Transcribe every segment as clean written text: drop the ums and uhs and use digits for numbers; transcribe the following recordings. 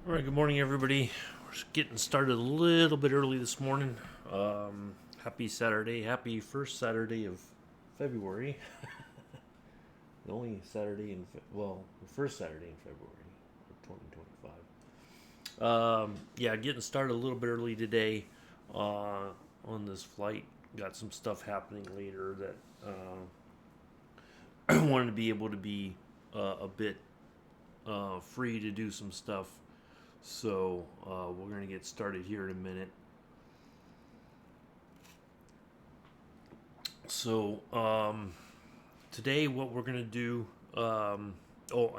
All right, good morning, everybody. We're just getting started a little bit early this morning. Happy Saturday. Happy first Saturday of February. The only Saturday the first Saturday in February of 2025. Yeah, getting started a little bit early today on this flight. Got some stuff happening later that I wanted to be able to be a bit free to do some stuff. So we're going to get started here in a minute. So today what we're going to do, I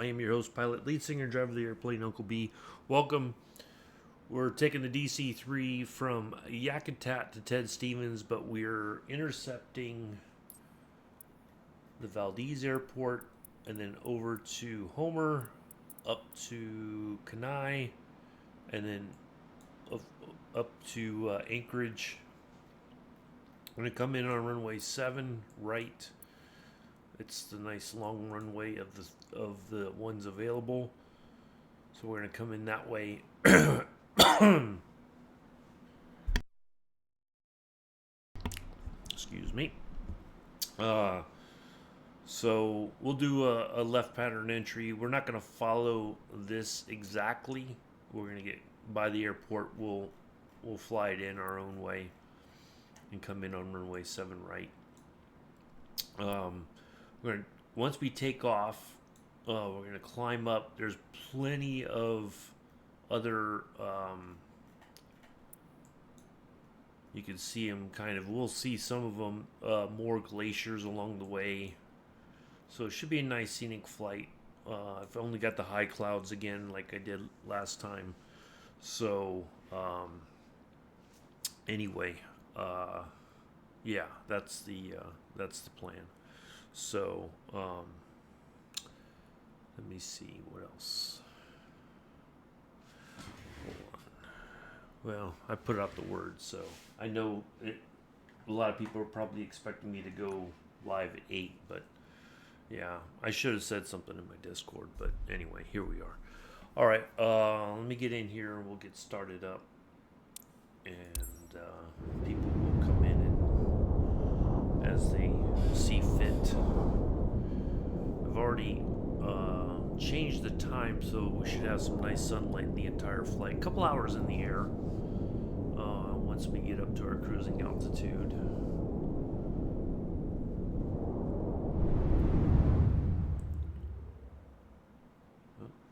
am your host, pilot, lead singer, driver of the airplane, Uncle B. Welcome. We're taking the DC-3 from Yakutat to Ted Stevens, but we're intercepting the Valdez Airport and then over to Homer, up to Kenai, and then up to Anchorage. I'm going to come in on runway 7 right. It's the nice long runway of the ones available. So we're going to come in that way. Excuse me. So we'll do a left pattern entry. We're not going to follow this exactly. We're going to get by the airport. We'll fly it in our own way and come in on runway 7 right. Once we take off, we're going to climb up. There's plenty of other. You can see them kind of. We'll see some of them more glaciers along the way. So it should be a nice scenic flight. I've only got the high clouds again, like I did last time. So anyway, yeah, that's the plan. So let me see what else. Hold on. Well, I put out the word, so I know a lot of people are probably expecting me to go live at 8, but yeah, I should have said something in my Discord, but anyway, here we are. All right, let me get in here and we'll get started up, and people will come in and as they see fit. I've already changed the time, so we should have some nice sunlight the entire flight. A couple hours in the air once we get up to our cruising altitude.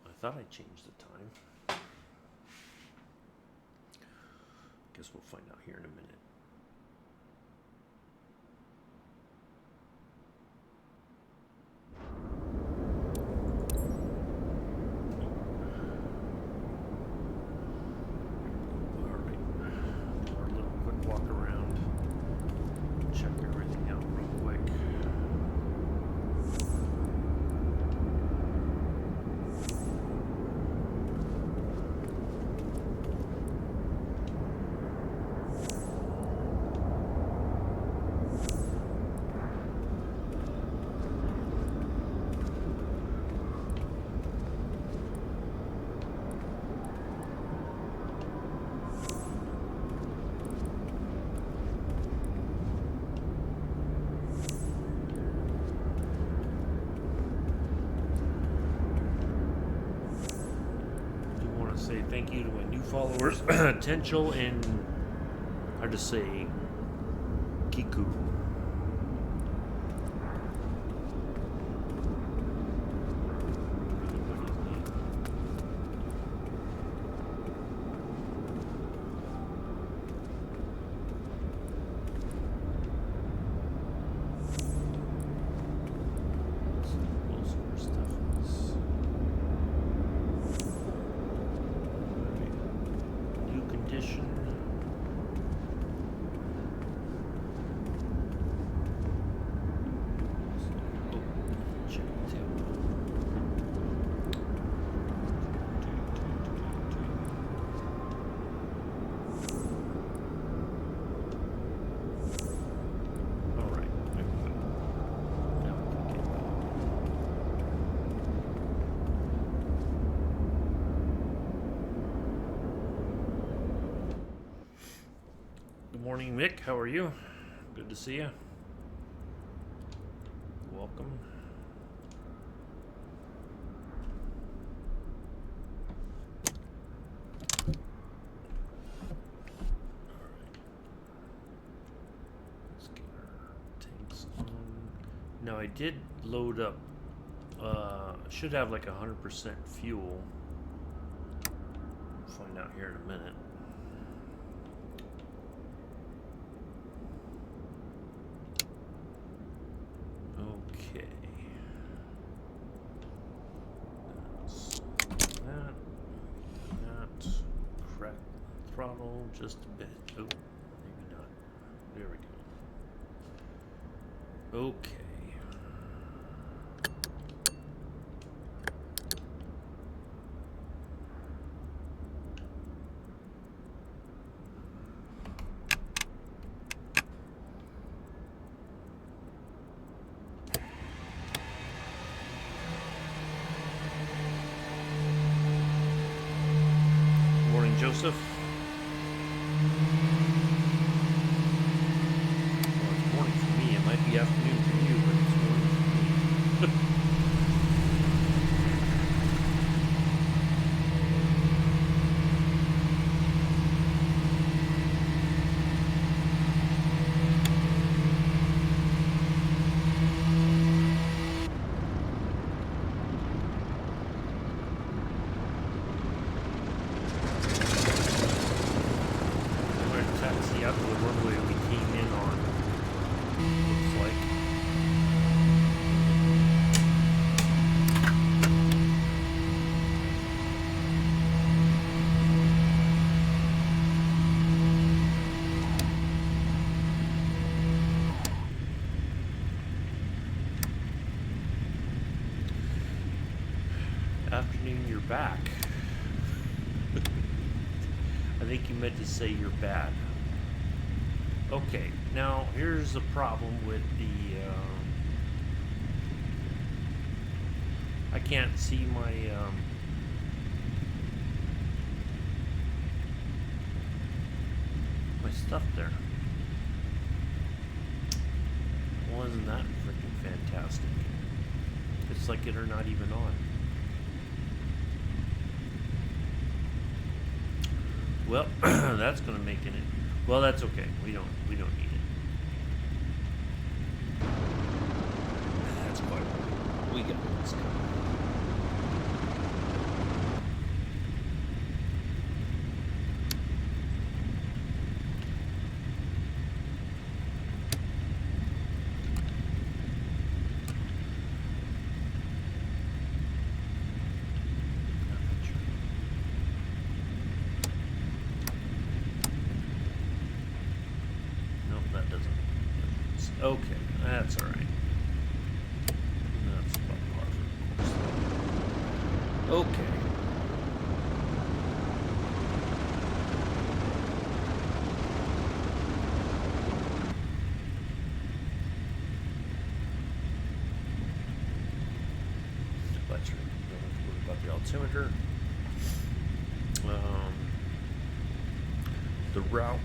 I thought I changed the time. Guess we'll find out here in a minute. All right. Our little quick walk around. Check everything out real quick. Say thank you to my new followers, Tenchel and hard to say, Kiku. Morning, Mick. How are you? Good to see you. Welcome. Let's get our tanks on. Now I did load up. Should have like 100% fuel. We'll find out here in a minute. Okay. That's that. That. Crack the throttle just a bit. Oh, maybe not. There we go. Okay. Joseph. Well, it's morning for me. It might be afternoon for you, but it's morning for me. Afternoon, you're back. I think you meant to say you're bad. Okay, now here's the problem with the I can't see my my stuff there. Wasn't that freaking fantastic? It's like it are not even on. Well, that's going to make it. Well, that's okay. We don't need it. That's quite right. We got this coming. Okay, that's all right. That's about par for the course. Okay. That's right. Don't have to worry about the altimeter. The route.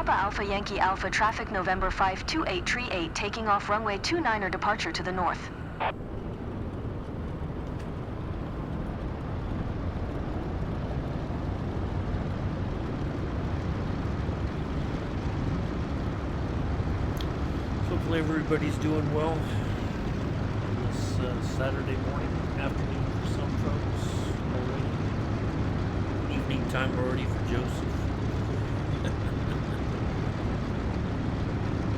Papa Alpha Yankee Alpha traffic November 52838 taking off runway 29er departure to the north. Hopefully everybody's doing well on this Saturday morning, afternoon for some folks already. Evening time already for Joseph.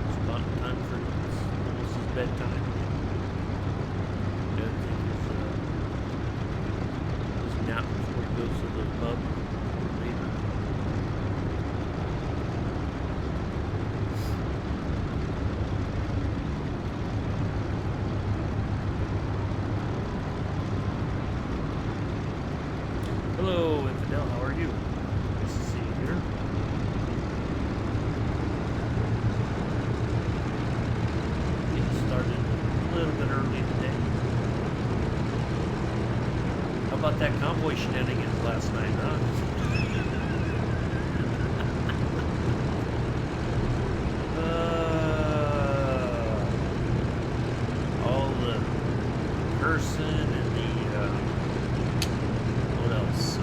It's about time for almost his bedtime. Gotta take his nap before he goes to the pub later. Hello, Infidel, how are you? Nice to see you here. Getting started a little bit early today. How about that convoy shenanigans last night, huh? All the cursing and the what else?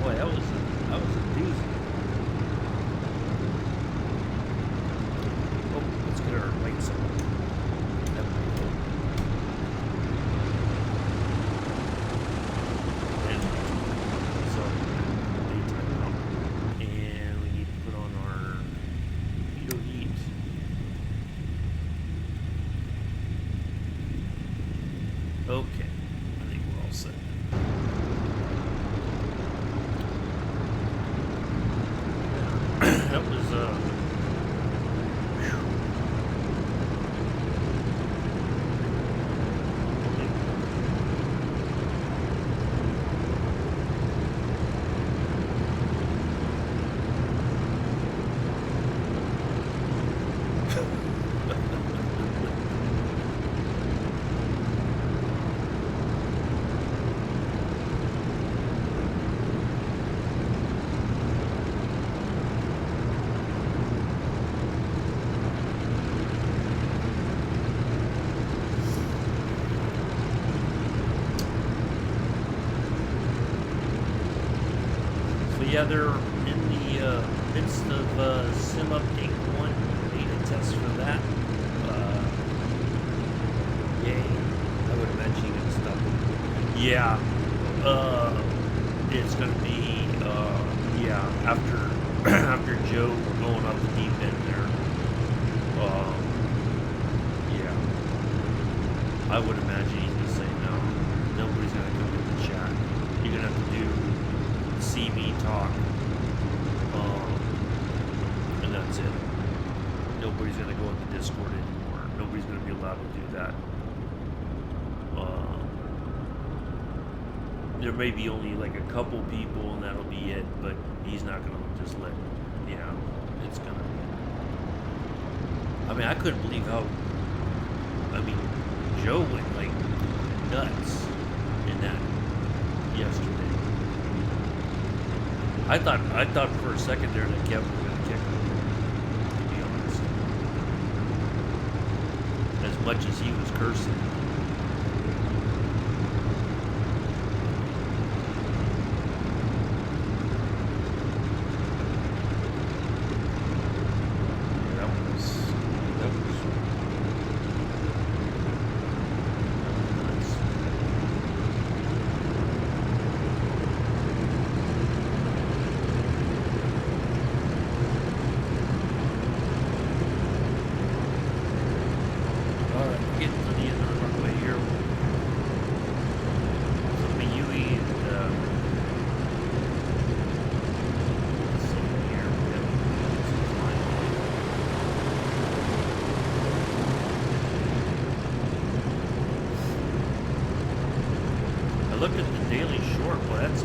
Boy, that was a doozy. Oh, let's get our lights on. That might help. And so daytime out. And we need to put on our heater heat. Okay, I think we're all set. That was yeah, they're in the midst of Sim Update 1 beta test for that. Yay. I would imagine you're going to stop it. Yeah. It's going to be, yeah, after after Joe going off the deep end there. Yeah. I would imagine he's going to say no. Nobody's going to come in the chat. You're going to have to do see me talk, and that's it. Nobody's gonna go in the Discord anymore. Nobody's gonna be allowed to do that. There may be only like a couple people, and that'll be it. But he's not gonna just let. Yeah, it's gonna. I mean, I couldn't believe how. I mean, Joe went like nuts in that yesterday. I thought for a second there that Kevin was going to kick him, to be honest. As much as he was cursing. That was nuts. Getting to the end of the runway here. So be Yui and let's see here. I looked at the Daily Short. Well, that's a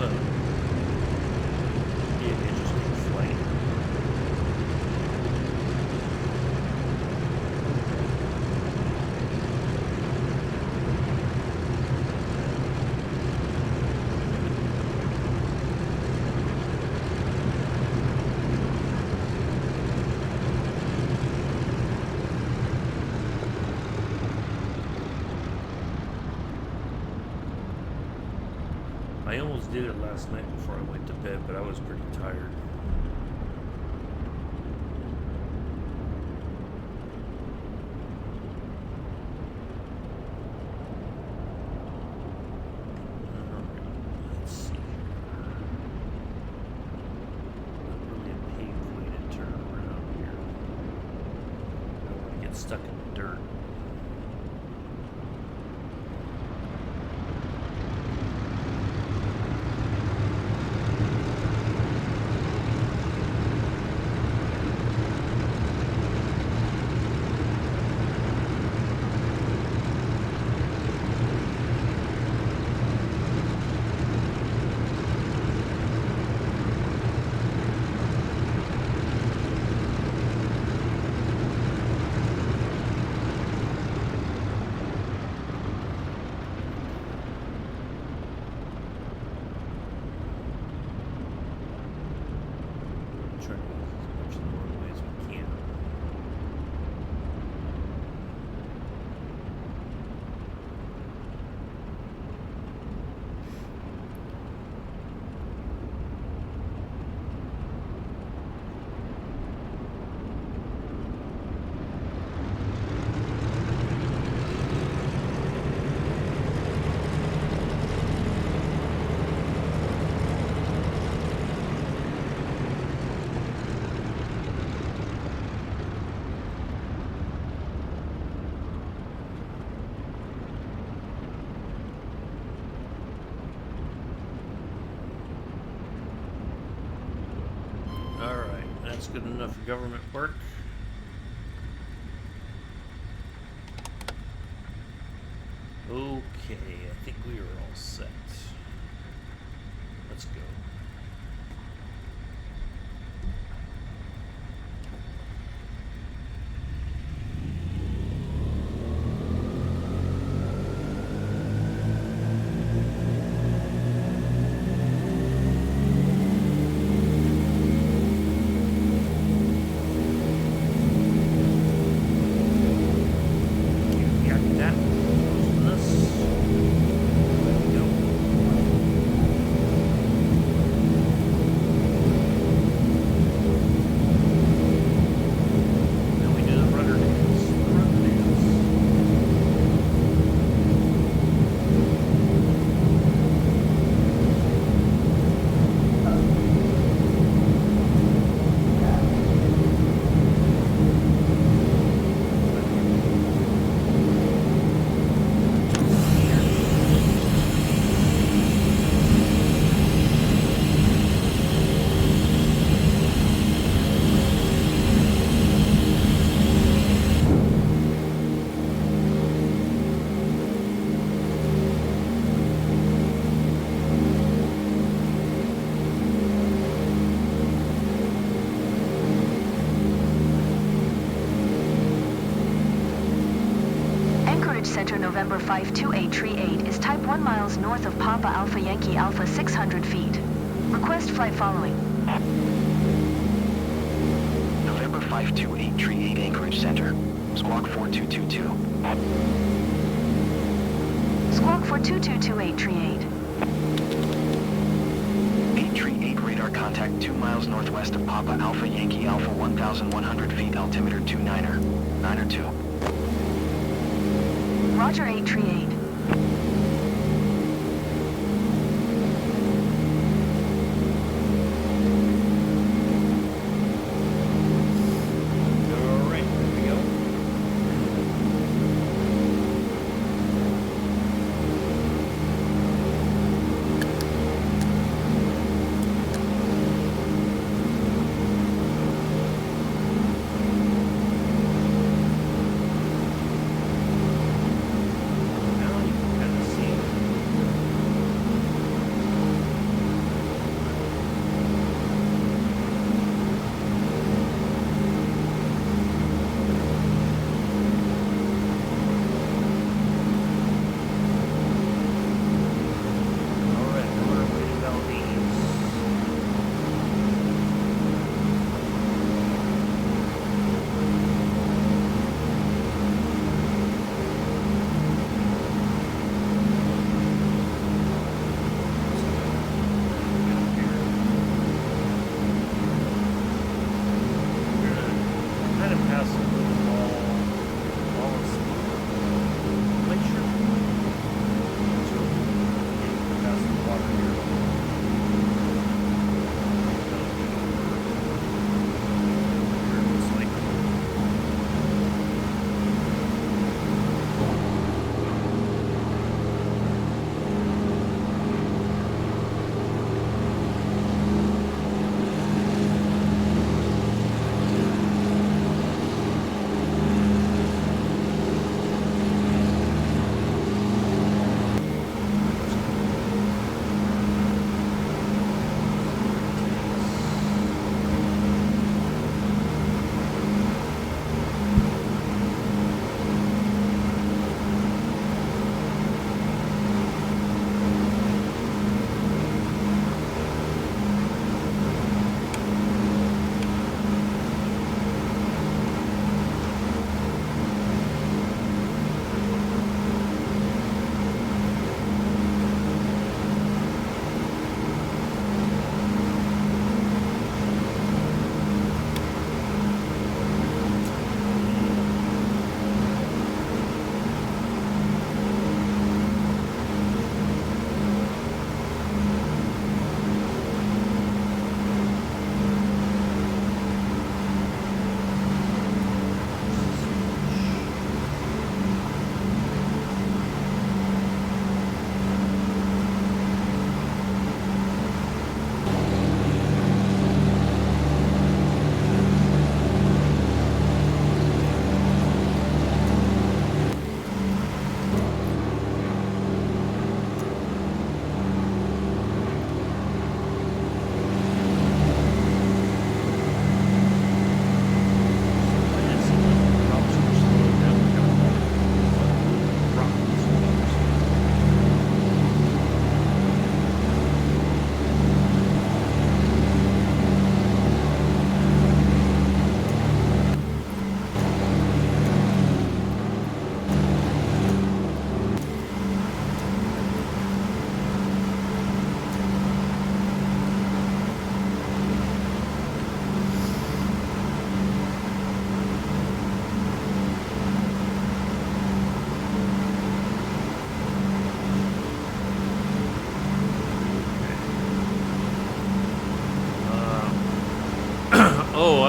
be an interesting flight. I almost did it last night before I went to bed, but I was pretty tired. Let's see. Not really a paved way to turn around here. I don't want to get stuck in the dirt. Trying to get as much of the runway as we can. Alright, that's good enough for government work. Okay, I think we are all set. Let's go. Yakutat, closing this. There we go. Now we do the rudder dance. The rudder dance. Anchorage Center, November 52838 is type 1 miles north of Papa Alpha Yankee Alpha 600 feet. Request flight following. November 52838 Anchorage Center. Squawk 4222. Squawk for 222838. 838 radar contact 2 miles northwest of Papa Alpha Yankee Alpha 1,100 feet altimeter 29er. 9er 2. Roger 838. Alright, there we go.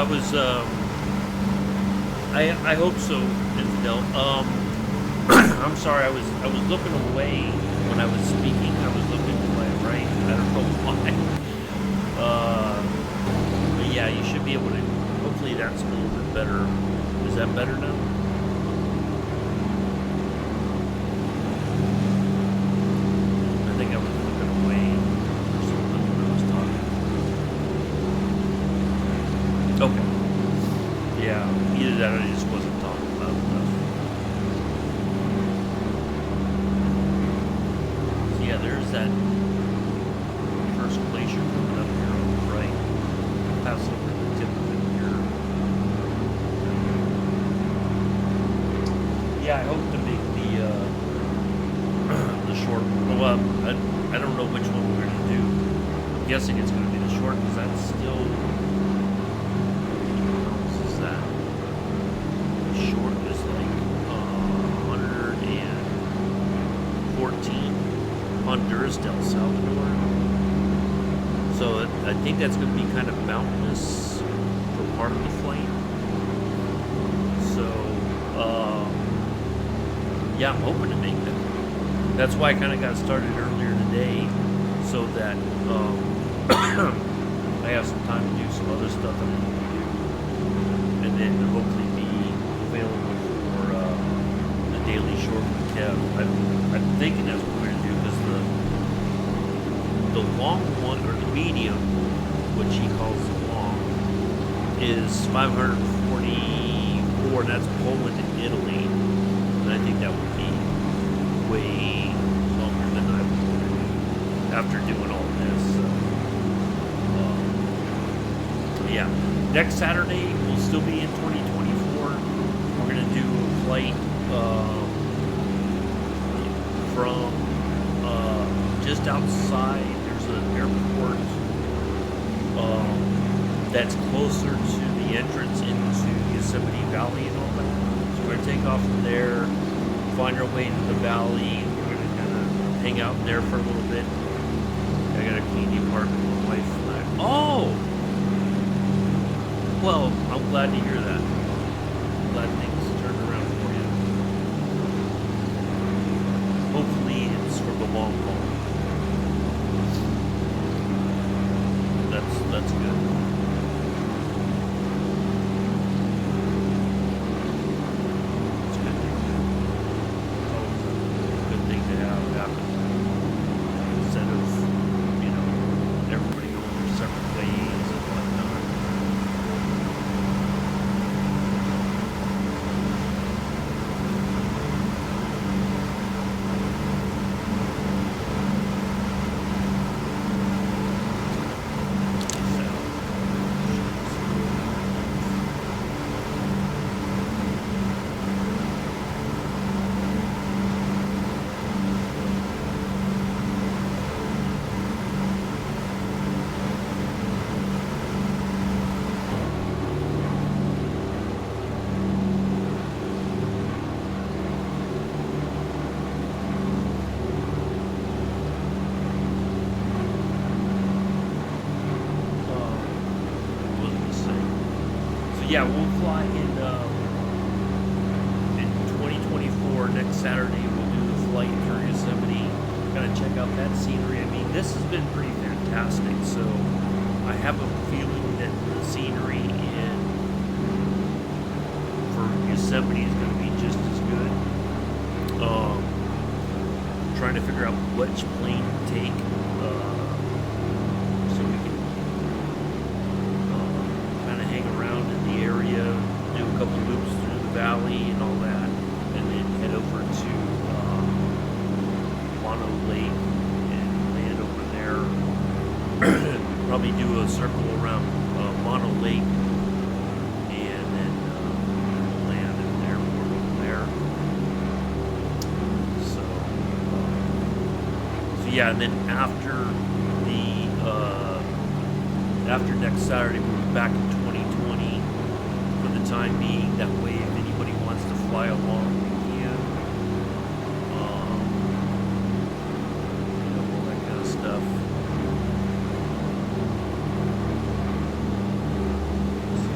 I was. I hope so, Infidel. I'm sorry. I was looking away when I was speaking. I was looking to my right. I don't know why. But yeah, you should be able to. Hopefully, that's a little bit better. Is that better now? I think I was looking away or something when I was talking. Okay. Yeah, either that or I just wasn't talking loud enough. So yeah, there's that first glacier coming up here on the right. Pass over the tip of it here. Yeah, I hope to make the short. Well, I don't know which one we're gonna do. I'm guessing it's gonna be the short because that's still. What is that? Short is like 114 Honduras del Salvador. So I think that's going to be kind of mountainous for part of the flight. So yeah, I'm hoping to make that. That's why I kind of got started earlier today, so that I have some time to do some other stuff that I need to do, and then hopefully be available for the daily short with Kev. I'm thinking that's what we're going to do, because the long one, or the medium, which he calls the long, is 544, and that's Poland and Italy. And I think that would be way longer than I would want to do after doing all this. So yeah, next Saturday we'll still be in 2024. We're going to do a flight from just outside. There's an airport that's closer to the entrance into Yosemite Valley and all that. So we're going to take off from there, find our way into the valley. We're going to kind of hang out there for a little bit. I got to clean the apartment with my wife and I. Oh! Well, I'm glad to hear that. I'm glad things turned around for you. Hopefully it's for the long haul. That's good. It's a good thing. It's always a good thing to have happen. Instead of, everybody going their separate ways and whatnot. Yeah, we'll fly in 2024. Next Saturday, we'll do the flight through Yosemite. Kind of check out that scenery. I mean, this has been pretty fantastic. So I have a feeling that the scenery for Yosemite is going to be just as good. Trying to figure out which plane to take, so we can kind of hang around in the area, do a couple loops through the valley and all that, and then head over to Mono Lake and land over there. Probably do a circle around Mono Lake, and then land in the airport over there. So yeah, and then after next Saturday, we'll be back in 2020 for the time being. That way, if anybody wants to fly along, we can. All that kind of stuff. So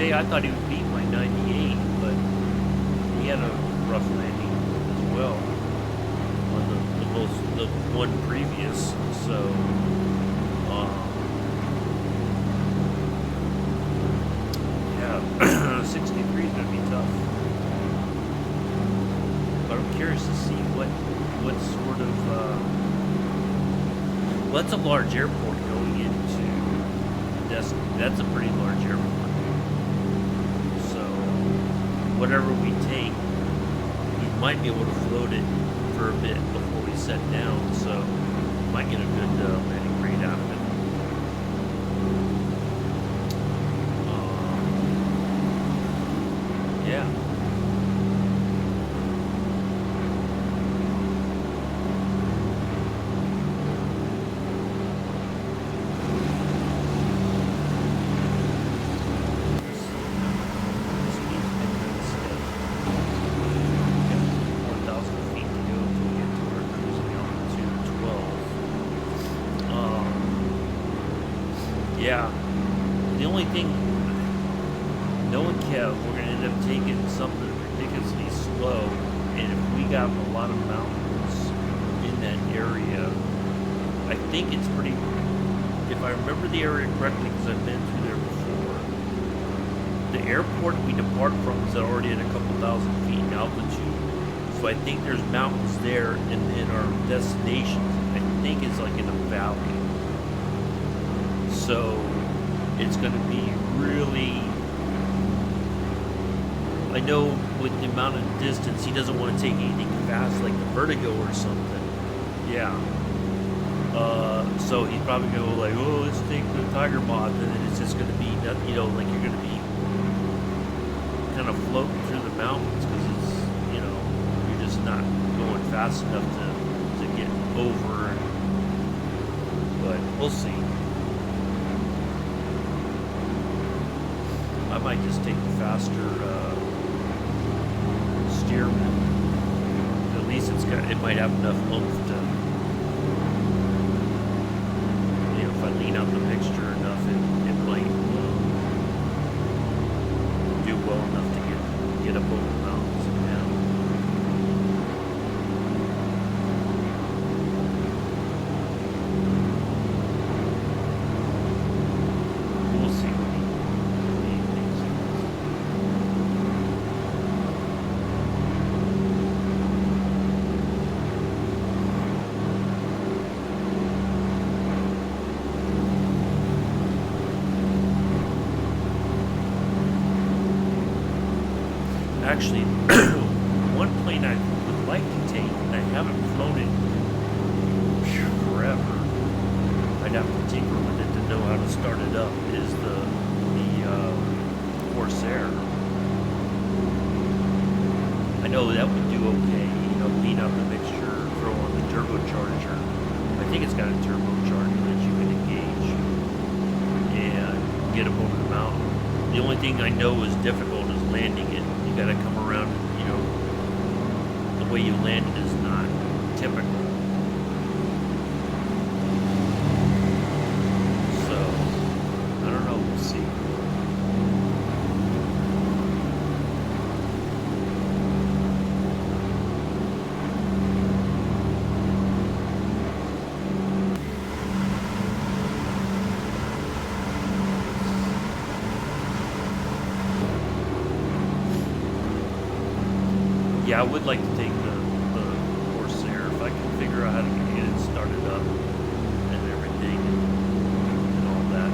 day I thought he would beat my 98, but he had a rough landing as well on the one previous. So, yeah, 63 is gonna be tough. But I'm curious to see what sort of well, that's a large airport going into that's a pretty large airport. So whatever we take, we might be able to float it for a bit before we set down. So we might get a good landing rate out of it. Yeah. Yeah. The only thing, knowing Kev, we're going to end up taking something ridiculously slow. And if we got a lot of mountains in that area, I think it's pretty, if I remember the area correctly, because I've been through there before, the airport we depart from is already at a couple thousand feet in altitude. So I think there's mountains there, and then our destination, I think, is like in a valley. So it's going to be really, I know with the amount of distance, he doesn't want to take anything fast like the Vertigo or something. Yeah. So he's probably going to go like, oh, let's take the Tiger Moth, and then it's just going to be, you know, like you're going to be kind of floating through the mountains because it's, you know, you're just not going fast enough to get over. But we'll see. I might just take the faster steerman. At least it might have enough oomph to, you know, if I lean out the mixture enough, it might do well enough to get up over the mountains and down. We'll see. Actually, one plane I would like to take, and I haven't flown it forever, I'd have to tinker with it to know how to start it up, is the Corsair. I know that would do okay, you know, clean out the mixture, throw on the turbocharger. I think it's got a turbocharger that you can engage and get up over the mountain. The only thing I know is difficult is landing it. You gotta come around, you know, the way you land it is not typical. So, I don't know, we'll see. Yeah, I would like to take the Corsair if I can figure out how to get it started up and everything and all that.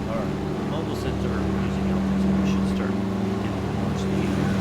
Alright, I'm almost at our cruising altitude, so we should start getting more speed here.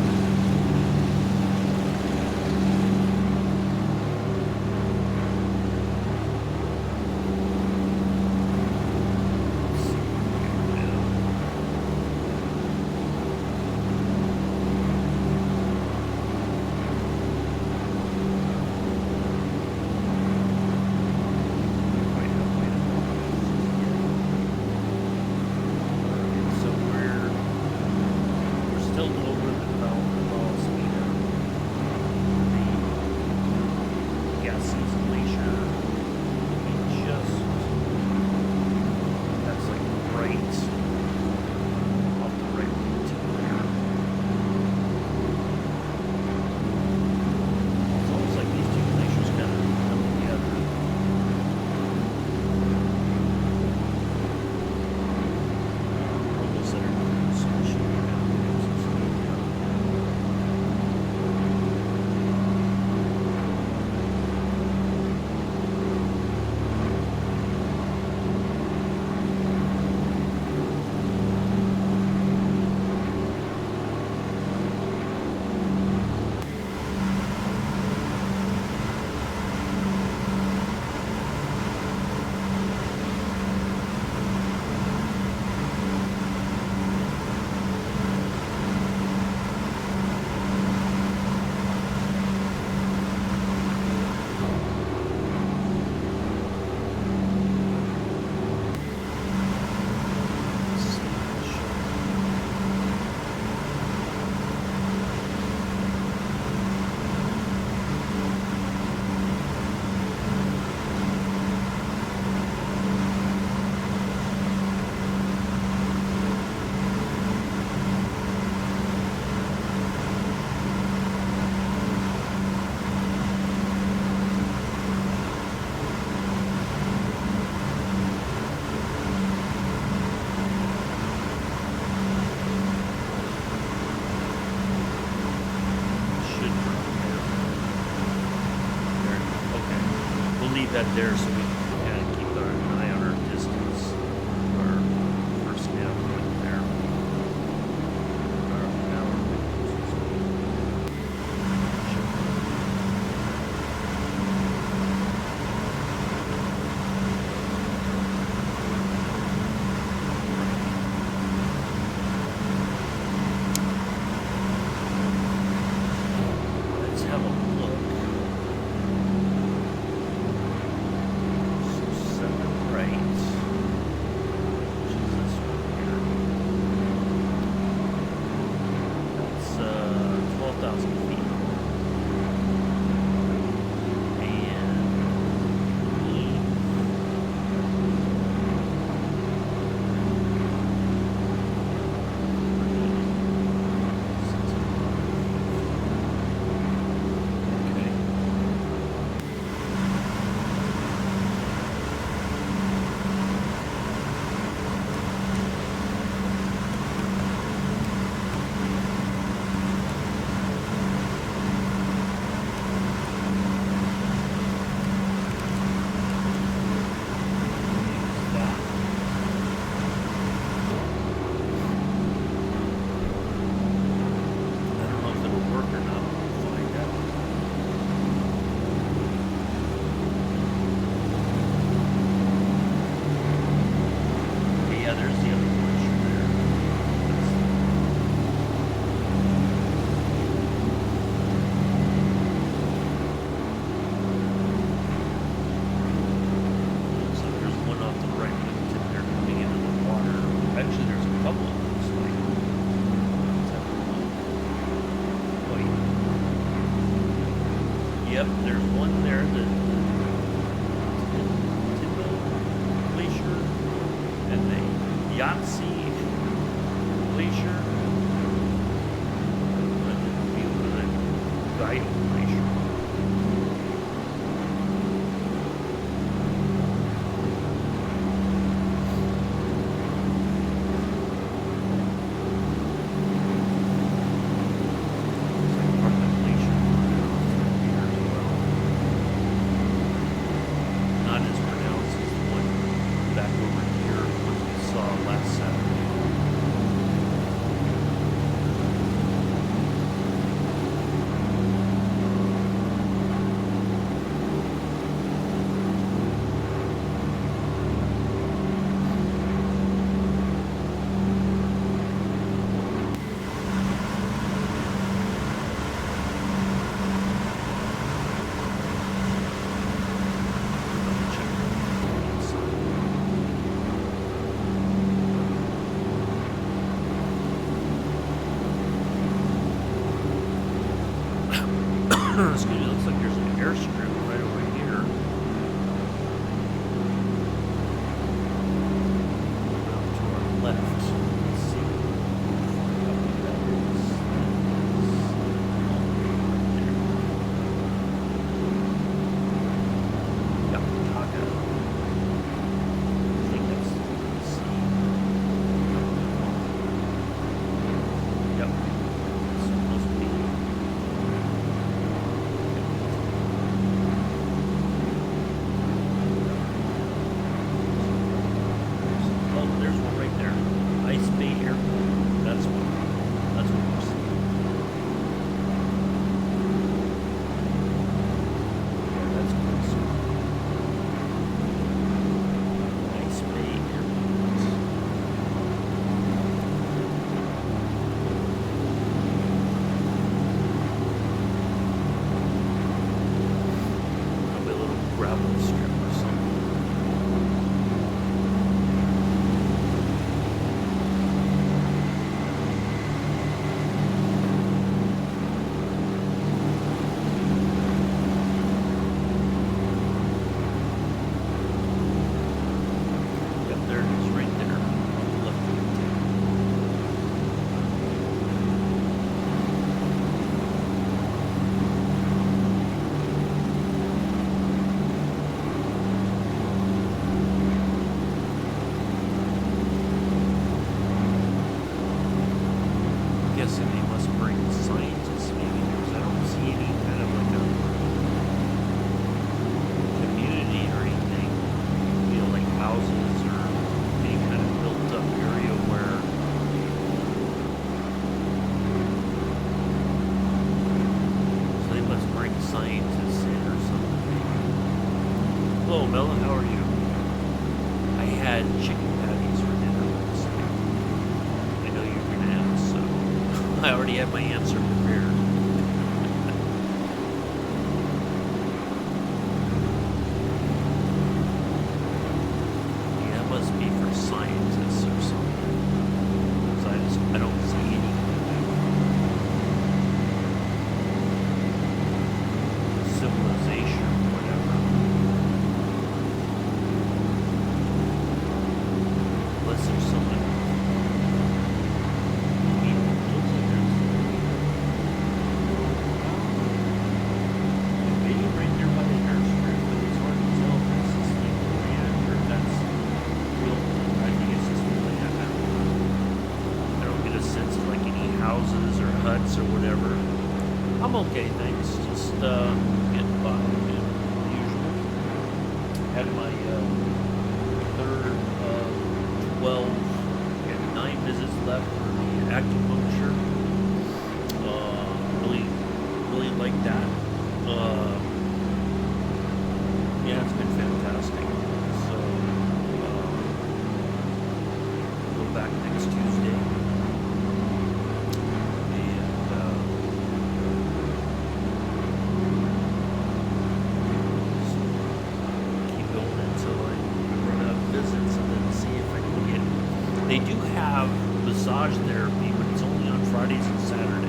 that there so we can kind of keep an eye on our distance. Our first nav point there. Now we're let's have a look. So 7 right. Which is this one here. That's 12,000 feet. And okay. I don't know if it'll work or not. We'll find out. Okay, yeah, there's the other glacier there. So there's one off the right tip there coming into the water. Actually, there's a couple of them. Looks like. Let's have a look. Oh, yeah. Yep, there's one there, the Tyndall Glacier and the Yahtzee Glacier. And then the view of the Guido Glacier. Part of the glacier here as well. Not as pronounced as the one back over here, which we saw last Saturday. Check the inside. Excuse me, looks like there's an airstrip right over here. To our left. Let's see how big that is. Yakutat. I think that's the sea. Yep. It's supposed to be. Oh, there's one right there. Ice Bay Airport. That's what we're seeing. Yeah, that's close. Ice Bay Airport. Probably a little gravel strip or something. Yep, there it is, right there. On the left of the table. Guessing they must bring scientists maybe because I don't see any kind of like a community or I already had my answer prepared. Yeah, it must be for scientists or something. 'Cause I don't see any civilization or whatever. Unless there's something. Maybe right there by the airstrip, but it's hard to tell if it's just like land or if that's real. I think it's just land. I don't get a sense of like any houses or huts or whatever. I'm okay, thanks. Just getting by, usual. Had my third 12 and 9 visits left for the acupuncture. Really like that. Yeah, it's been fantastic. So go back next Tuesday, and keep going until I run out of visits, and then see if I can get. They do have massage therapy, but it's only on Fridays and Saturdays.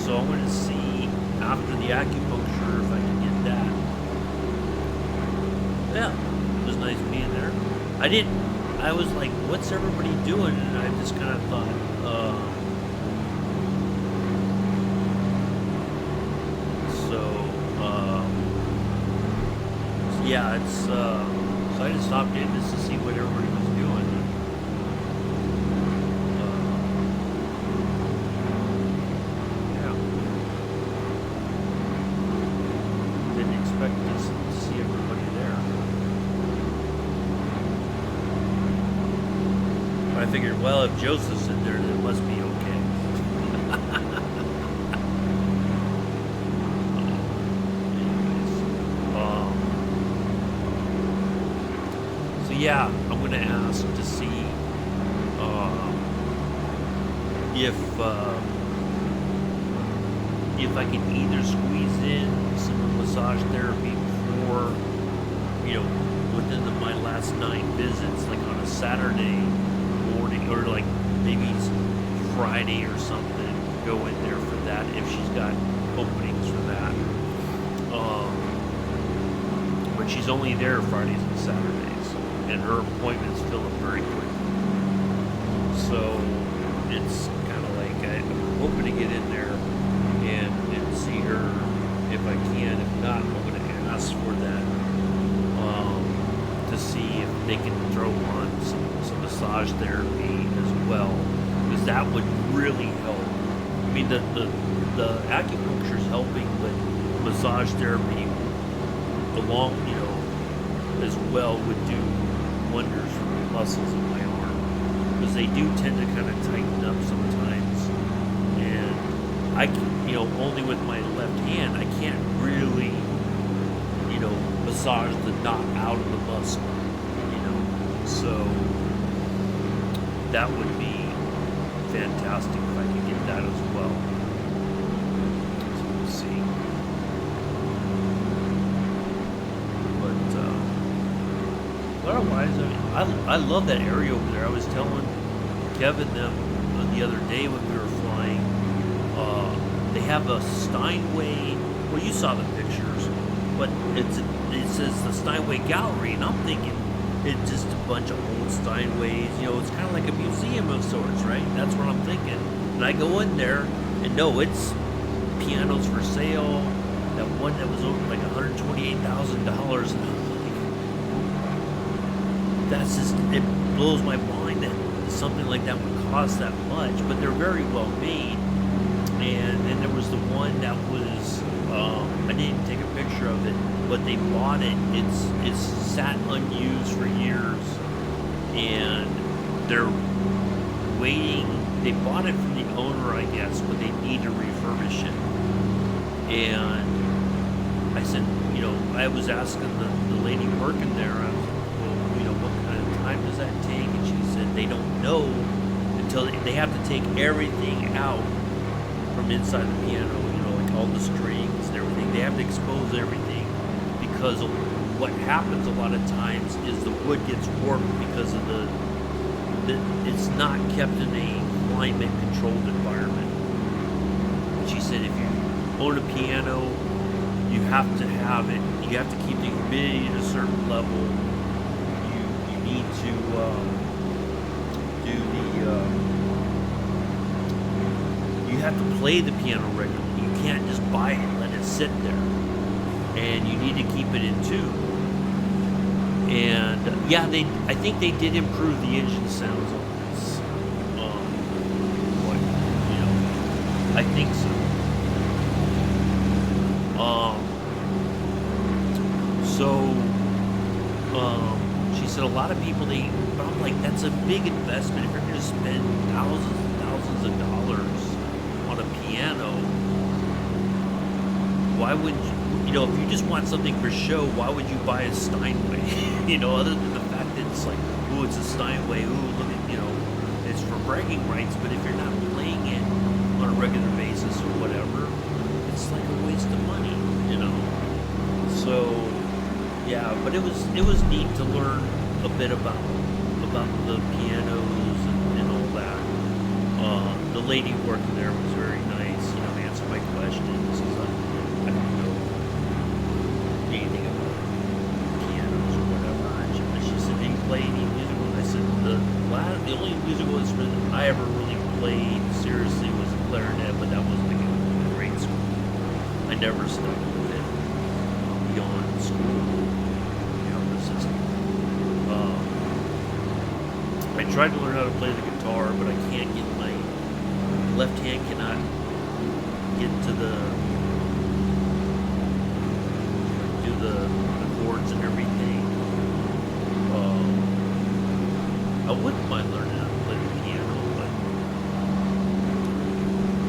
So I'm going to see after the acupuncture if I can get that. Yeah, it was nice being there. I was like, what's everybody doing? And I just kind of thought, yeah, it's, so I just stopped in just to see what everybody was doing. Didn't expect to see everybody there. I figured, well, if Joseph's in there, then it must be okay. So yeah, I'm gonna ask to see if I can either squeeze in some massage therapy before, within my last 9 visits, like on a Saturday morning, or like maybe Friday or something, go in there for that if she's got openings for that. But she's only there Fridays and Saturdays, and her appointments fill up very quickly. So it's kind of like I'm hoping to get in there and see her if I can. If not, I'm going to ask for that to see if they can throw on some massage therapy as well, because that would really help. I mean, the acupuncture is helping, but massage therapy along, as well would do wonders for the muscles in my arm, because they do tend to kind of tighten up sometimes, and I can, only with my left hand, I can't really, massage the knot out of the muscle, so that would be fantastic if I could get that as well. So we'll see. But otherwise, I love that area over there. I was telling Kevin them the other day when we were flying. They have a Steinway. Well, you saw the pictures, but it says the Steinway Gallery, and I'm thinking it's just a bunch of old Steinways. It's kind of like a museum of sorts, right? That's what I'm thinking. And I go in there, and no, it's pianos for sale. That one that was over like $128,000, and I'm like, that's just, it blows my mind that something like that would cost that much. But they're very well made. And then there was the one that was, I didn't take a picture of it, but they bought it. It's sat unused for years, and they're waiting. They bought it from the owner, I guess, but they need to refurbish it. And I said, I was asking the lady working there, I was like, well, what kind of time does that take? And she said they don't know until so they have to take everything out from inside the piano, like all the strings and everything. They have to expose everything because of what happens a lot of times is the wood gets warped because of it's not kept in a climate controlled environment. And she said if you own a piano, you have to have it. You have to keep the humidity at a certain level. You need to do you have to play the piano regularly. You can't just buy it and let it sit there. And you need to keep it in tune. And I think they did improve the engine sounds on this. I think so. She said a lot of people but I'm like, that's a big investment. If you're going to spend thousands and thousands of dollars on a piano, why would you, if you just want something for show, why would you buy a Steinway? Other than the fact that it's like, ooh, it's a Steinway, ooh, look at, it's for bragging rights, but if you're not playing it on a regular basis or whatever, it's like a waste of money, So, yeah, but it was neat to learn a bit about the pianos and all that. The lady working there was very nice, answered my questions. I don't know anything about pianos or whatever. And she said, "Do you play any musical?" And I said, the only musical instrument I ever really played seriously was a clarinet, but that was in grade school. I never stuck with it beyond school. I tried to learn how to play the guitar, but I can't get my left hand cannot get to do the chords and everything. I wouldn't mind learning how to play the piano, but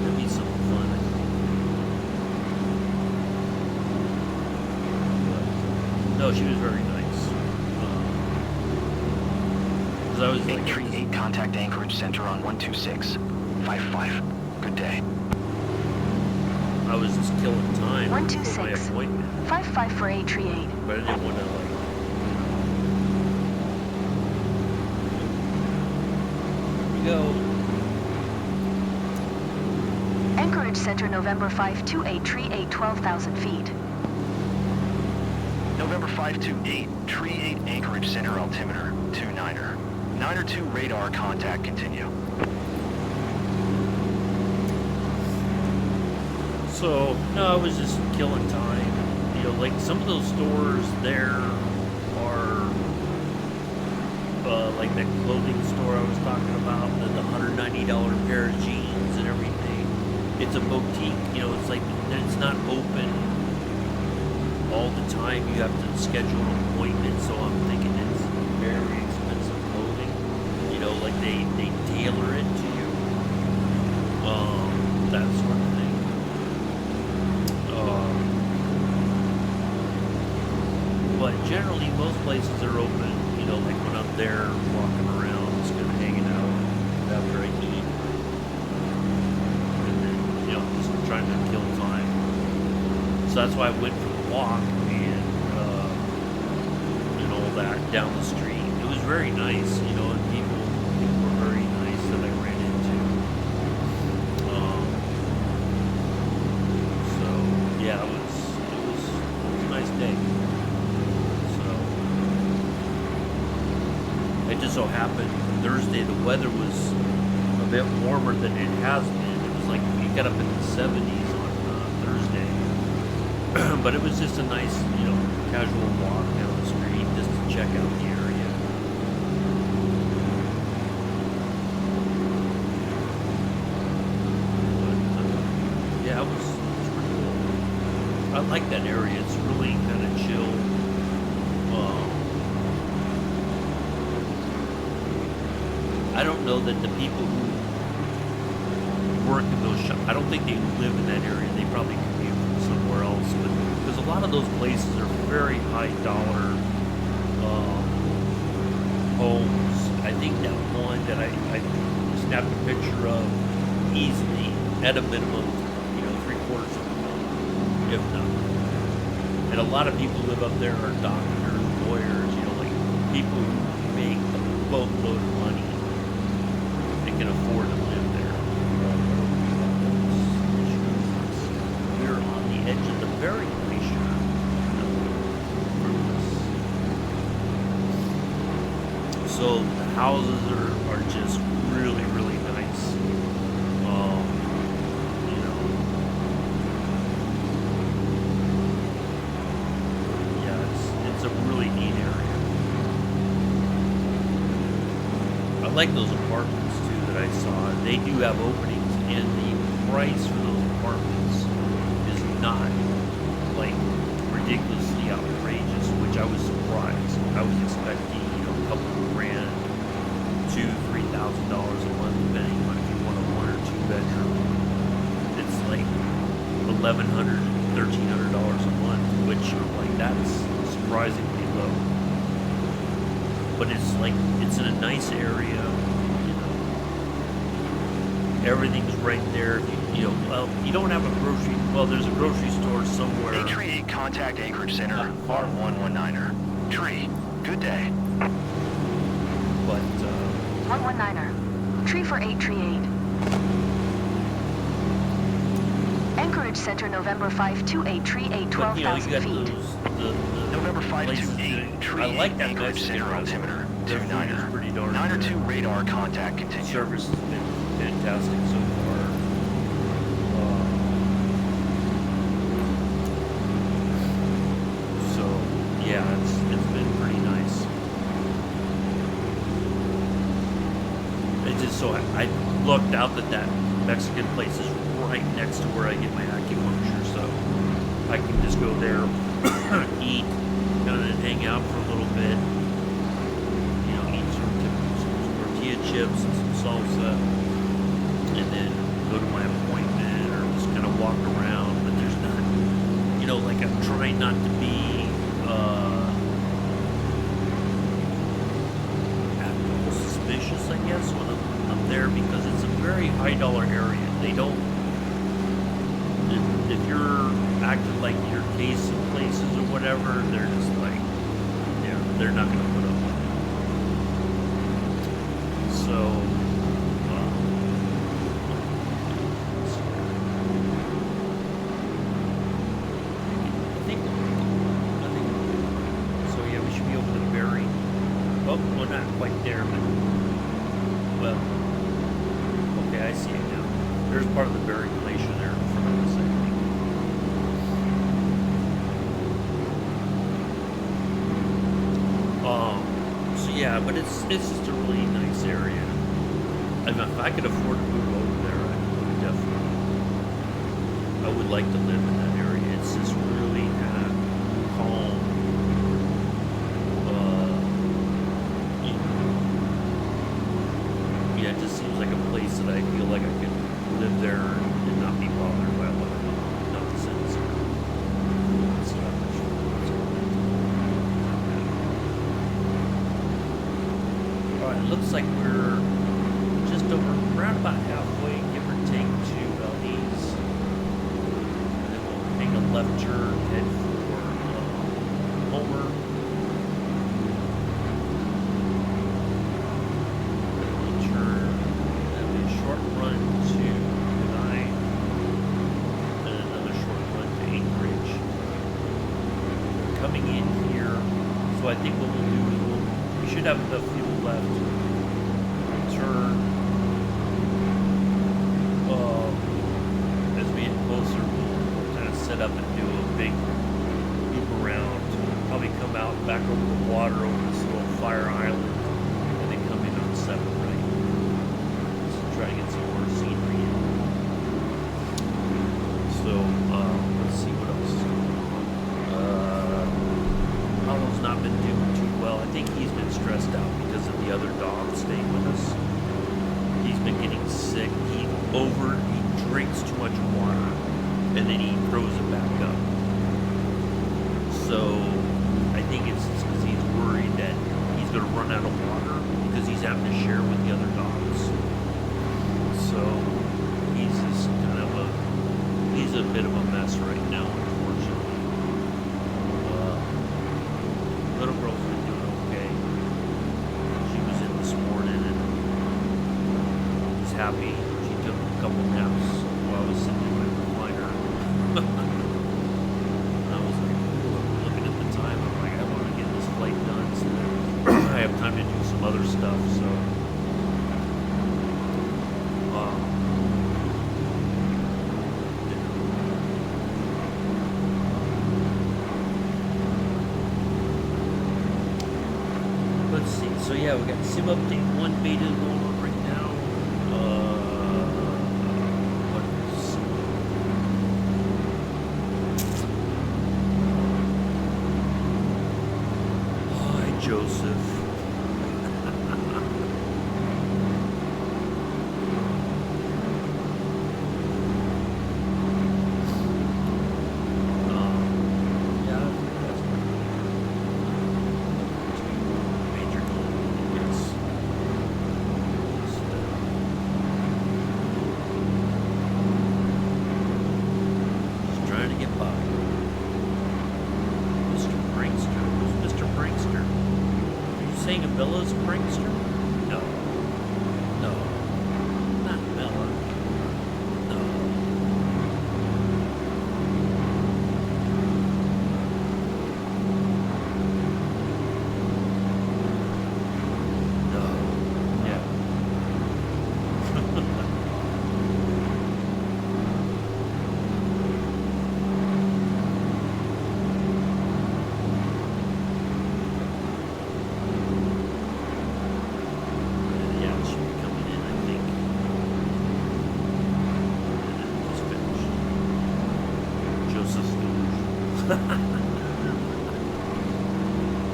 that'd be some fun, I think. No, she was very nice. I was like, 838, contact Anchorage Center on 12655. Good day. I was just killing time. 126. 55 for 838. But I didn't want to Here we go. Anchorage Center, November 528, tree 8, 12,000 feet. November 528, tree 8, Anchorage Center, altimeter 29er. 902 radar contact, continue. So, no, I was just killing time. Like some of those stores there are, like that clothing store I was talking about, the $190 pair of jeans and everything. It's a boutique, it's like, it's not open all the time. You have to schedule an appointment, so I'm thinking it's very expensive clothing. Like they tailor it to you, that sort of thing. But generally, most places are open. Like when I'm there walking around, just kind of hanging out after I eat, and then just trying to kill time. So that's why I went for the walk and all that down the street. It was very nice, and people were very nice that I ran into. So yeah, it was a nice day. So it just so happened Thursday the weather was a bit warmer than it has been. It was like it got up in the 70s on Thursday, but it was just a nice casual walk down the street just to check out the area. Yeah, it was pretty cool. I like that area. It's really kind of chill. I don't know that the people who work in those shops, I don't think they live in that area. They probably commute from somewhere else. But because a lot of those places are very high dollar homes. I think that one that I was snapped a picture of easily, at a minimum, you know, 3/4 of a million, if not. And a lot of people who live up there are doctors, lawyers, you know, like people who make a boatload of money and can afford to live there. We're on the edge of the Bering Glacier. So the houses are just really, really nice. You know, yeah, it's a really neat area. I like those apartments too that I saw. They do have openings, and the price for those apartments is not like ridiculously outrageous, which I was surprised. I was expecting, you know, a couple of grand, $2,000-3,000 a month, depending on if you want a 1 or 2 bedroom. It's like $1,100, $1,300 a month, which like that's surprisingly low. But it's like it's in a nice area. You know, everything's right there. You know, well, you don't have a grocery. Well, there's a grocery store somewhere. 838, contact Anchorage Center on 119er. Tree, good day. But 119er. Tree for 838. Anchorage Center, November 528, tree 8, but you know, you 12,000 got feet. the November places 528, tree I like that Anchorage Mexican Center restaurant. altimeter, Their food is 29er. pretty darn 902 good. radar contact continued. Service has been fantastic so far. So yeah, it's been pretty nice. It just so I looked out that Mexican place is right next to where I get my acupuncture, so I can just go there, eat, kind of hang out for a little bit. You know, eat some tortilla chips and some salsa, and then go to my appointment or just kind of walk around. But there's not, you know, like I'm trying not to be suspicious, I guess, when I'm there, because it's a very high dollar area. They don't, if you're acting like your case in places or whatever, they're just like, yeah, they're not going to put up with it. So, I think, so yeah, we should be over the Bering. Oh, well, not quite there, but, well, okay, I see it now. There's part of the Bering Glacier there in front of us, I think. So yeah, but it's just a really nice area. I mean, if I could afford to move over there, I would definitely. I would like to live in that area. It's just really kind of calm. You know, yeah, it just seems like a place that I feel like I could live there and not be bothered by a lot of nonsense. It's not much fun. Alright, it looks like we're just over, around about halfway, give or take, to Valdez. And then we'll make a left turn, head for Homer. Then we'll turn, that'll be a short run to Kenai, and another short run to Anchorage. Coming in here, so I think what we'll do is we should have enough fuel left. Turn as we get closer, we'll kind of set up and do a big loop around. Probably come out back over the water over this little fire island, and then come in on 7 right. So try to get some more scenery in. So let's see what else. Paolo's not been doing too well. I think he's been stressed out because of the other dog staying with us. He's been getting sick. He drinks too much water, and then he throws it back up. So I think it's because he's worried that he's going to run out of water because he's having to share with the other dogs. gas right now, unfortunately. Little girl's been doing okay. She was in this morning and was happy. She took a couple naps while I was sitting in my recliner. I was like, looking at the time, I'm like, I want to get this flight done so that I have time to do some other stuff. So, let's see. So yeah, we got Sim Update 1 beta going on right now. What is... Hi, Joseph. Bella's prankster? No. No. Not Bella. No. No. Yeah.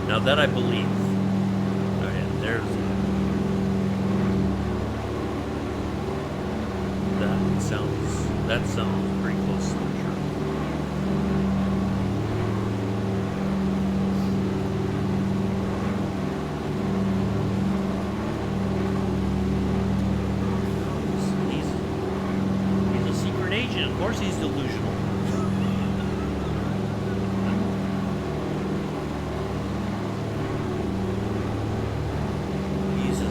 Now that I believe. Oh yeah, there's that sounds pretty close to the truth. He's a secret agent. Of course he's delusional.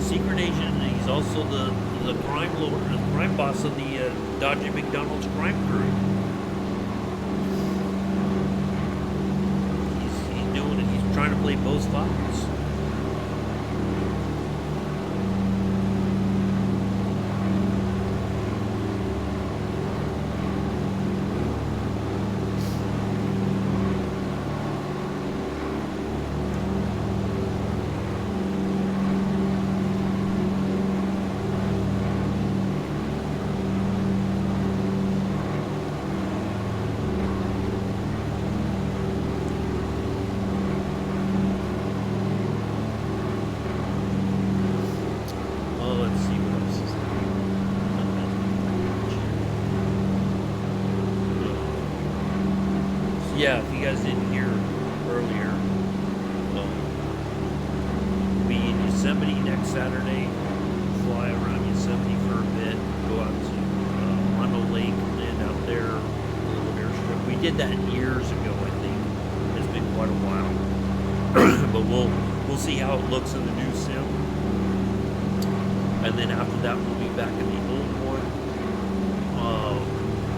Secret agent, and he's also the crime lord, the crime boss of the Dodgy McDonald's crime crew. He's doing it. He's trying to play both sides. Yeah, if you guys didn't hear earlier, we'll be in Yosemite next Saturday. Fly around Yosemite for a bit, go out to Mono Lake, land out there, a little airstrip. We did that years ago, I think. It's been quite a while, but we'll see how it looks in the new sim, and then after that we'll be back in the old one.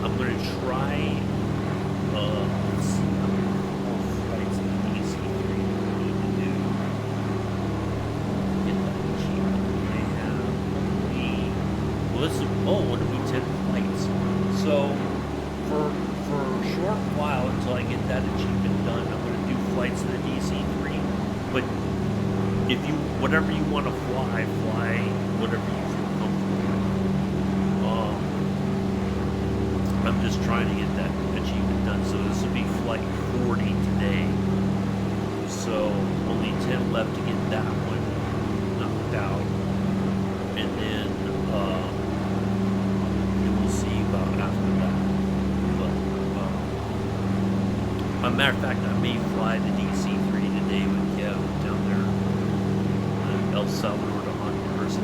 I'm gonna try. Let's see how many more flights in the DC3 we need to do. Get that achievement. They have it'll be 10 flights. So for a short while until I get that achievement done, I'm gonna do flights in the DC3. But if you whatever you want to fly whatever you feel comfortable with. I'm just trying to get that achievement done. So this will be flight 40 today. So only 10 left to get that one knocked out. And then we'll see about after that. But a matter of fact, I may fly the DC-3 today with Kev down there, El Salvador to Honduras.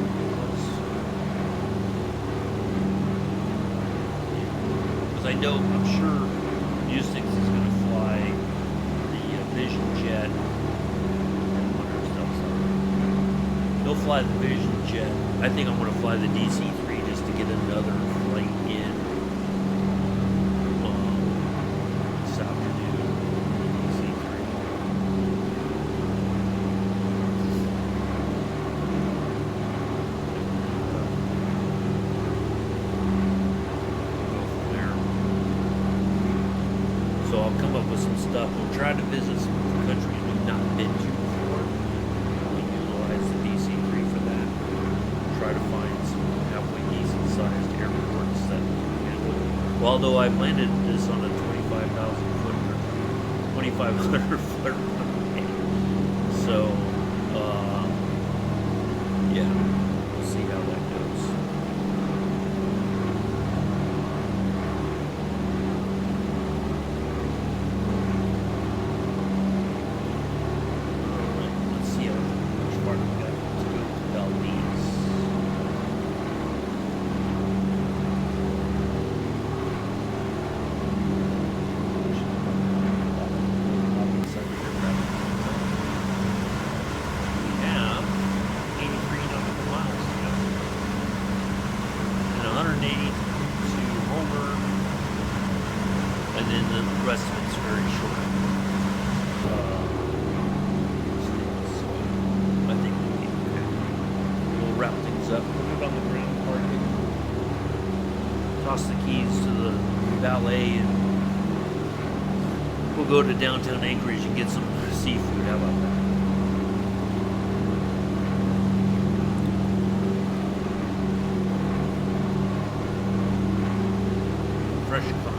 Because I know, I'm sure He'll fly the Vision jet. I think I'm going to fly the DC-3 just to get another flight in this afternoon. DC-3. Go from there. So I'll come up with some stuff. We'll try to visit some countries we've not been to before. We'll utilize the DC-3 for that. Try to find some halfway decent sized airports that we can handle. Well, although I've landed this on a 25,000 foot or 2,500 foot runway. So, yeah, we'll see how that goes. Alright, let's see how much farther we got to go to Valdez. We have 83 nautical miles to go. And 180 to Homer. And then the rest of it's very short. So I think we'll be okay. We'll wrap things up. Put it on the ground, park it. Toss the keys to the valet, and we'll go to downtown Anchorage and get some seafood. How about that? Fresh car.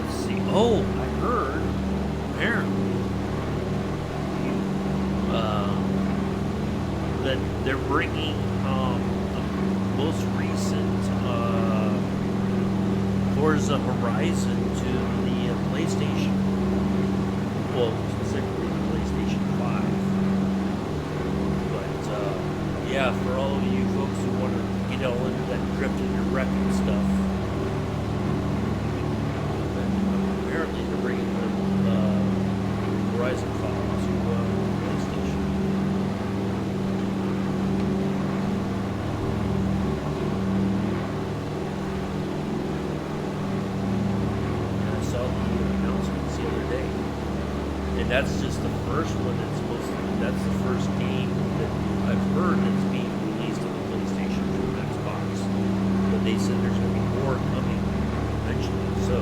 Let's see. Oh, I heard apparently that they're bringing the most recent Forza Horizon to the PlayStation. Well, specifically the PlayStation 5. But yeah, for all of you folks who want to get all into that drifting and wrecking stuff, apparently they're bringing the Horizon 5 to PlayStation. And I saw the announcements the other day. And that's just the first one that's supposed to be. That's the first game that I've heard that's being released on the PlayStation from Xbox. But they said there's going to be more coming eventually. So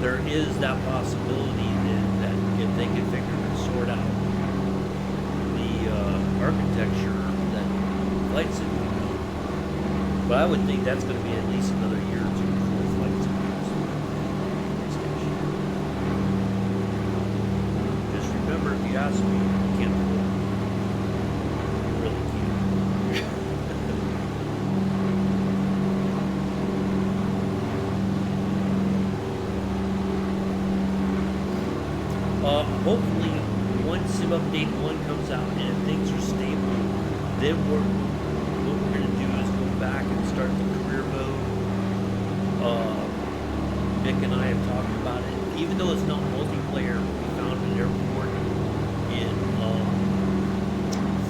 there is that possibility that if they can figure and sort out the architecture that Flight Sim would be. But I would think that's going to be at least another year or two before Flight Sim comes to PlayStation. Just remember, if you ask me, you can't afford it. You really can't. Hopefully, once Sim Update 1 comes out and things are stable, Then what we're going to do is go back and start the career mode. Nick and I have talked about it. Even though it's not multiplayer, we found an airport in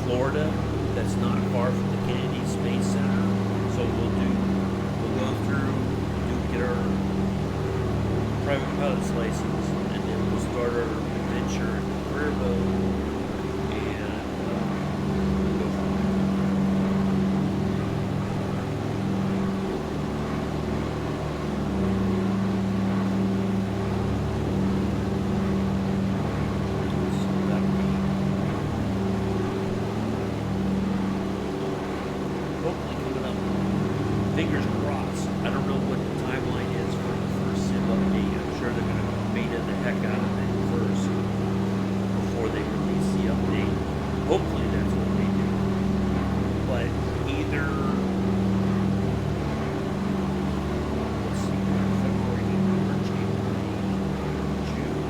Florida that's not far from the Kennedy Space Center. So we'll go through, get our private pilot's license, and then we'll start our adventure in the career mode, and we'll go from there. So that'll be hopefully coming up. Fingers crossed. I don't know what the timeline is for the first sim update. I'm sure they're going to beta the heck out of it first before they release the update. Hopefully that's what they do. But either, let's see, February, March, April, June.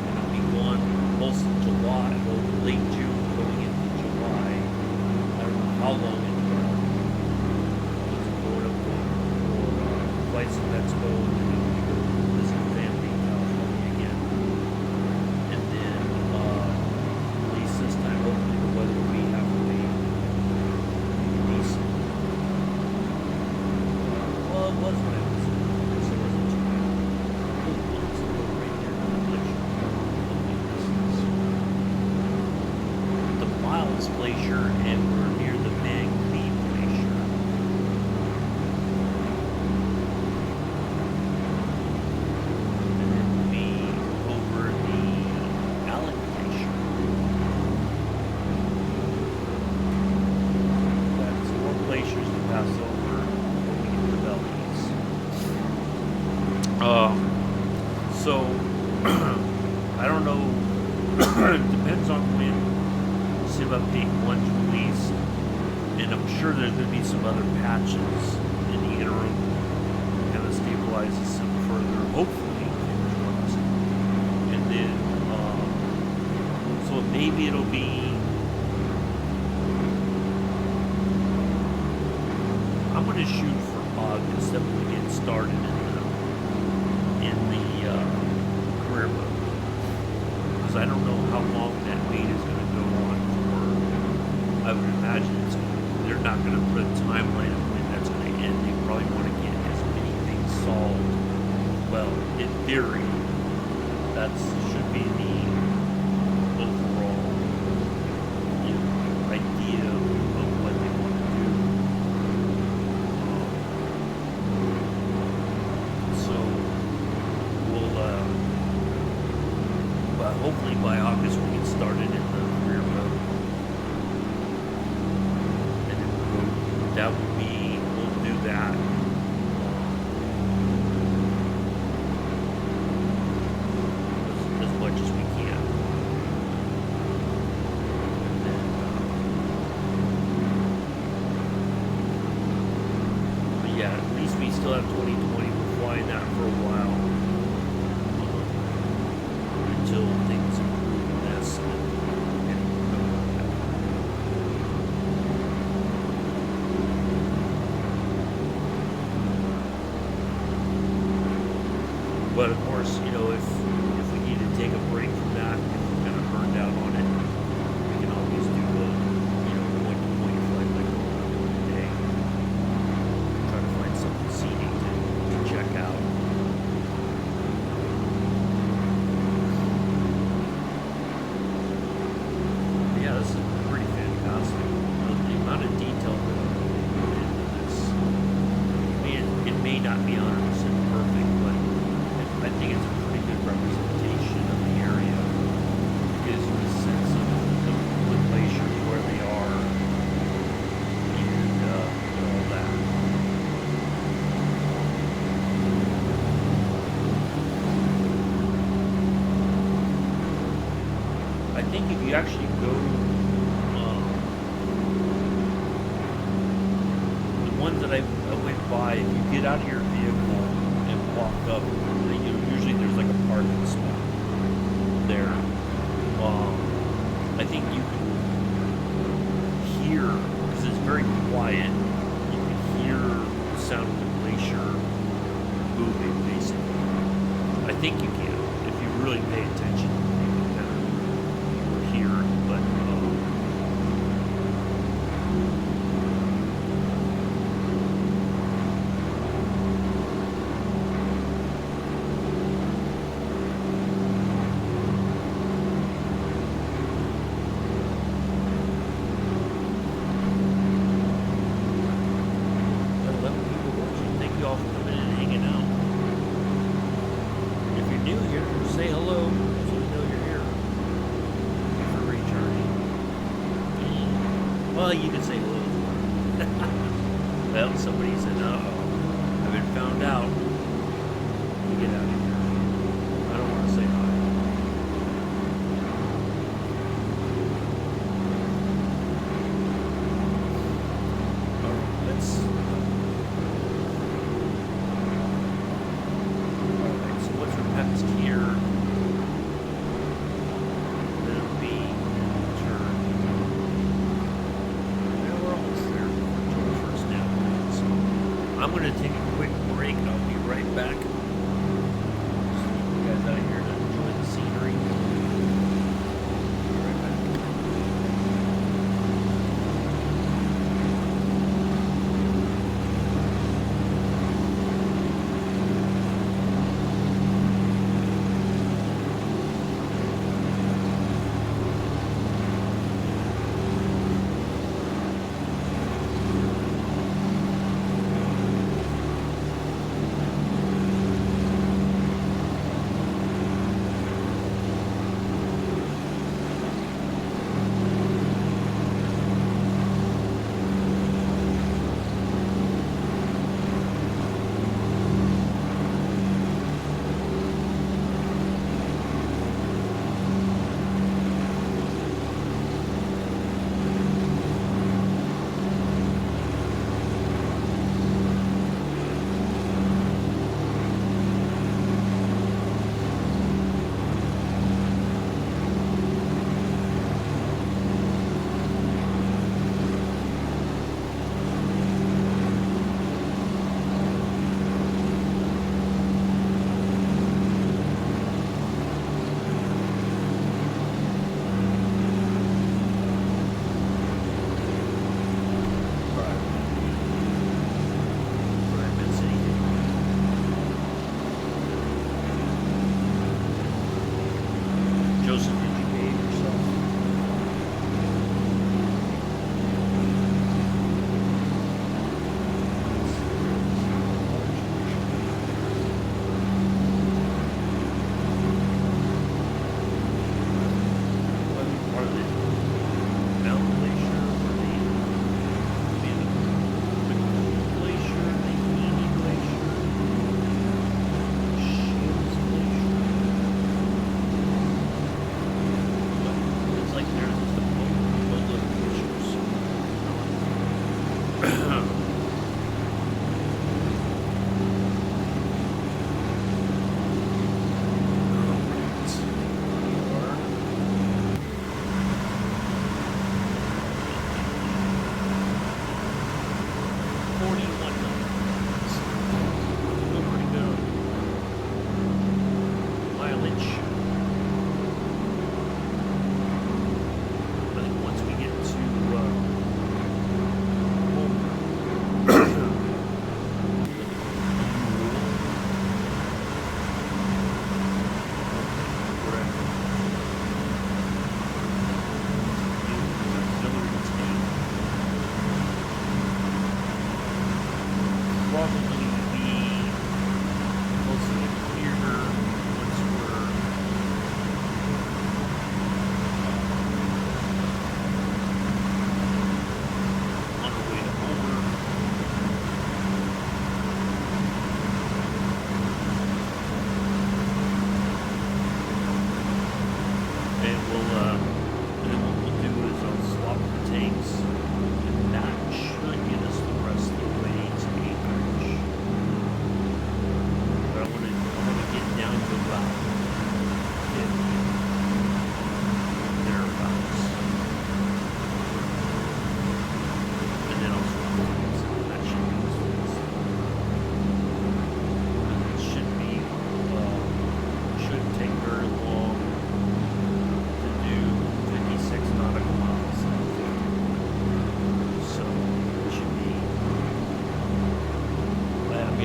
And I'll be gone most of July, well, late June, going into July. I don't know how long it's going to going up for Flights of Expo, and then we go visit family in California again. And then, at least this time, hopefully the weather will be halfway decent. Well, it was when I was in, so it wasn't too bad. Really wanted to go right there to the glacier. The Miles Glacier, and we're near the Mangley Glacier. And then we'll be over the Allen Glacier. Got some more glaciers to pass over when we get to Belize. So I don't know. It depends on when Sim Update 1's released, and I'm sure there's going to be some other patches in the interim to kind of stabilize the Sim further, hopefully, fingers crossed. And then, so maybe it'll be, I'm going to shoot for August that we get started in the career mode. Because I don't know how long that wait is going to go on for. I would imagine they're not going to put a timeline of when that's going to end. They probably want to get as many things solved. Well, in theory, that should be the overall, idea of what they want to do. So we'll, well, hopefully by August we get started in the career mode. And then that would be, we'll do that. As much as we can. And then, but yeah, at least we still have 2020. We're flying that for a while. Until things improve in this and go like that. But of course, if we need to take a break from that, if we're kind of burned out on it, we can always do a point-to-point flight like the one I'm doing today. Try to find something scenic to check out. Yeah, this is pretty fantastic. The amount of detail that put into this. It may not be 100% perfect, but I think it's a pretty good representation of the area. It gives you a sense of the glaciers, where they are, and all that. I think if you actually go, the ones that I went by, if you get out of your vehicle and walk up, usually there's like a parking spot there. I think you can by it, you can hear the sound of the glacier moving, basically. I think you can. If you really pay attention, you can kind of hear it. But say hello so we know you're here. If you're returning. Well, you can say hello. Well, somebody said, uh-oh, I've been found out. You get out of here. I don't want to say hi. Alright, let's... Alright, so what's our past here? I'm going to take a quick break. I'll be right back. See you guys out here to enjoy the scenery. Be right back.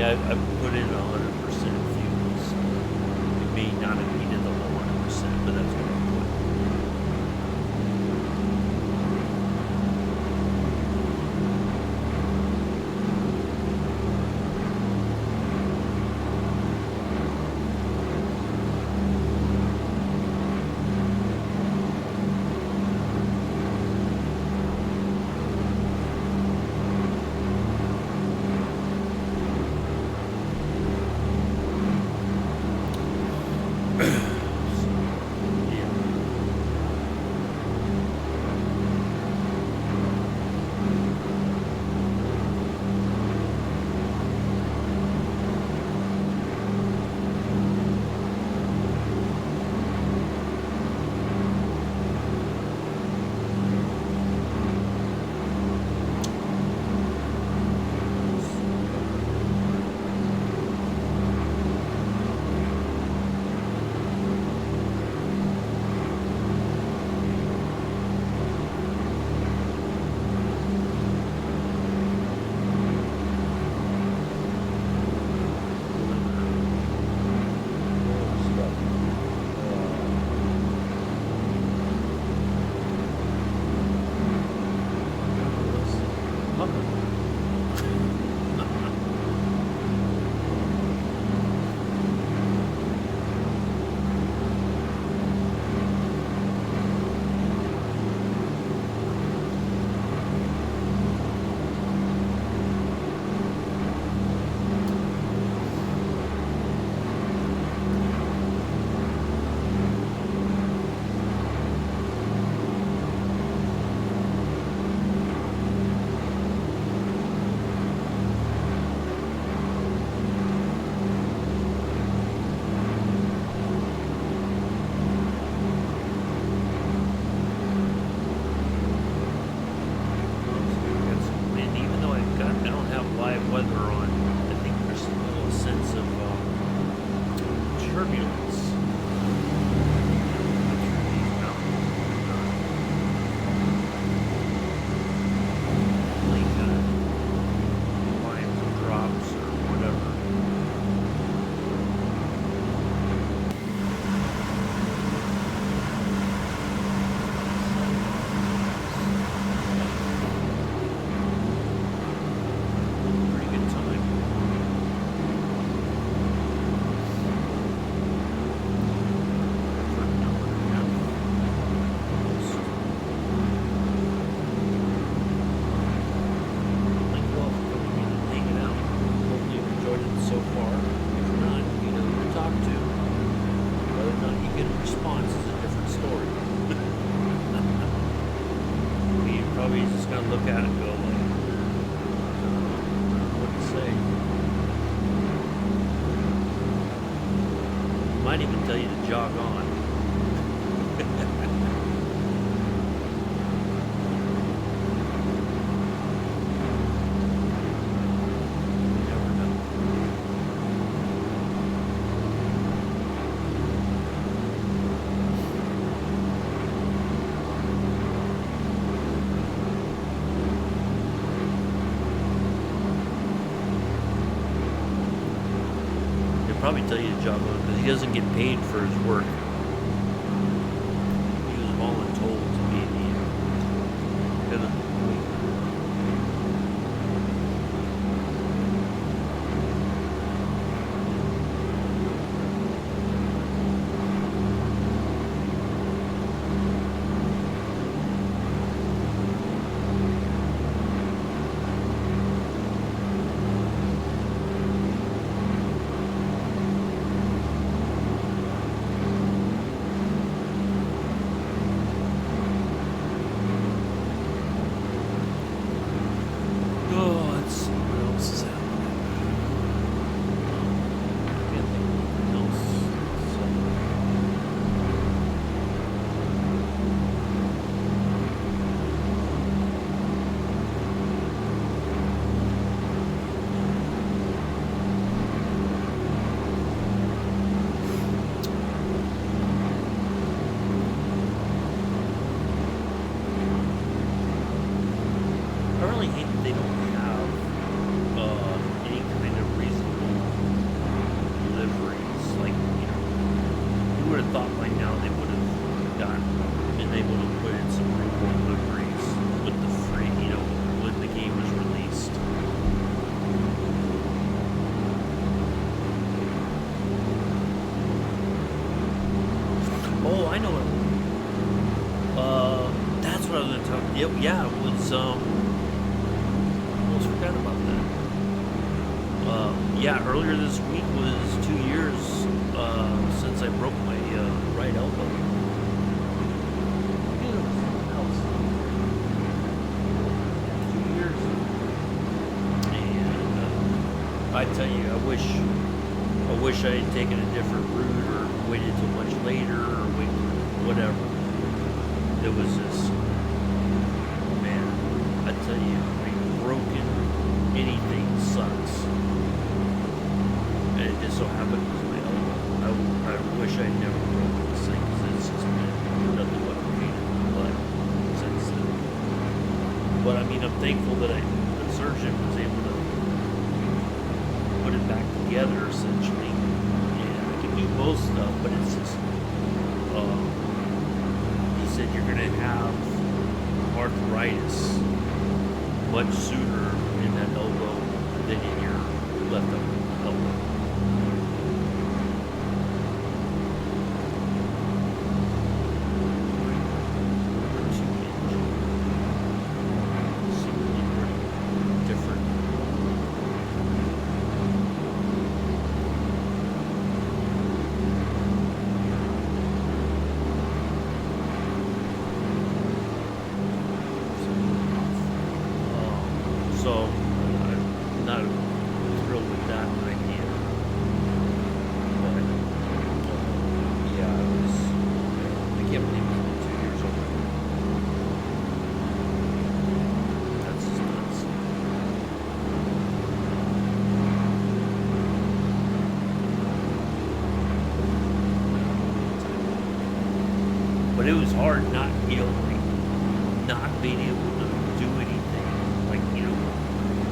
Yeah, I've put in 100% fuels. It may not have needed the whole 100%, but that's what I put. Yeah. And even though I don't have live weather on, I think there's still a sense of turbulence through these mountains. Like lines and drops or whatever. Pretty good time. For an hour and a half. Thank you all for coming in and hanging out. Hopefully you've enjoyed it so far. If not, you know who to talk to. Whether or not you get a response is a different story. You probably just gonna look at it and go like, what to say. Might even tell you to jog on. You never know. He'll probably tell you to jog on because he doesn't get paid for his work. He was voluntold to be the head of the fleet. Yeah, it was, almost forgot about that. Yeah, earlier this week was 2 years, since I broke my, right elbow. Yeah, it was something else. 2 years. And, I tell you, I wish I had taken a different route or waited till much later or whatever. It was just, man, I tell you, being broken, anything sucks. And it just so happened it was my elbow. I wish I'd never broken this thing because it's just been nothing but pain in my butt since then. But I mean, I'm thankful that the surgeon was able to put it back together essentially. And I can do most stuff, but it's just, he said you're going to have arthritis much sooner in that elbow than in your left elbow. So I'm not thrilled with that idea. But yeah, I can't believe it's been 2 years old. That's just nuts. But it was hard not, not being able to do anything. Like,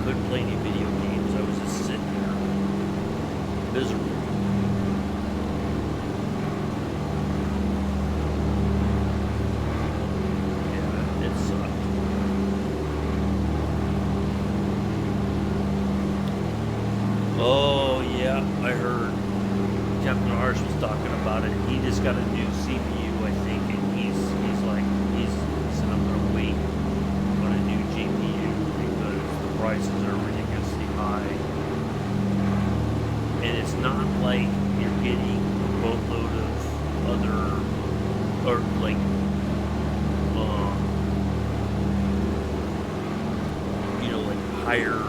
couldn't play any video games. I was just sitting there, miserable. Yeah, it sucked. Oh, yeah, I heard Captain Harsh was talking about it. He just got a new CPU, I think, and he said, I'm going to wait on a new GPU because the prices are ridiculously high. And it's not like you're getting a boatload of other, or like, like higher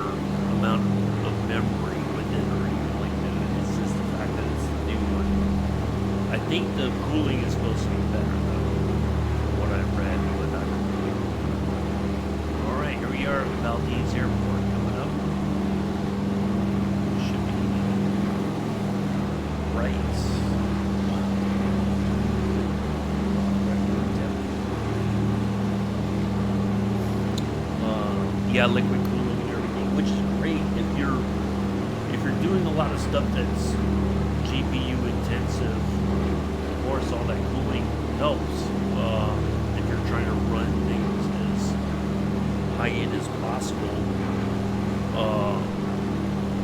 amount of memory with it or anything like that. It's just the fact that it's the new one. I think the cooling is supposed to be better though, from what I've read, but I don't know. Alright, here we are at Valdez Airport coming up. Should be right. Yeah, liquid cooling and everything, which is great if you're doing a lot of stuff that's GPU intensive. Of course, all that cooling helps. If you're trying to run things as high end as possible,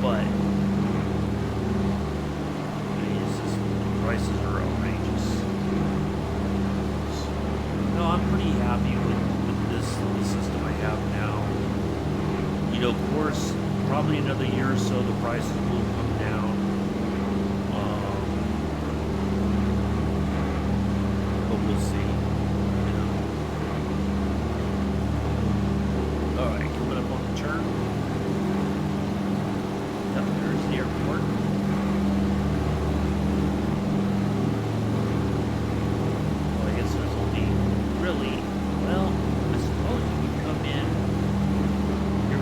but I mean, it's just, the prices are outrageous. So, no, I'm pretty happy with the system I have now. Of course, probably another year or so, the prices will come down. But we'll see. Alright, coming up on the turn. There's the airport. Well, I guess there's only really, well, I suppose you can come in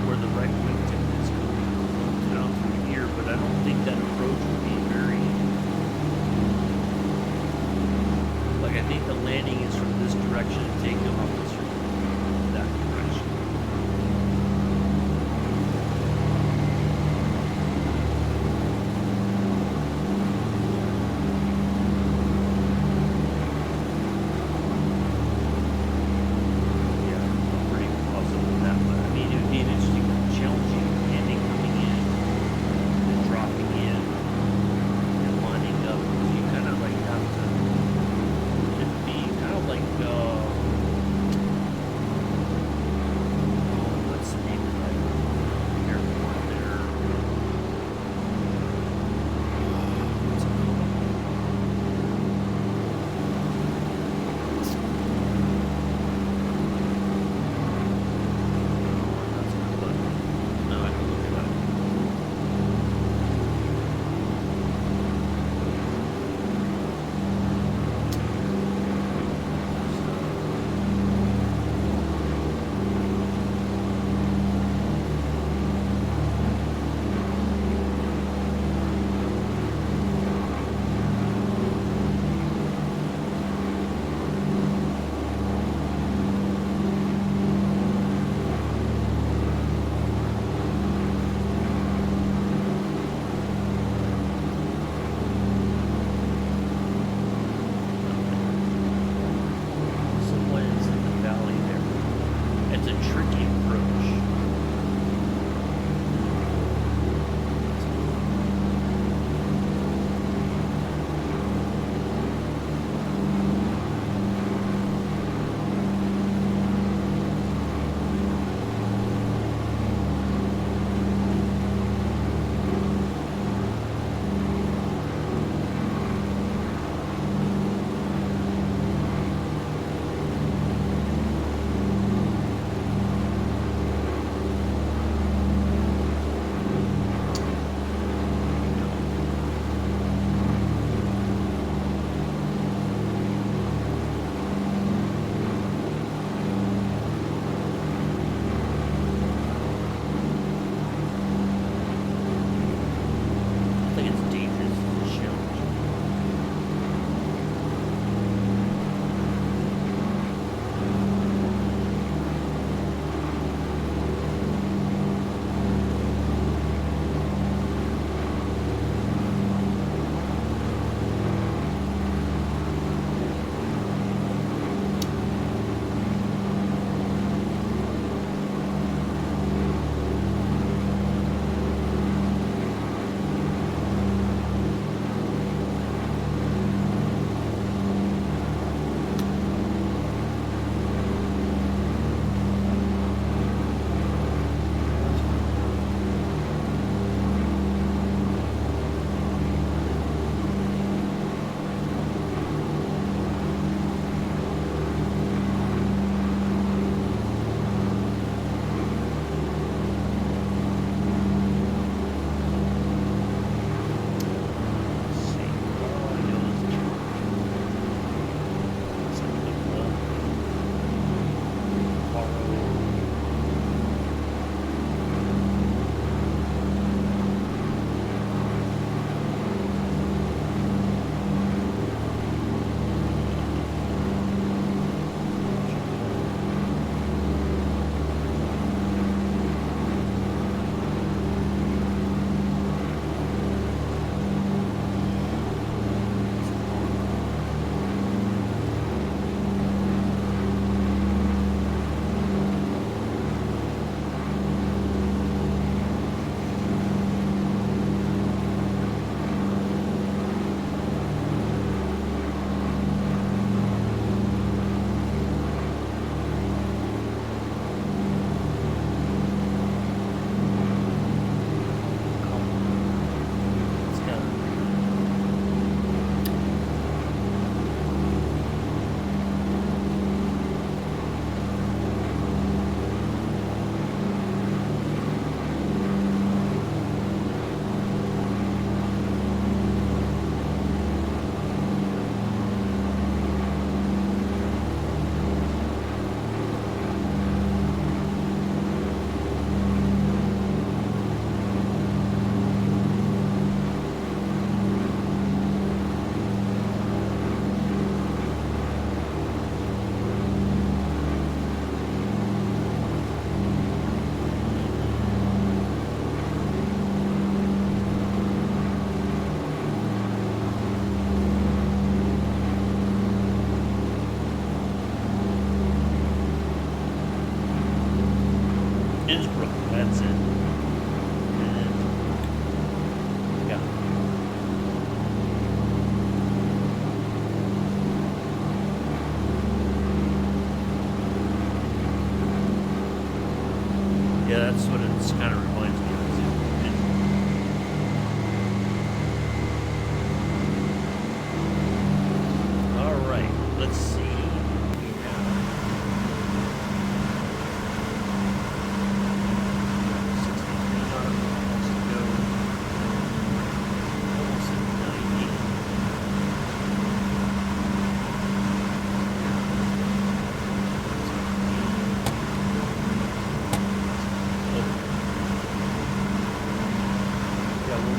where the right wing tip is down through here, but I don't think that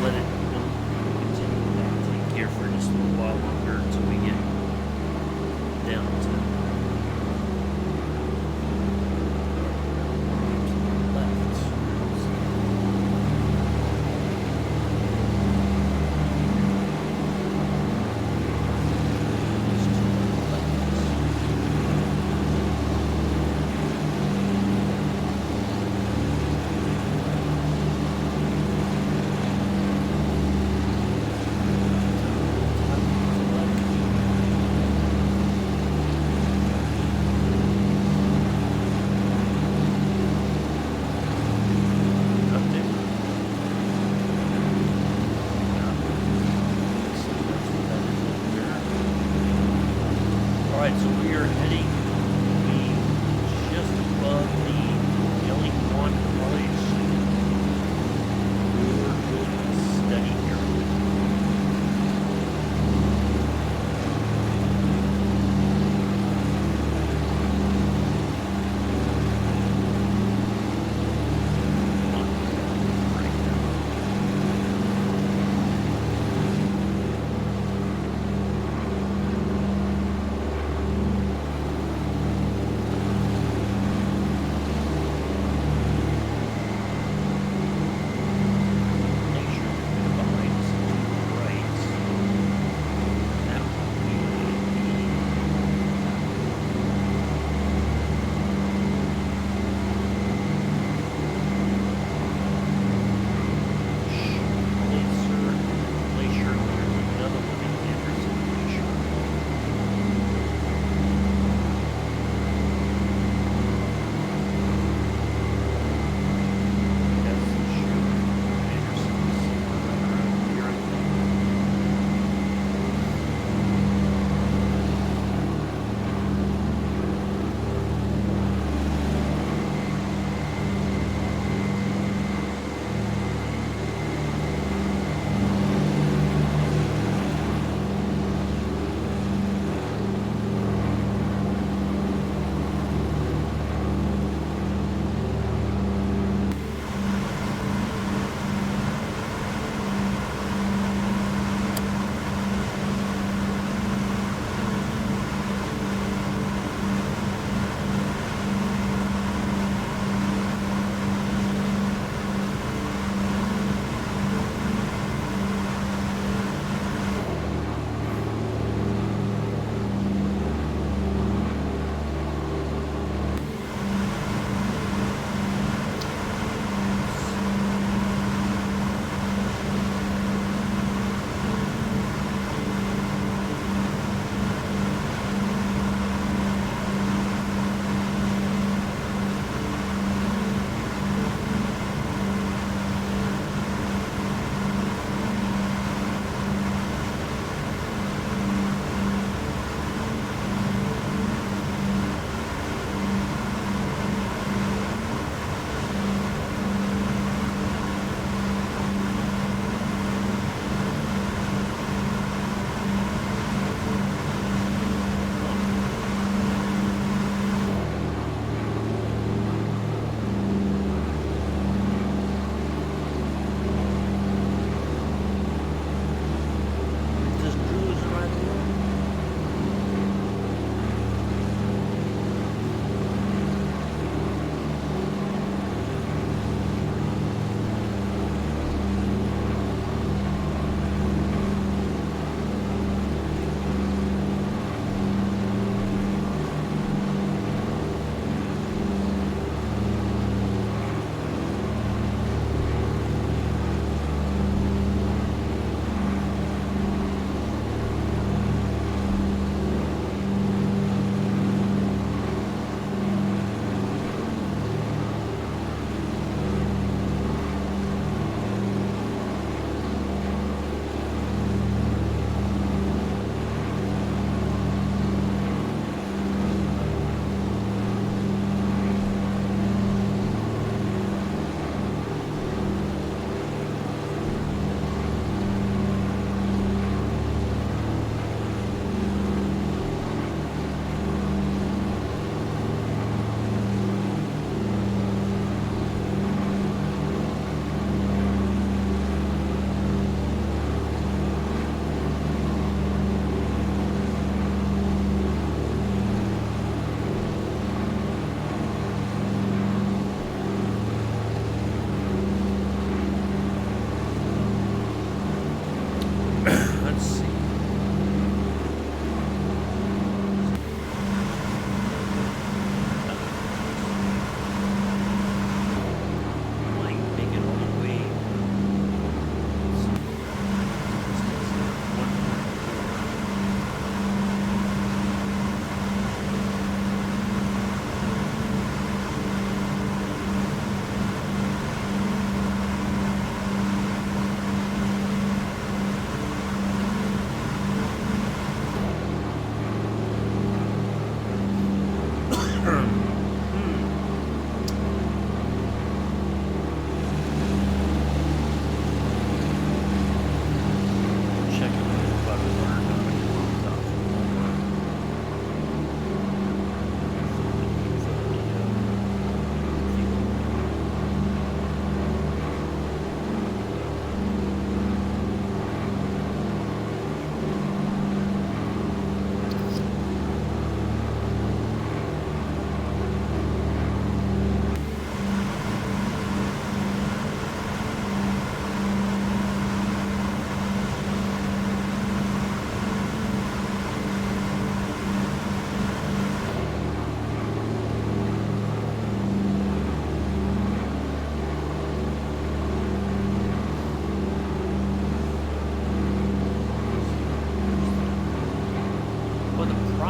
let it, continue that tank here for just a little while longer until we get down to the left.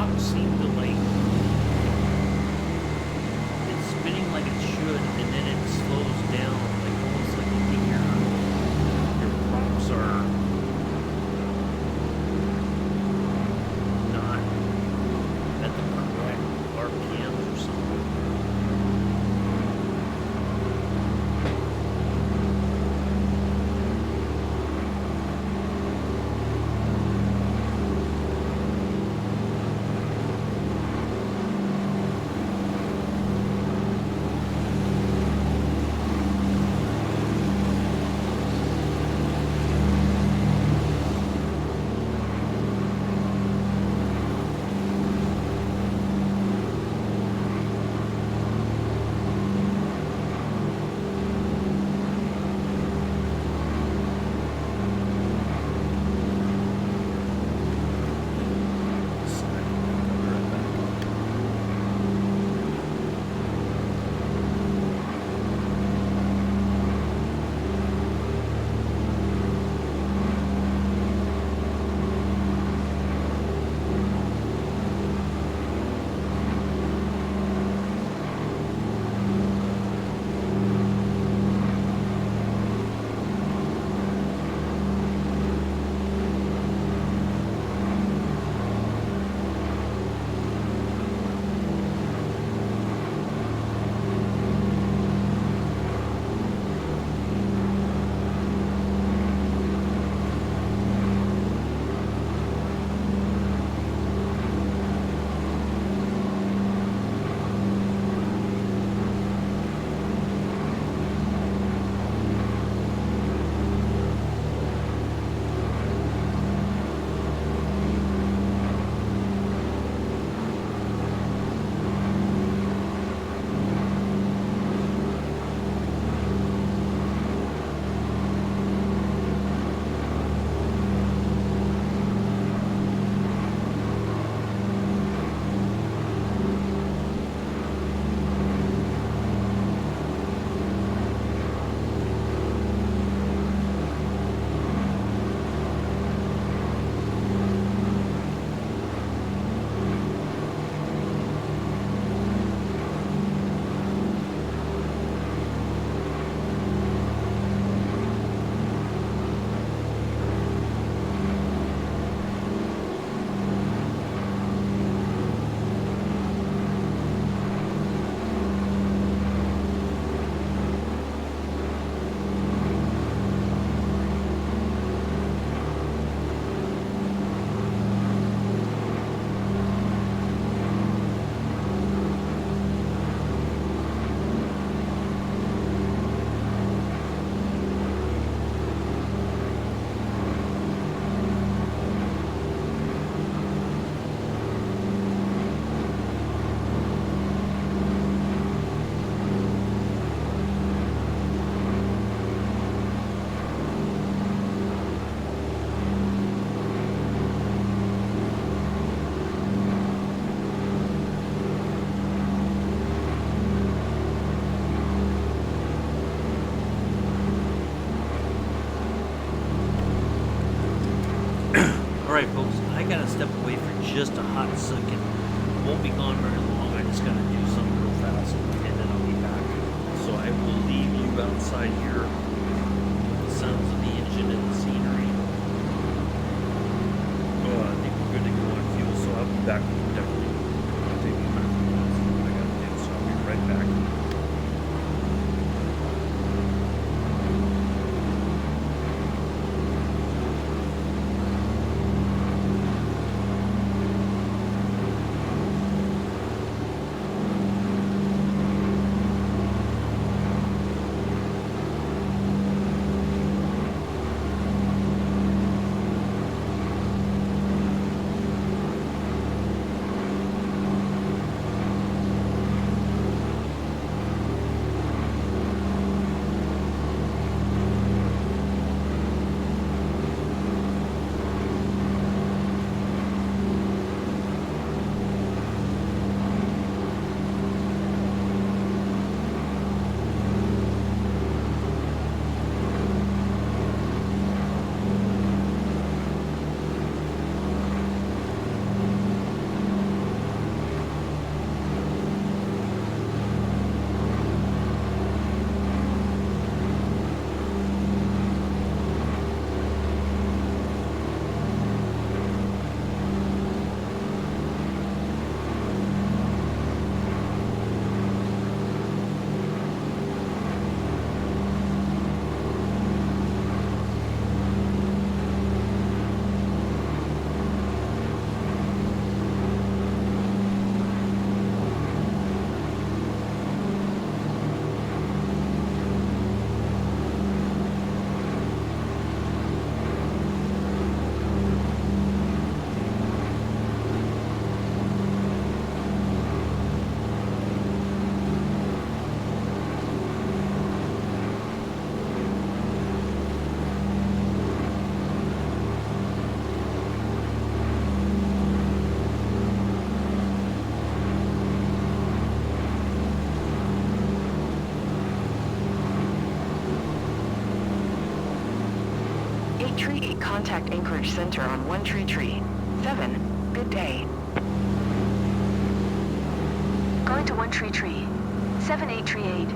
don't seem to like. It's spinning like it should, and then it slows down, like almost like you think your prompts are not at the correct RPMs or something. Alright folks, I gotta step away for just a hot second. Won't be gone very long. I just gotta do something real fast and then I'll be back. So I will leave you outside here with the sounds of the engine and the scenery. I think we're good to go on fuel, so I'll be back definitely. It'll take me a minute. I gotta do, so I'll be right back. 838, contact Anchorage Center on 133. 7. Good day. Going to 133. 7838.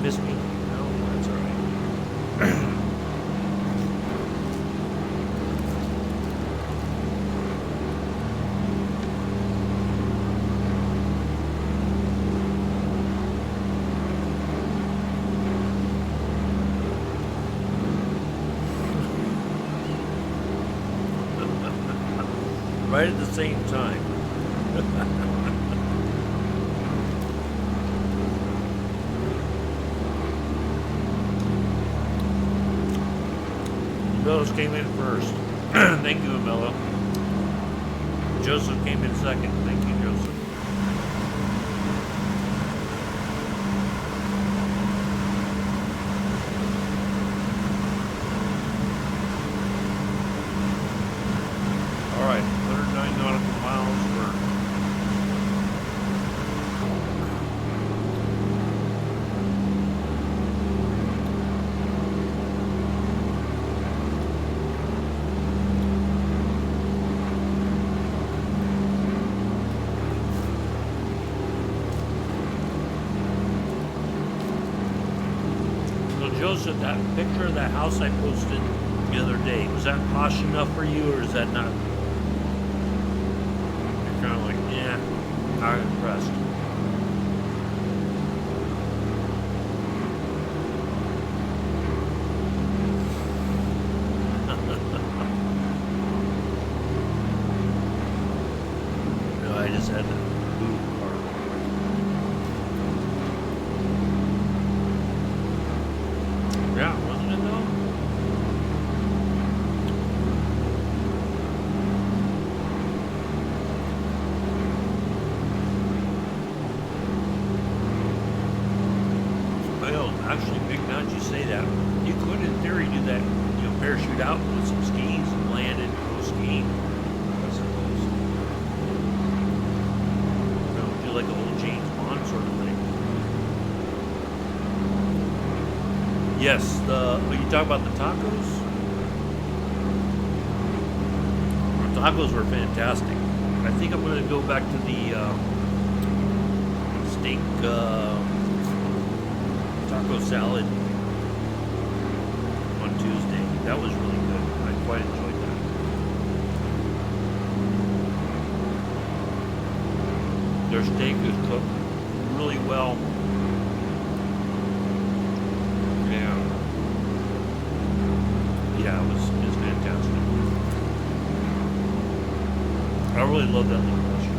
Miss me? No, that's all right. Right at the same time. Mellows came in first. Thank you, Mello. Joseph came in second. Thank you, Joseph. All right, 109 nautical miles for Joseph, that picture of that house I posted the other day, was that posh enough for you, or is that not? You're kind of like, yeah, not impressed. No, I just had to move the car. Yeah, wasn't it though? Well, actually, Big, now that you say that, you could, in theory, do that. You know, parachute out with some skis and land and go skiing. I suppose. You know, do like a whole James Bond sort of thing. Yes, you talk about the tacos? The tacos were fantastic. I think I'm going to go back to the steak taco salad on Tuesday. That was really good. I quite enjoyed that. Their steak is cooked really really well. And yeah, it was fantastic. I really love that little restaurant.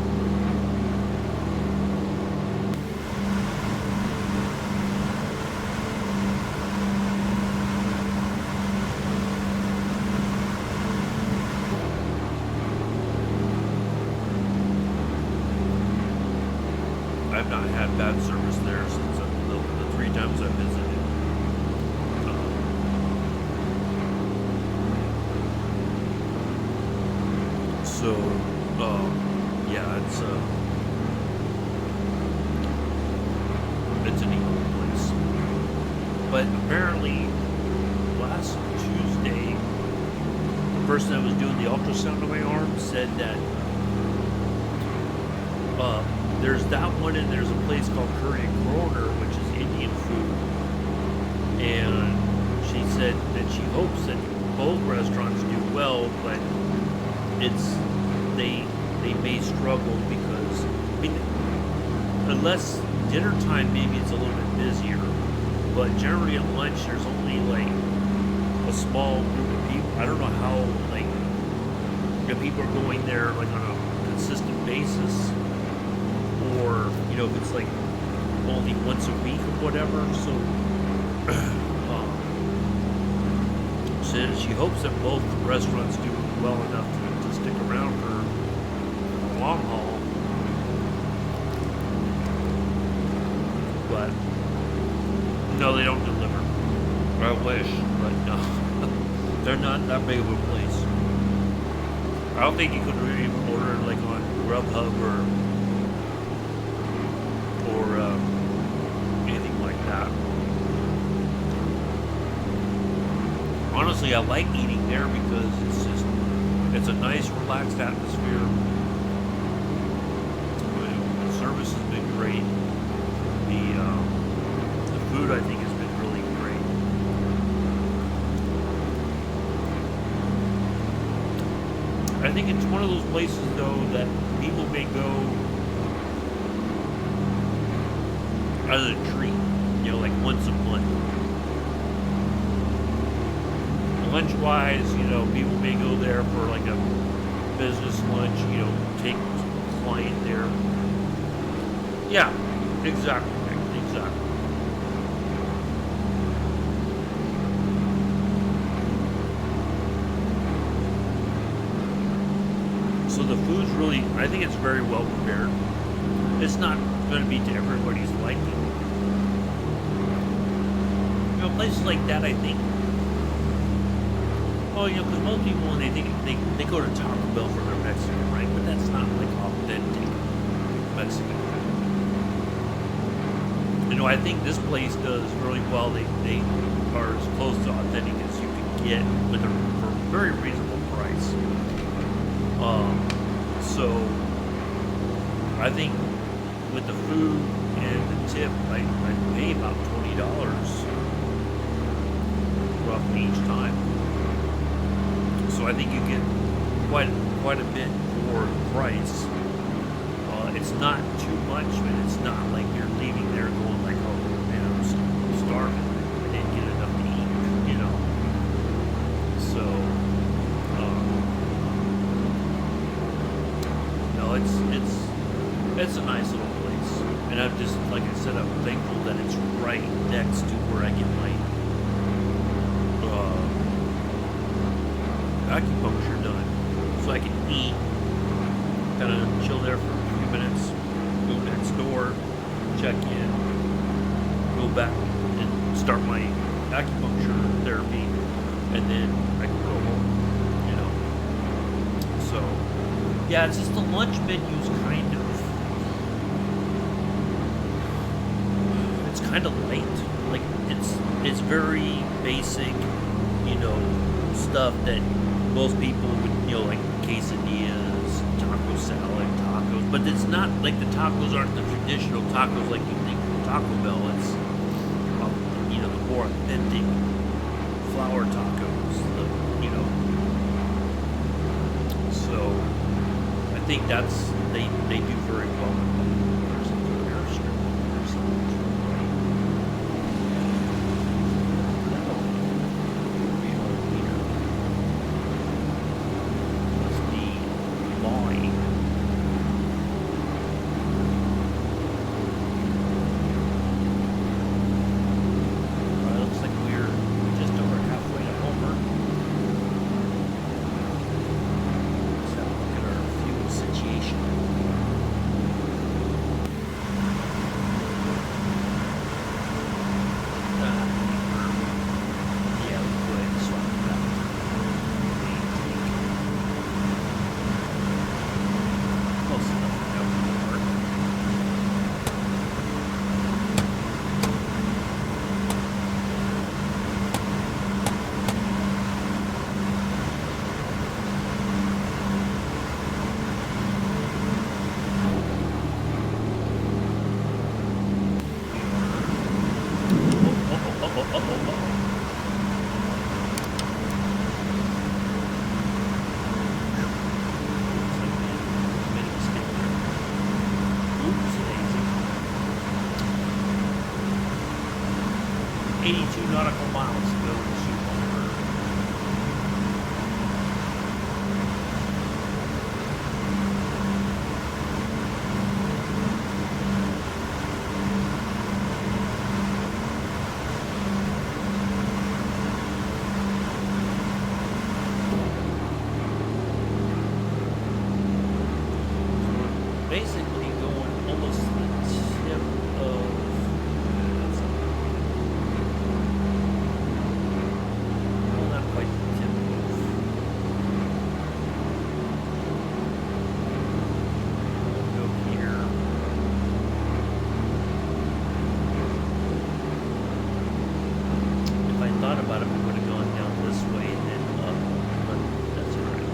I've not had bad service there since the 3 times I visited. So, yeah, it's a neat little place. But apparently, last Tuesday, the person that was doing the ultrasound on my arm said that there's that one, and there's a place called Curry and Corner, which is Indian food. And she said that she hopes that both restaurants do well, but they may struggle because, I mean, unless dinner time, maybe it's a little bit busier. But generally at lunch, there's only like a small group of people. I don't know how like if people are going there like on a consistent basis, or if it's like only once a week or whatever. So she hopes that both restaurants do well enough to stick around for the long haul. But no, they don't deliver. I wish, but no. They're not that big of a place. I don't think you could really order like on Grubhub or anything like that. Honestly, I like eating there because it's a nice, relaxed atmosphere. The service has been great. The food, I think, has been really great. I think it's one of those places, though, that people may go as a treat, like once a month. Lunch-wise, people may go there for like a business lunch, take a client there. Yeah, exactly. So the food's really, I think it's very well prepared. It's not going to be to everybody's liking. Places like that, I think. Well, because most people, when they go to Taco Bell for their Mexican, right? But that's not like authentic Mexican food. I think this place does really well. They are as close to authentic as you can get for a very reasonable price. So I think with the food and the tip, I pay about $20 roughly each time. So I think you get quite a bit for the price. It's not too much, but it's not like you're leaving there going like, oh man, I'm starving. I didn't get enough to eat, So, no, it's a nice little place, and I'm just, like I said, I'm thankful that it's right next to where I get my acupuncture done, so I can eat, kind of chill there for a few minutes, go next door, check in, go back and start my acupuncture therapy, and then I can go home, So, yeah, it's just the lunch menu's kind of light. Like, it's very basic, stuff that most people would, like quesadillas, taco salad, tacos, but it's not like the tacos aren't the traditional tacos like you think from Taco Bell. It's, the more authentic flour tacos, So I think they do very well with their Oops, daisy. 82 nautical miles to go to Super. Basically going almost to the tip of well, not quite the tip of we'll go here. If I thought about it, we would have gone down this way and then up, but that's alright.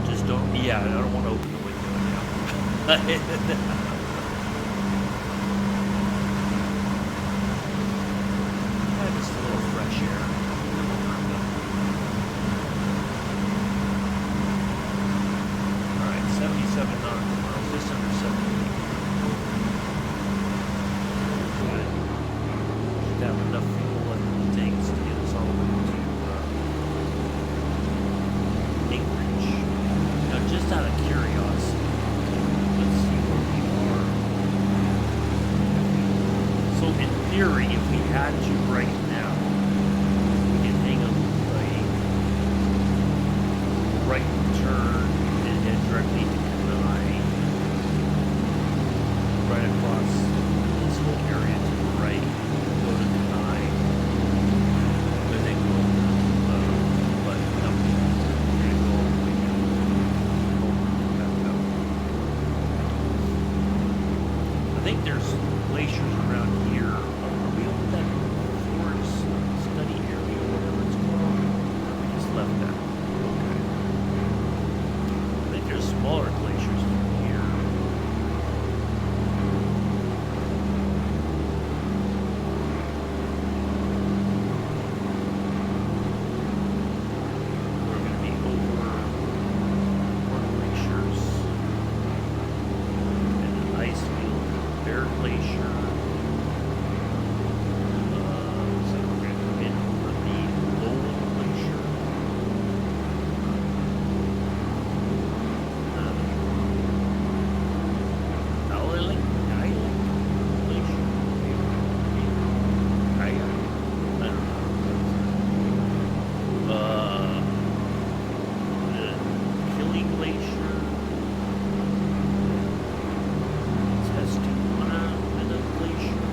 Just don't. Yeah, I don't want to open the window now. Just a little fresh air. All right, 77 nautical miles, just under 70. Good. Should have enough fuel in the tanks to get us all the way to Anchorage. Now, just out of curiosity, let's see where we are. So, in theory, if we had to right now, we can hang a right turn and head directly to Kenai, right across this whole area to the right, go to Kenai, and then go, but no, we're going to go all the way back up. I think there's glaciers around here. Are we over that forest study area or whatever it's called? Or we just left that? Okay. I think there's smaller glaciers through here. We're going to be over more glaciers and an ice field, Bear Glacier. So we're going to come in over the Lowell Glacier. Island Glacier. I don't know. The Killy Glacier. Testuna and a glacier.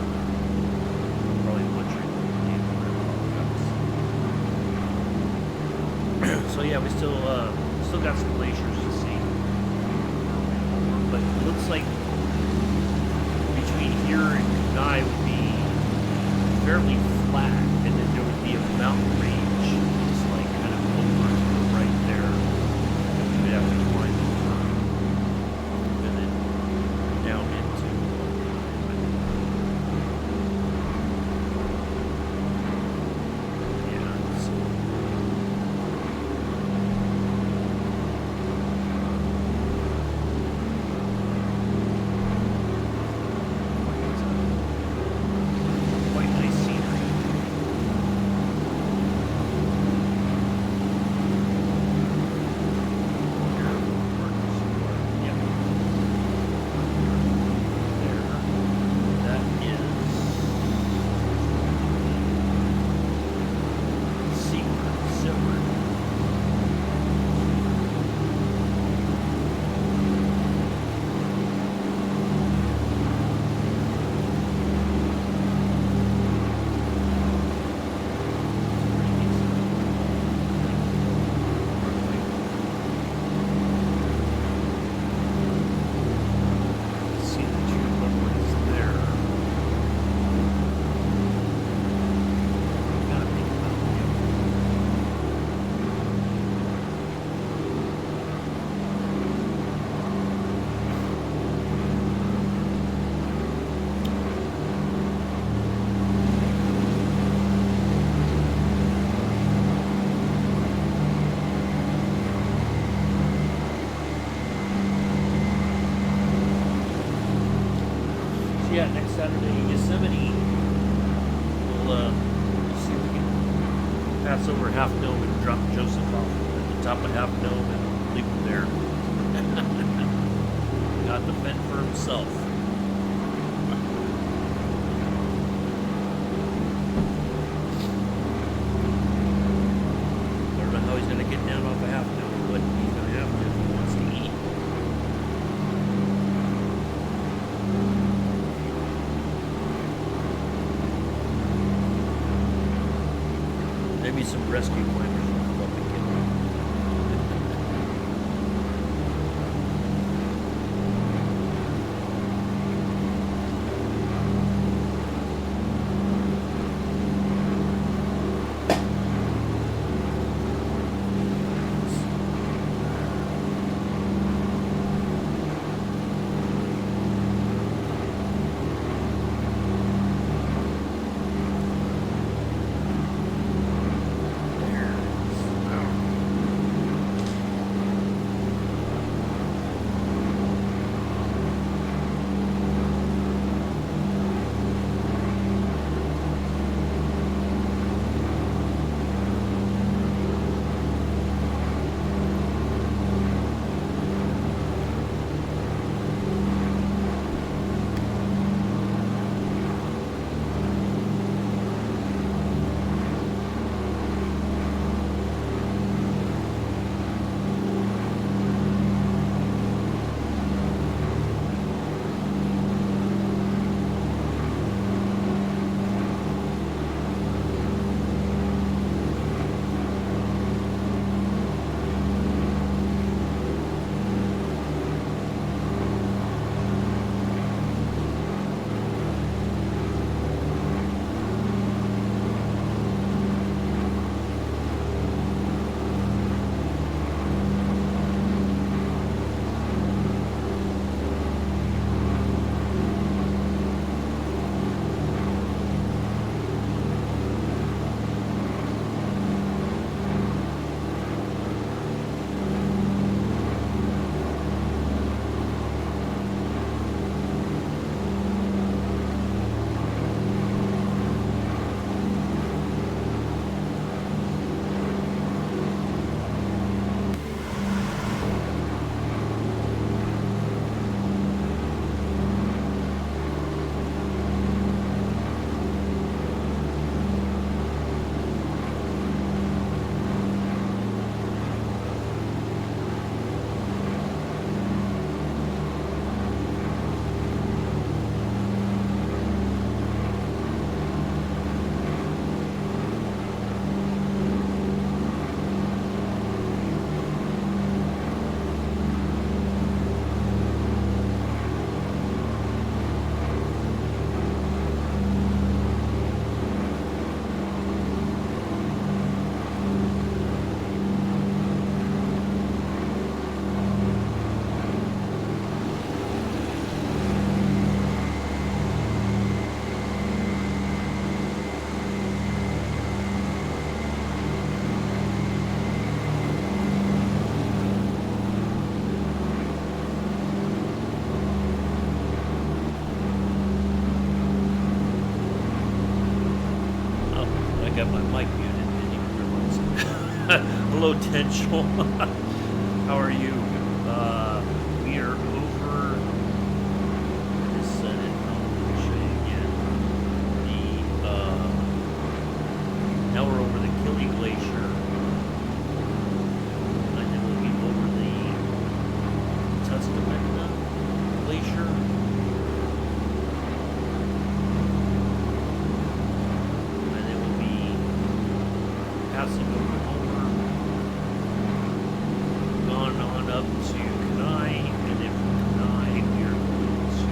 Probably butchering the name of it. So yeah, we still got some glaciers to see. But it looks like between here and Kenai would be fairly flat, and then there would be a mountain range just like kind of over to the right there that we would have to climb over, and then down into. Yeah, so quite nice scenery. cross over Half Dome and drop Joseph off at the top of Half Dome and leave him there. Got the fend for himself. I don't know how he's going to get down off of Half Dome, but he's going to have to if he wants to eat. Maybe some rescue climbers will come up and get him. Got my mic muted, didn't even realize. Hello, Tensional. How are you? We are over. I just said it. I'll show you again. Now we're over the Killy Glacier, and then we'll be over the Tuscaloosa Glacier. Passing over, gone on up to Kenai, and then from Kenai we are going to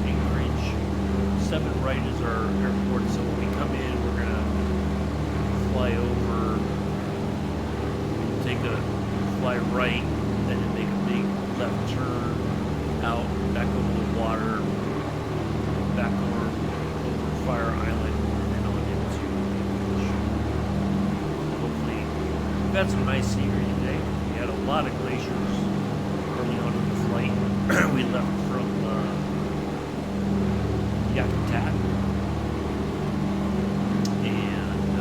Anchorage. 7 right is our airport, so when we come in, we're gonna fly over, fly right, and then make a big left turn out, back over the water, back over Fire Island. We've had some nice scenery today. We had a lot of glaciers early on in the flight. We left from Yakutat, and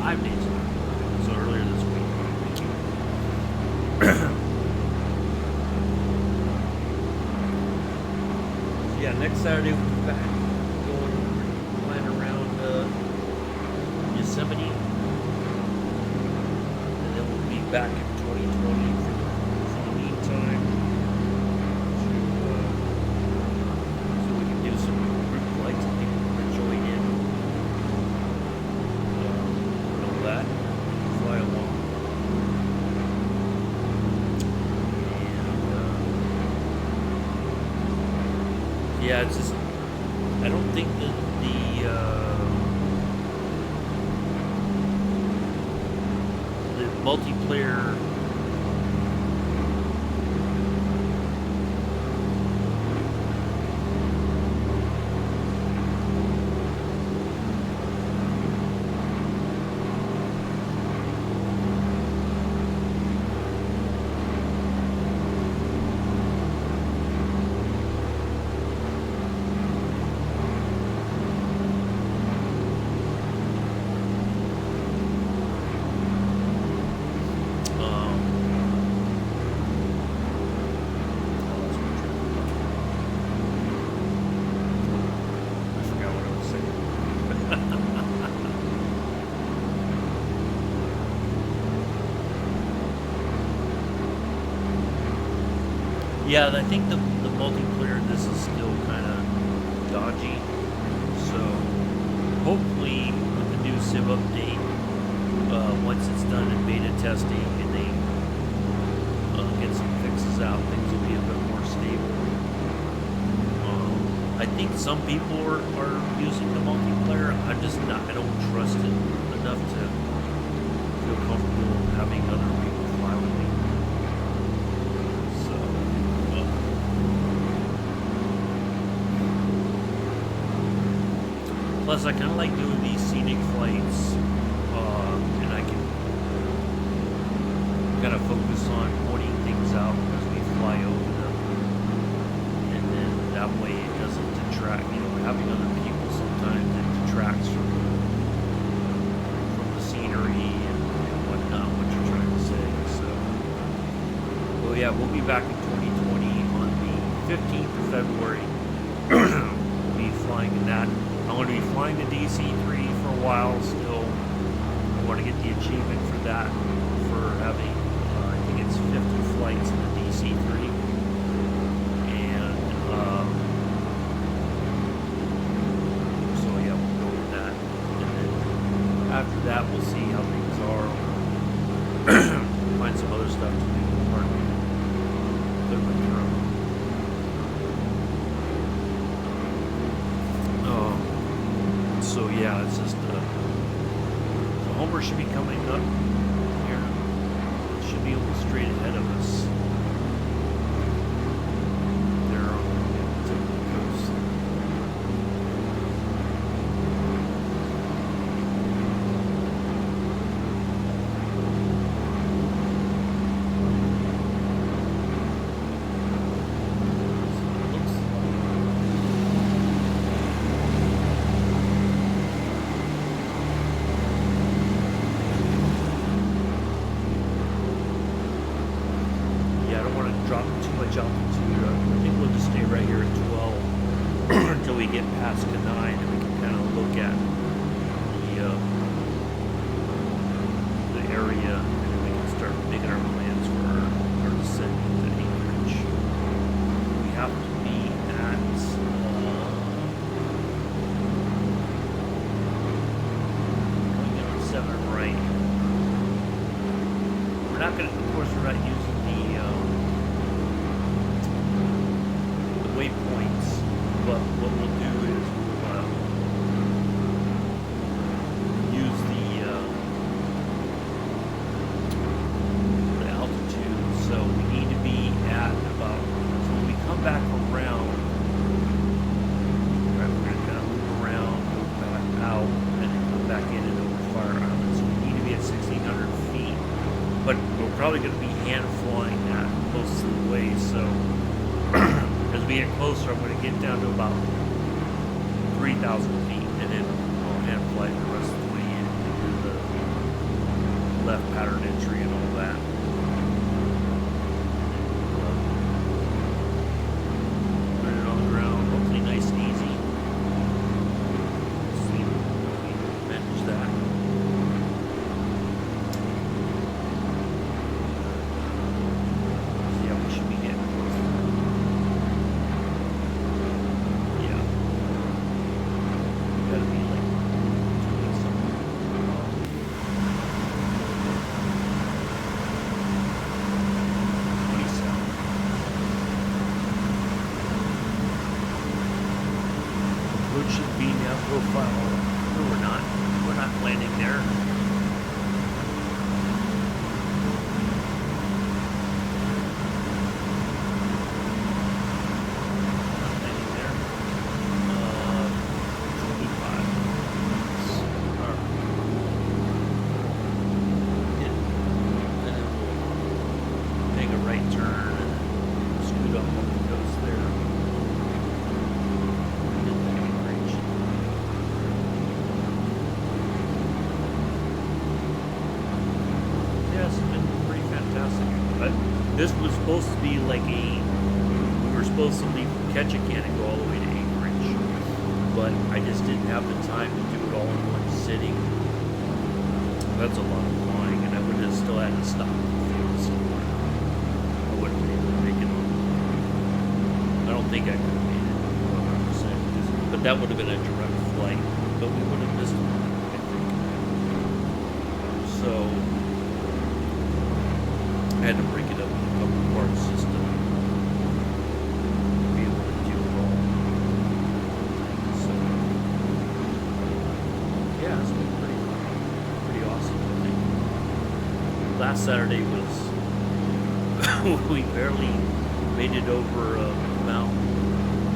5 days ago. So earlier this week. Yeah, next Saturday we'll be back flying around Yosemite, and then we'll be back in 2020 for the meantime so we can do some group flights and people can join in and all that, fly along. Yeah, it's just, I don't think that the multiplayer yeah, I think the multiplayer in this is still kind of dodgy. So hopefully with the new Civ update, once it's done in beta testing and they get some fixes out, things will be a bit more stable. I think some people are using the multiplayer. I'm just not. I don't trust it enough to feel comfortable having other people fly with me. Plus, I kind of like doing these scenic flights, and I can kind of focus on pointing things out as we fly over them, and then that way it doesn't detract. You know, having other people sometimes it detracts from the scenery and whatnot, what you're trying to say. So, well, yeah, we'll be back in 2020 on the 15th of February. We'll be flying in that. I'm going to be flying the DC-3 for a while still. I want to get the achievement for that, for having, I think it's 50 flights in the DC-3. And, so yeah, we'll go with that. And then after that, we'll see how things are. Find some other stuff to do. Pardon me. Clear my throat. So yeah, it's just so Homer should be coming up here. Should be almost straight ahead of us. They're on the coast. Drop too much altitude. I think we'll just stay right here at 12 until we get past Kenai, and we can kind of look at the area, and then we can start making our plans for our descent to Anchorage. We have to be at going on 7 right. We're not going to, of course, we're not using waypoints, but what we'll do is we'll use the altitude. So we need to be at about, so when we come back around, right, we're going to kind of loop around, go back out, and then come back in and over Fire Island. So we need to be at 1,600 feet, but we're probably going to be hand flying that close to the way, so as we get closer, I'm going to get down to about 3,000 feet, and then I'll hand fly the rest of the way in into the left pattern entry and all that. Put it on the ground, hopefully nice and easy. See if we can manage that. Yeah, we should be getting close. Yeah. Gotta be like 20 something. 27. Approaching B now profile. No, we're not. We're not landing there. Not landing there. 25. Alright. Yeah. And then we'll make a right turn and scoot up on the coast there. Get the Anchorage. Yeah, it's been pretty fantastic. This was supposed to be like we were supposed to leave from Ketchikan and go all the way to Anchorage, but I just didn't have the time to do it all in one sitting. That's a lot of flying, and I would have still had to stop in the field somewhere. I wouldn't have been able to make it on. I don't think I could have made it 100%, but that would have been a direct flight, but we would have missed it, I think. So I had to break it up in a couple parts just to be able to do it all. So yeah, it's been pretty awesome, I think. Last Saturday was we barely made it over a mountain,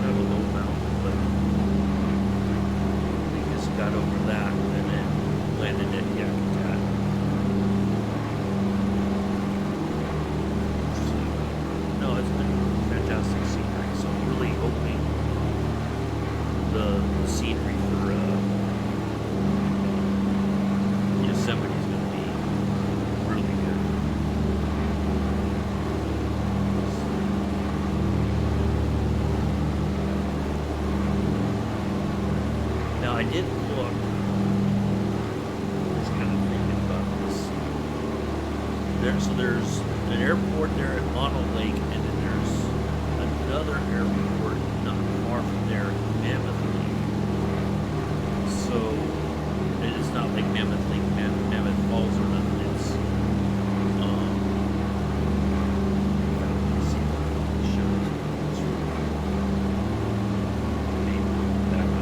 kind of a low mountain, but we just got over that and then landed at Yakutat. No, it's been fantastic scenery. So I'm really hoping the scenery for Yosemite is going to be really good. Now I did look. Just kind of thinking about this. There's an airport there at Mono Lake, and then there's another airport not far from there, Mammoth Lake. So it is not like Mammoth Lake, Mammoth Falls or nothing. It's let me see if I can show it to you. It's maybe back up.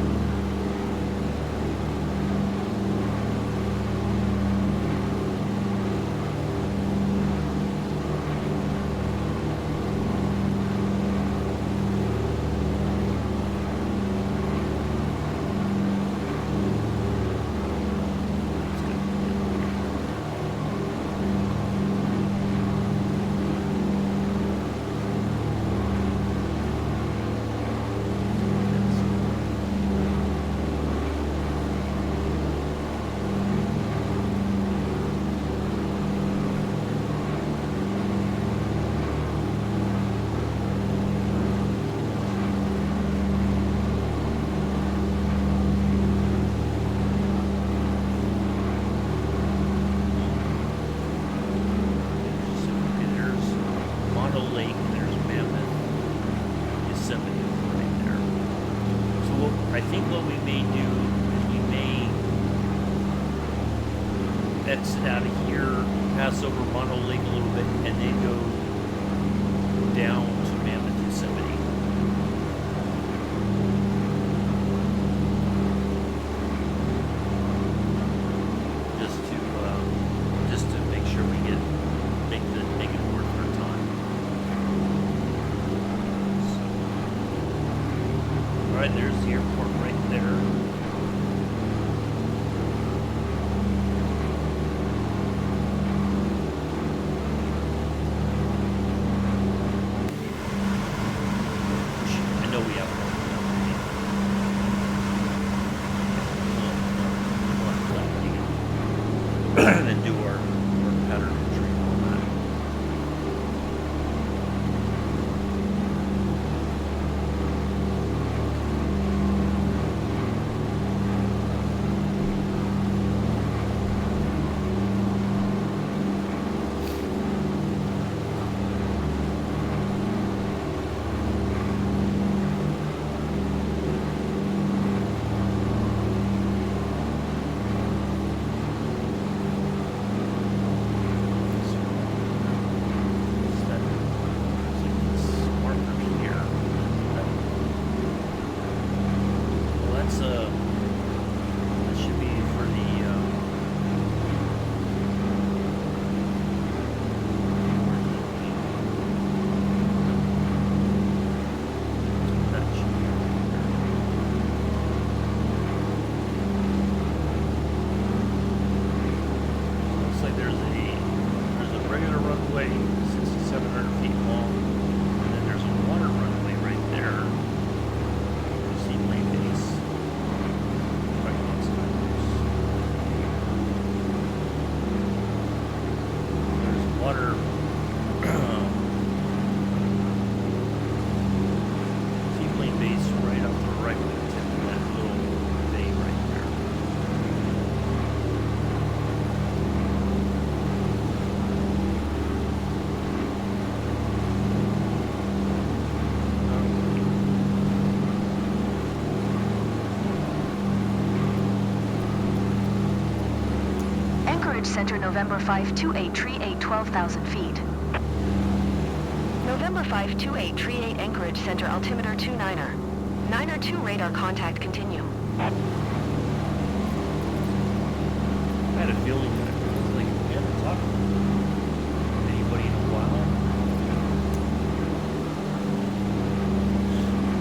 I think what we may do is we may exit out of here, pass over Mono Lake a little bit, and then go down to Mammoth Yosemite. Just to make sure we make it worth our time. So, all right, there's the airport right there. Anchorage Center, November 528, tree 8, 12,000 feet. November 528, tree 8, Anchorage Center, altimeter 29er. 9er 2 radar contact, continue. I had a feeling that I was like, we haven't talked to anybody in a while.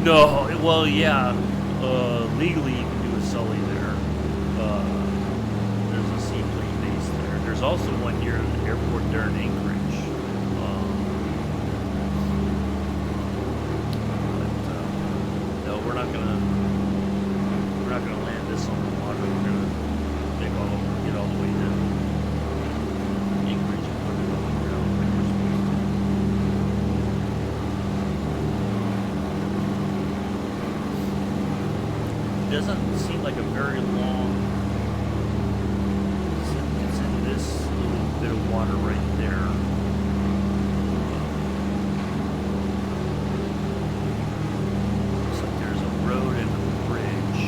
No, well, yeah. Legally, you can do a sully there. There's a seaplane base there. There's also one near the airport there in Anchorage. No, we're not gonna land this on the water. We're gonna get all the way to Anchorage and put it on the ground like we're supposed to. It doesn't seem like a very long. It's in this little bit of water right there. Looks like there's a road and a bridge.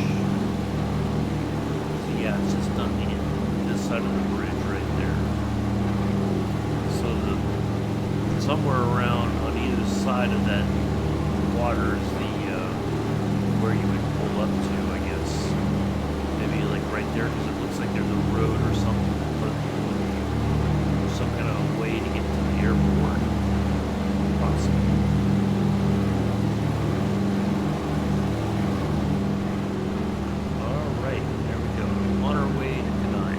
So yeah, it's just on this side of the bridge right there. So somewhere around on either side of that water is where you would pull up to, I guess. Maybe like right there, because it looks like there's a road or something, or some kind of way to get to the airport. Possibly. All right, there we go. On our way to Kenai.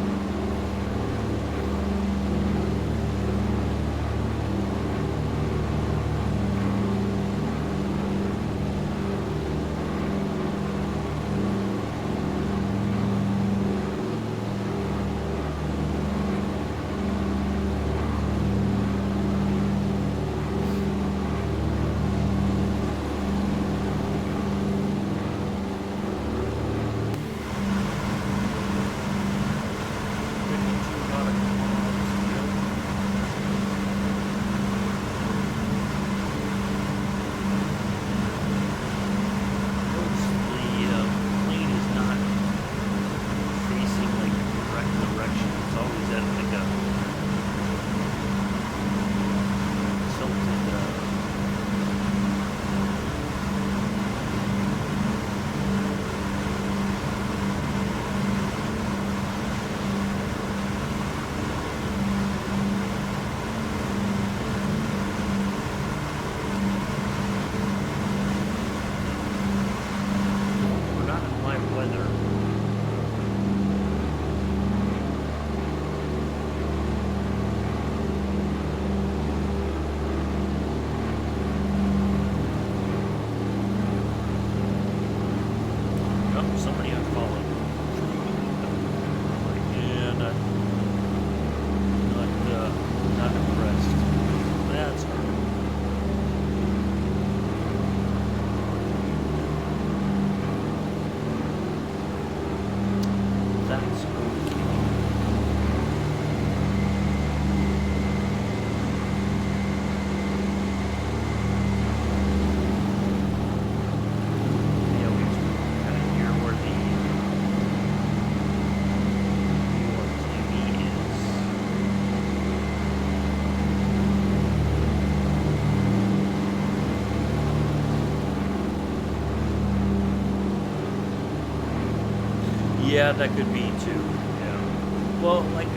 Yeah, that could be too. Yeah. Well, like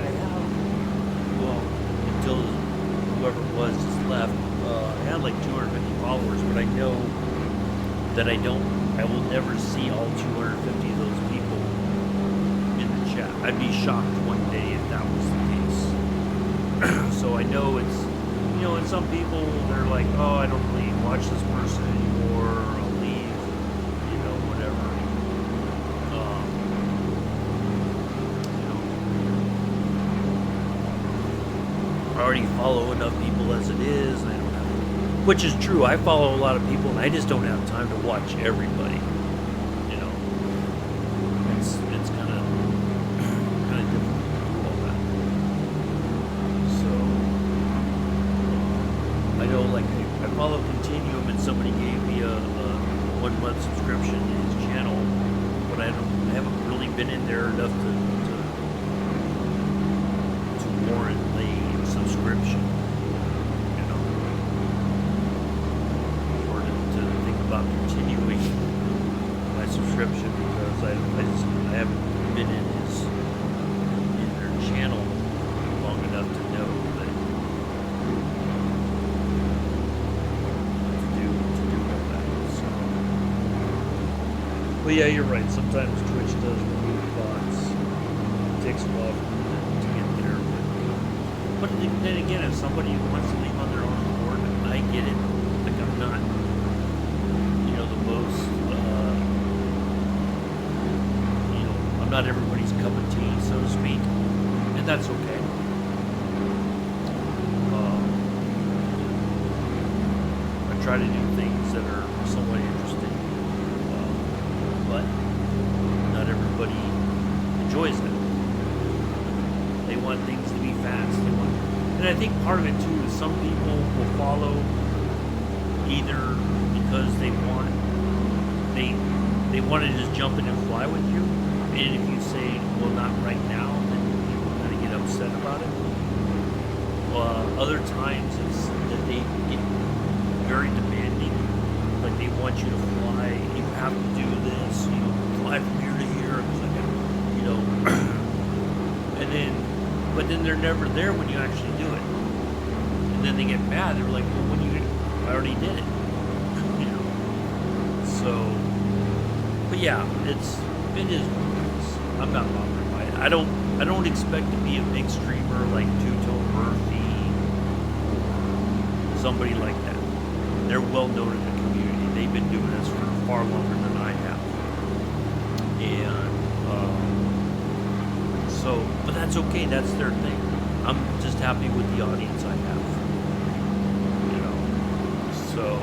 until whoever it was just left, I had like 250 followers, but I know that I will never see all 250 of those people in the chat. I'd be shocked one day if that was the case. So I know it's, and some people, they're like, oh, I don't really watch this person anymore, I'll leave, whatever. I already follow enough people as it is, and I don't have, which is true. I follow a lot of people, and I just don't have time to watch everybody. It's kind of difficult to do all that. So I know, like, I follow Continuum, and somebody gave me a 1 month subscription to his channel, but I haven't really been in there enough to description because I haven't been in their channel long enough to know that to do all that. So, but yeah, you're right. Sometimes Twitch does remove bots. It takes a while for them to get there. But then again, if somebody wants to leave on their own accord, I get it. Like I'm not, the most. I'm not everybody's cup of tea, so to speak, and that's okay. I try to do things that are somewhat interesting, but not everybody enjoys them. They want things to be fast. And I think part of it too is some people will follow either because they want to just jump in and fly with you. And if you say, well, not right now, then people kind of get upset about it. Other times it's that they get very demanding. Like they want you to fly, you have to do this, fly from here to here. But then they're never there when you actually do it. And then they get mad. They're like, well, I already did it. So, but yeah, it is what it is. I'm not bothered by it. I don't expect to be a big streamer like Two-Tone Murphy or somebody like that. They're well known in the community. They've been doing this for far longer than I have. And but that's okay. That's their thing. I'm just happy with the audience I have. So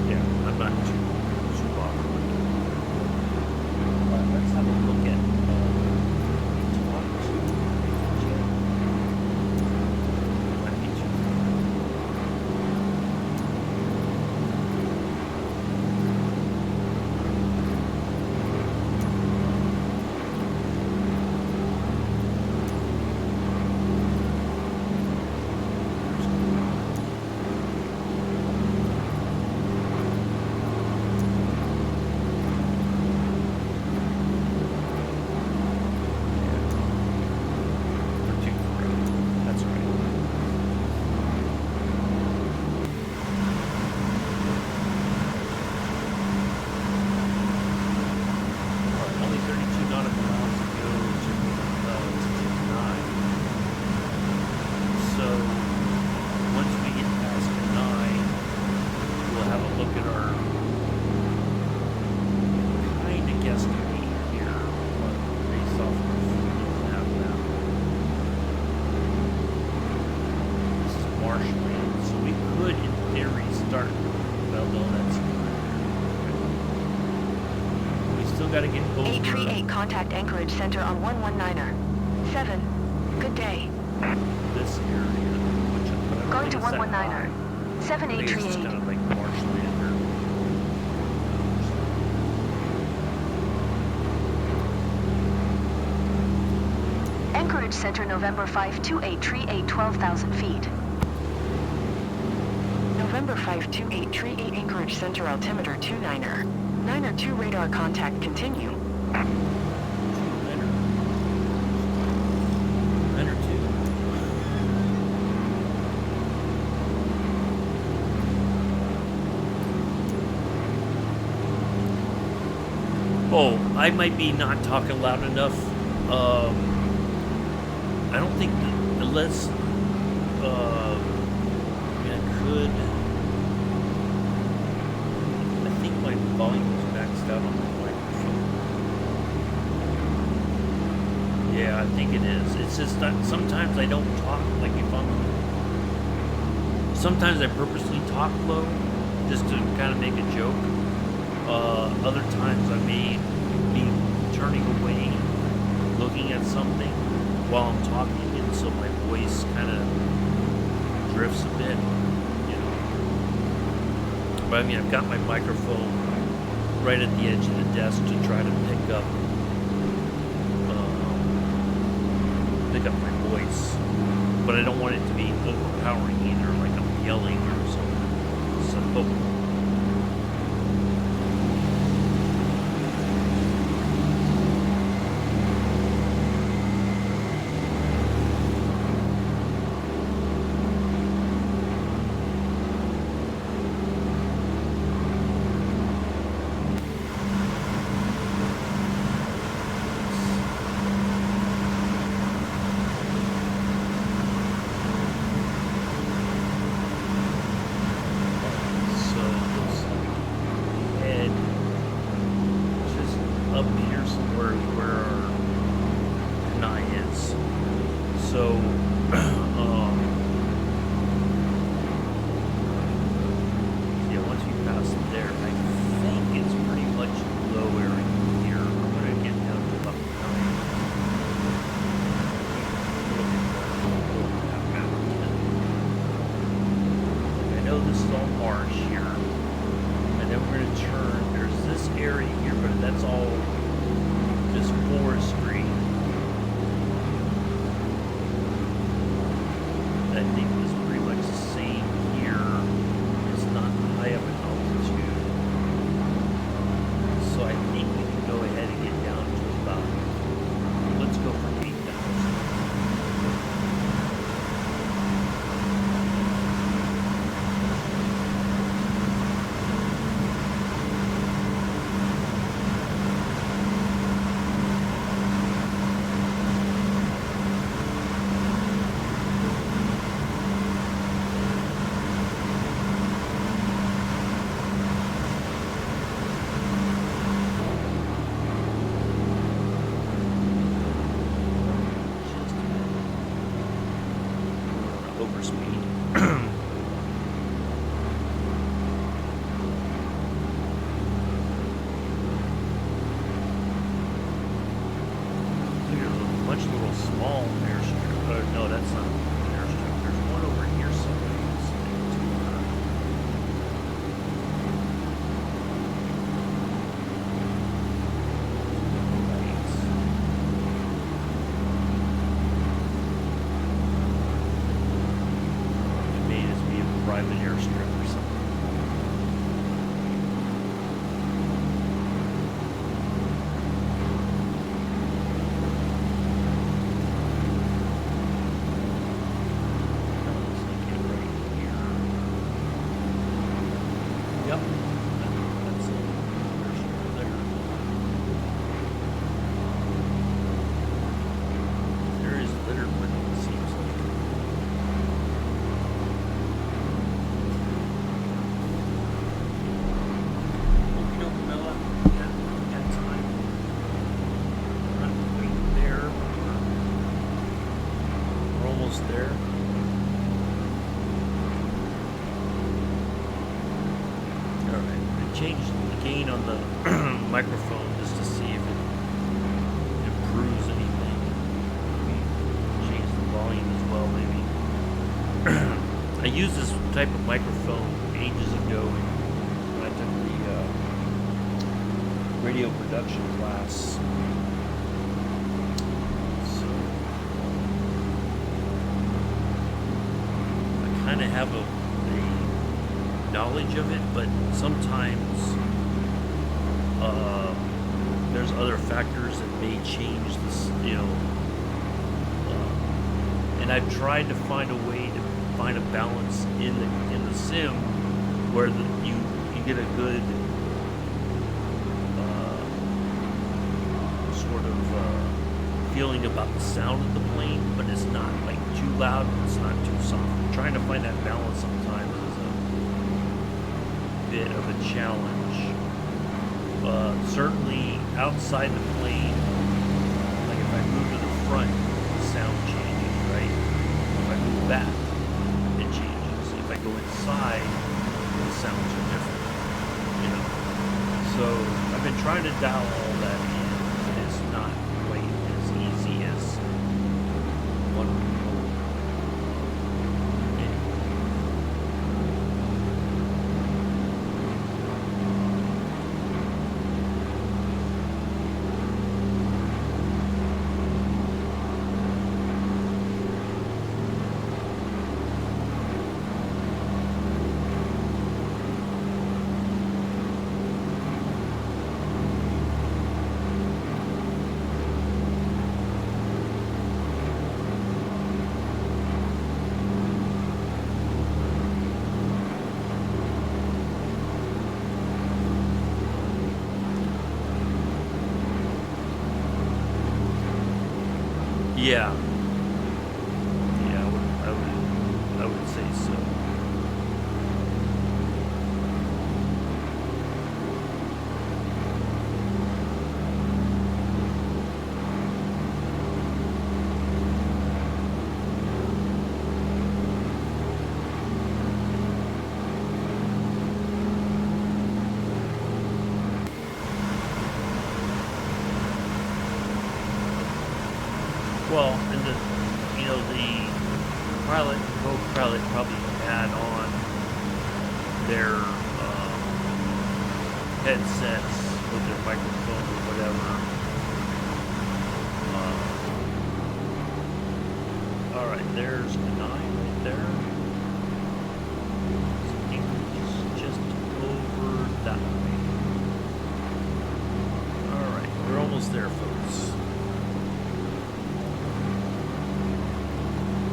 yeah, I'm not too bothered with it. Let's have a look at Contact Anchorage Center on 119er. 7. Good day. This area, going to 119er. 7838. It's kind of like marshland or Anchorage Center, November 52838, 12,000 feet. November 52838, Anchorage Center, altimeter 29er. 9er 2 radar contact continue. Oh, I might be not talking loud enough. I don't think unless I could. I think my volume is maxed out on the microphone. Yeah, I think it is. It's just that sometimes I don't talk. Like sometimes I purposely talk low just to kind of make a joke. Other times I may be turning away, looking at something while I'm talking, and so my voice kind of drifts a bit, But I mean, I've got my microphone right at the edge of the desk to try to pick up my voice, but I don't want it to be overpowering either, like I'm yelling or something. So. up here somewhere is where our Kenai is. So, yeah, once we pass there, I think it's pretty much low area here. I'm gonna get down to about 9. I know this is all marsh here, and then we're gonna turn. There's this area here, but that's all just forestry. I think is pretty much the same here. It's not high up in altitude. So I think we can go ahead and get down to about, let's go for 8,000. Overspeed. There's a much little small airstrip. No, that's not an airstrip. There's one over here somewhere. Private airstrip or something. Let's look at right here. Yep. That's an airstrip there. There is litter, but it seems like. There. Alright, I changed the gain on the microphone just to see if it improves anything. Change the volume as well, maybe. I used this type of microphone ages ago when I took the radio production class. Kind of have a knowledge of it, but sometimes there's other factors that may change this, and I've tried to find a way to find a balance in the sim where you get a good sort of feeling about the sound of the plane, but it's not like too loud, it's not too soft. Trying to find that balance sometimes is a bit of a challenge. Certainly outside the plane, like if I move to the front, the sound changes, right? If I move back, it changes. If I go inside, the sounds are different, So I've been trying to dial all that in, but it's not quite as easy as one would hope. Yeah. Yeah, I would say so. Well, and the pilot, co-pilot probably had on their headsets with their microphones or whatever. All right, there's 9 right there. Anchorage is just over that way. All right, we're almost there, folks.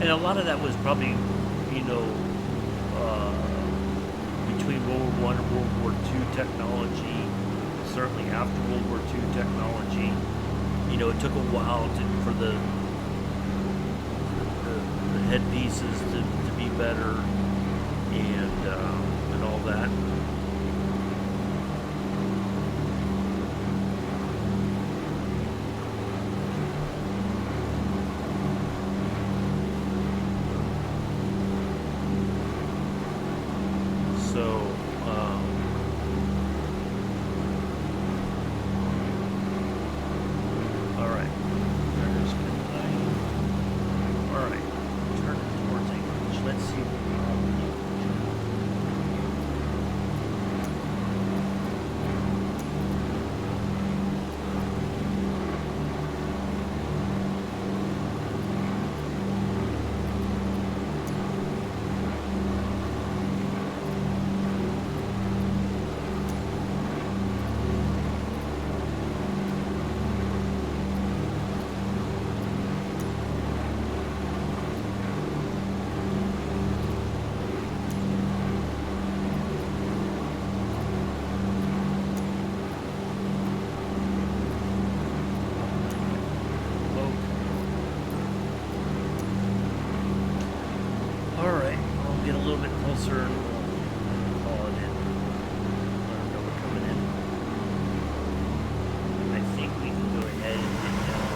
And a lot of that was probably, between World War I and World War II technology, certainly after World War II technology. It took a while for the headpieces to be better and all that. So, all right, there's Midnight. All right, turning towards Anchorage. Let's see what we have. Get a little bit closer and we'll call it in. Let them know we're coming in. I think we can go ahead and get down.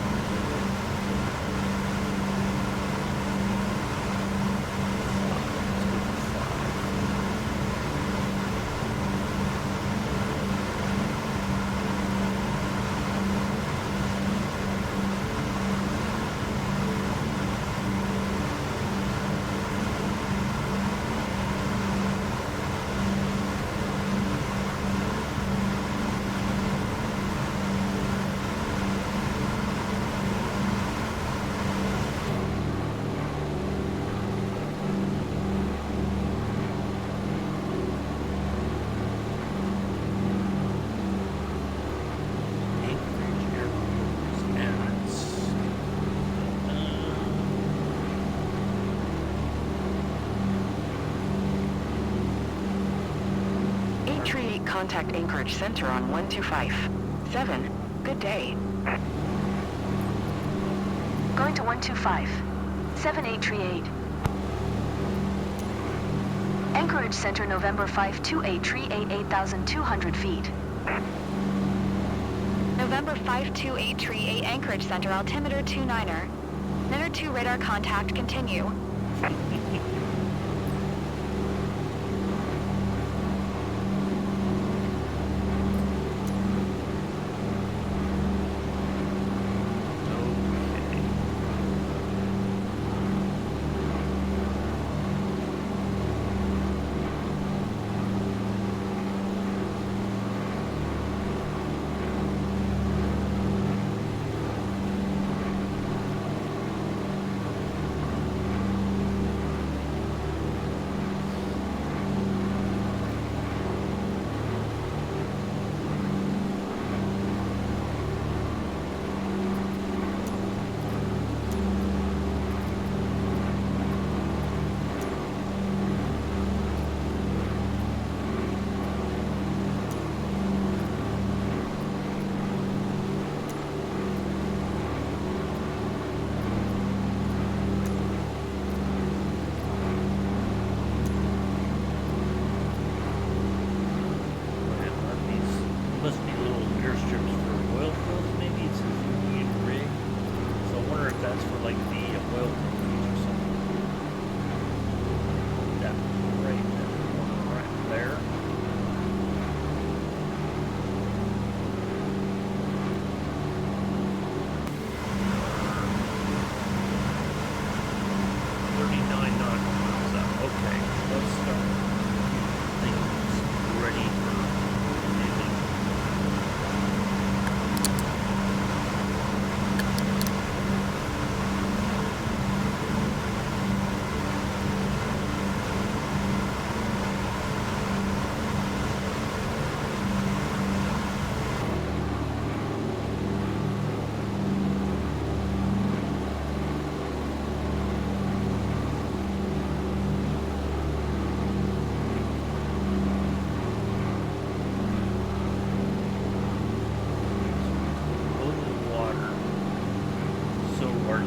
Contact Anchorage Center on 1257. Good day. Going to 125. 7838. Anchorage Center, November 528, tree 8,200 feet. November 528, tree 8, Anchorage Center, altimeter 29er. Center 2 radar contact, continue.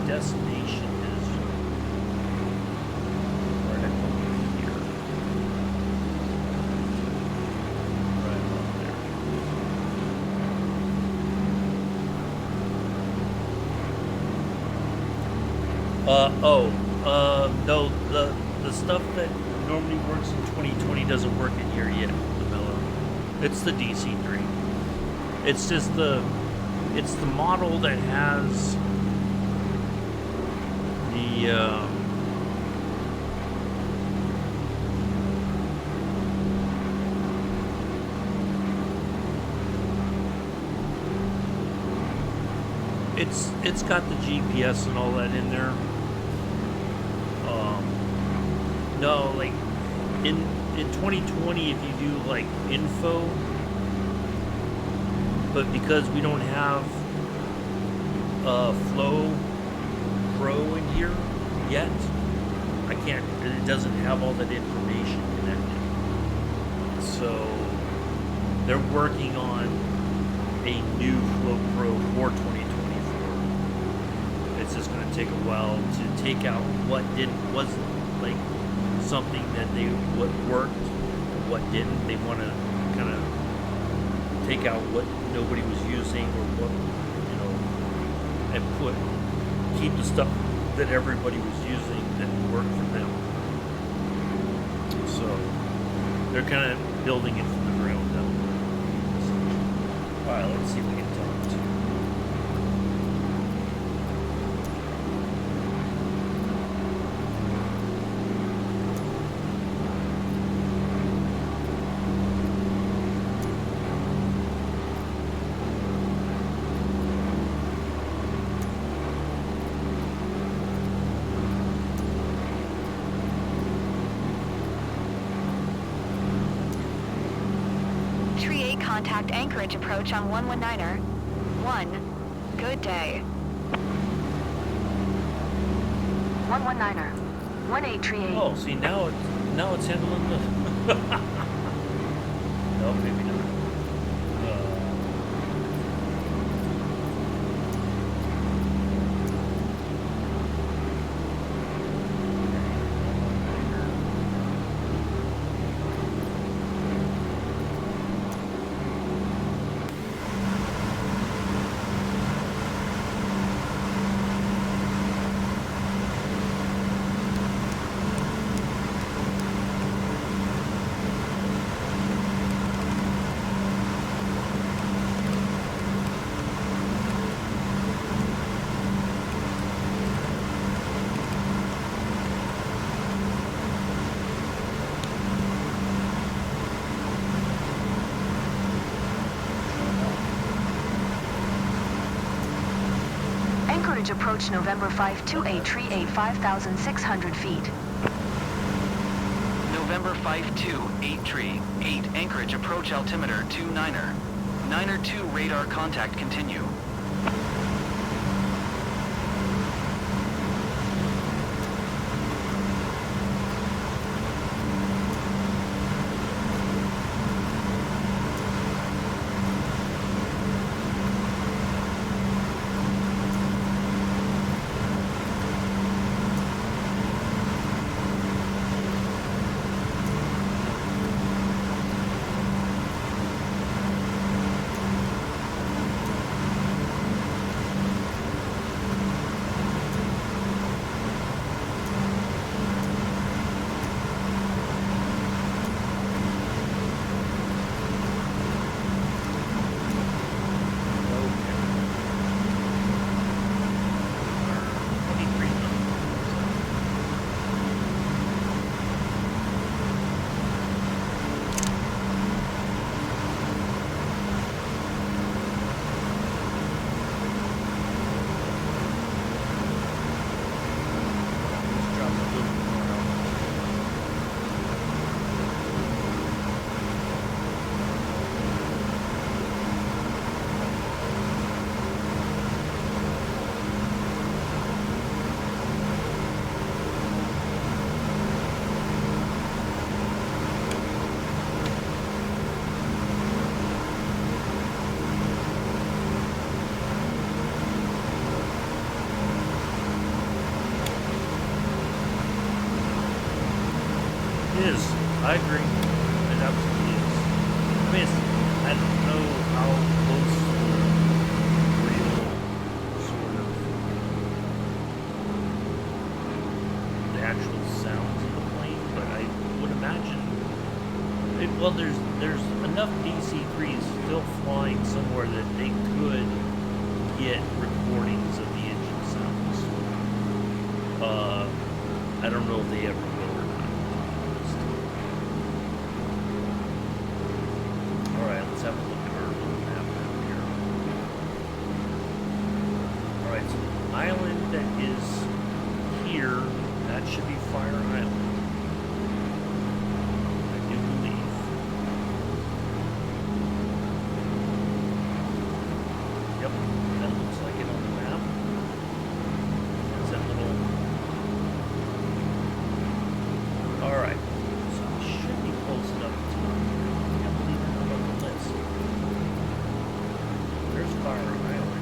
destination is right over here. Right about there. No, the stuff that normally works in 2020 doesn't work in here yet, the Mellow. It's the DC3. It's just it's the model that has the it's got the GPS and all that in there. No, like in 2020, if you do like info, but because we don't have Flow Pro in here yet, I can't. It doesn't have all that information connected. So they're working on a new Flow Pro for 2024. It's just going to take a while to take out what wasn't like something that what worked and what didn't. They want to kind of take out what nobody was using or what, and keep the stuff that everybody was using that worked for them. So they're kind of building it from the ground up. Alright, let's see if we can talk to. Contact Anchorage approach on 119er. 1. Good day. 119er. 1838. Oh, see now it's handling the. No, maybe not. Anchorage approach November 52838 5,600 feet. November 52838, Anchorage approach altimeter 29er. 9er 2 radar contact continue. I agree. It absolutely is. I mean, I don't know how close the real sort of the actual sounds of the plane, but I would imagine well, there's enough DC-3s still flying somewhere that they could get recordings of the engine sounds. I don't know if they ever will or not, to be honest. Alright, let's have a look at our little map down here. Alright, so the island that is here, that should be Fire Island. I do believe. Yep, that looks like it on the map. That's that little... Alright, so we should be close enough to... I can't believe it's not on the list. There's Fire Island.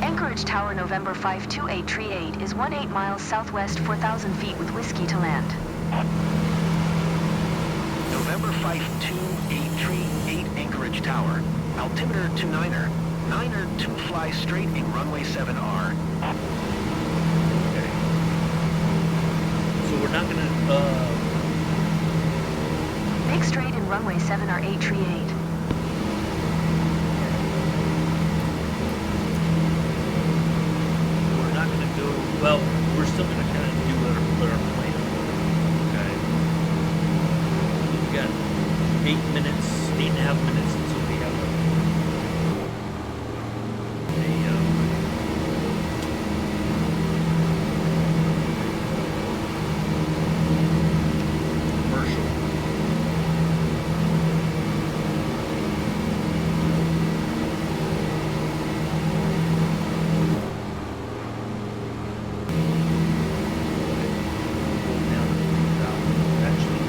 Anchorage Tower November 52838 is 18 miles southwest 4,000 feet with whiskey to land. November 52838 Anchorage Tower. Altimeter 29er. 9er to fly straight in runway 7R. Okay. So we're not gonna, Make straight in runway 7 or 838. we're not gonna go, well, we're still gonna kind of do our plane. Okay. We've got 8.5 minutes until we have commercial. Actually,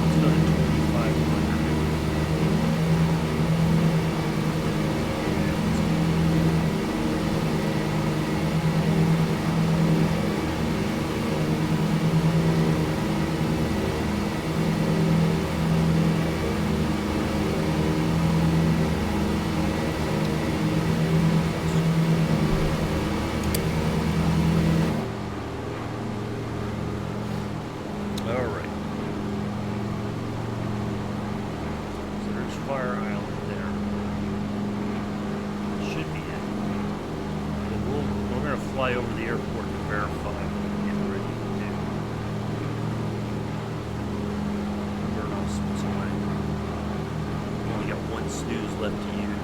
let's go to 2,500. All right. So there's Fire Island there. Should be it. And we're gonna fly over the airport to verify what we're getting ready to do. Burn off some time. We only got one snooze left to use.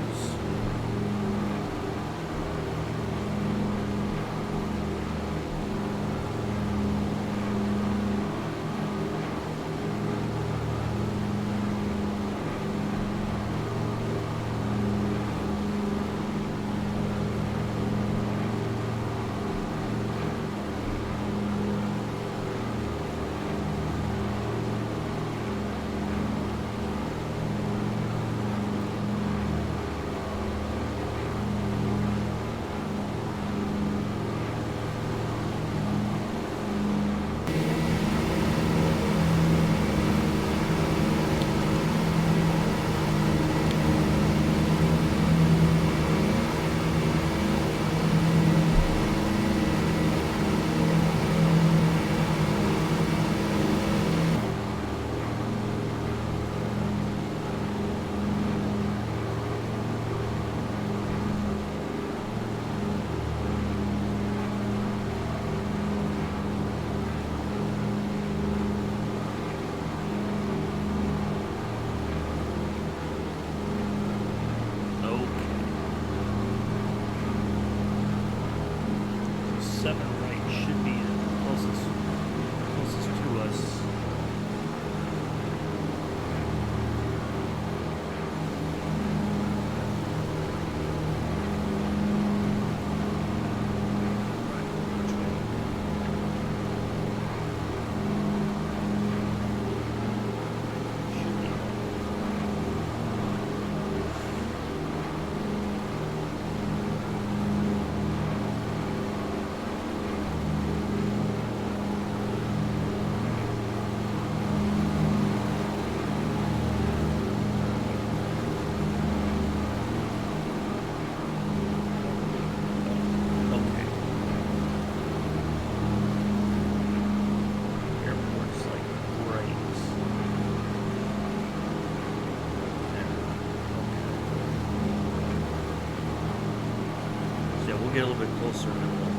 little bit closer and then we'll...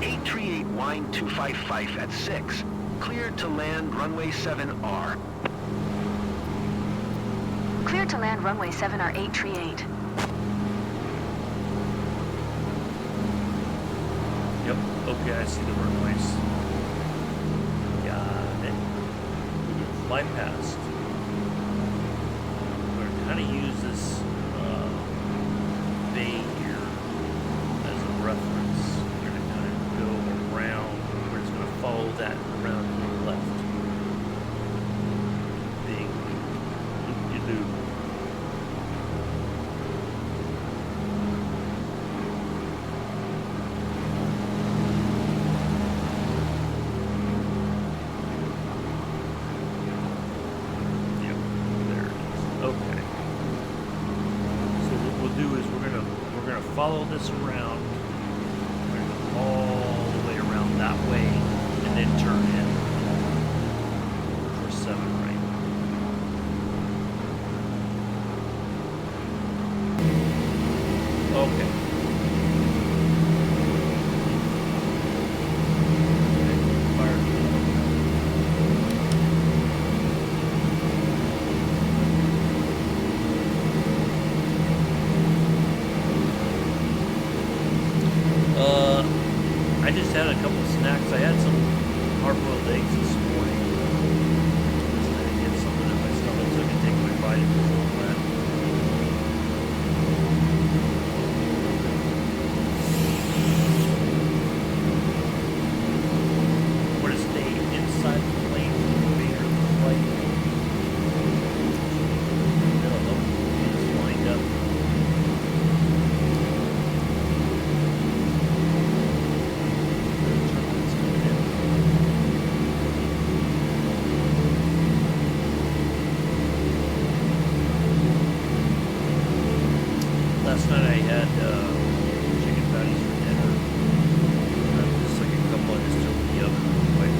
838 wind 255 at 6. Clear to land runway 7R. Clear to land runway 7R 838. Yep, okay, I see the runways. Got it. We can fly past. We're going to kind of use this bay here as a reference. We're going to kind of go around. We're just going to follow that around to the left. Big loop-de-loop. Follow this around. We're going to go all the way around that way and then turn in for 7 right. Okay. Fire. I just had a couple of snacks. I had some hard-boiled eggs this morning. Just to get something in my stomach so I can take my vitamins and all that. We're going to stay inside the plane for the remainder of the flight. That'll help get us lined up. Last night I had chicken patties for dinner. Just like a couple I just took in the oven real quick.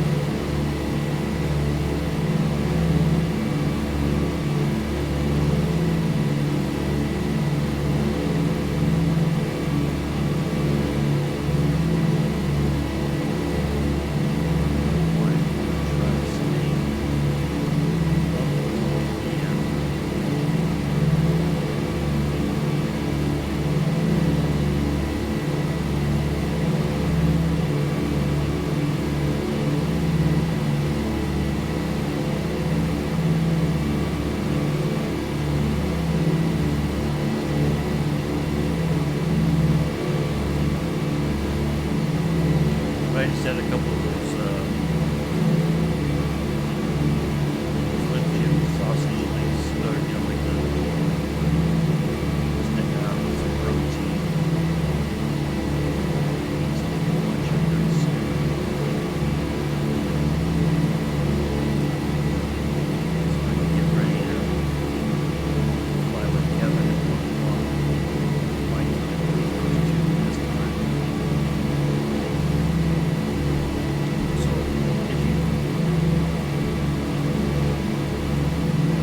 I just had a couple of those Slim Jim sausage links, or like the stick out with some protein, some blood sugar and soup. So I can get ready to fly with Kevin at 1 o'clock. My time, this time. So, if you'd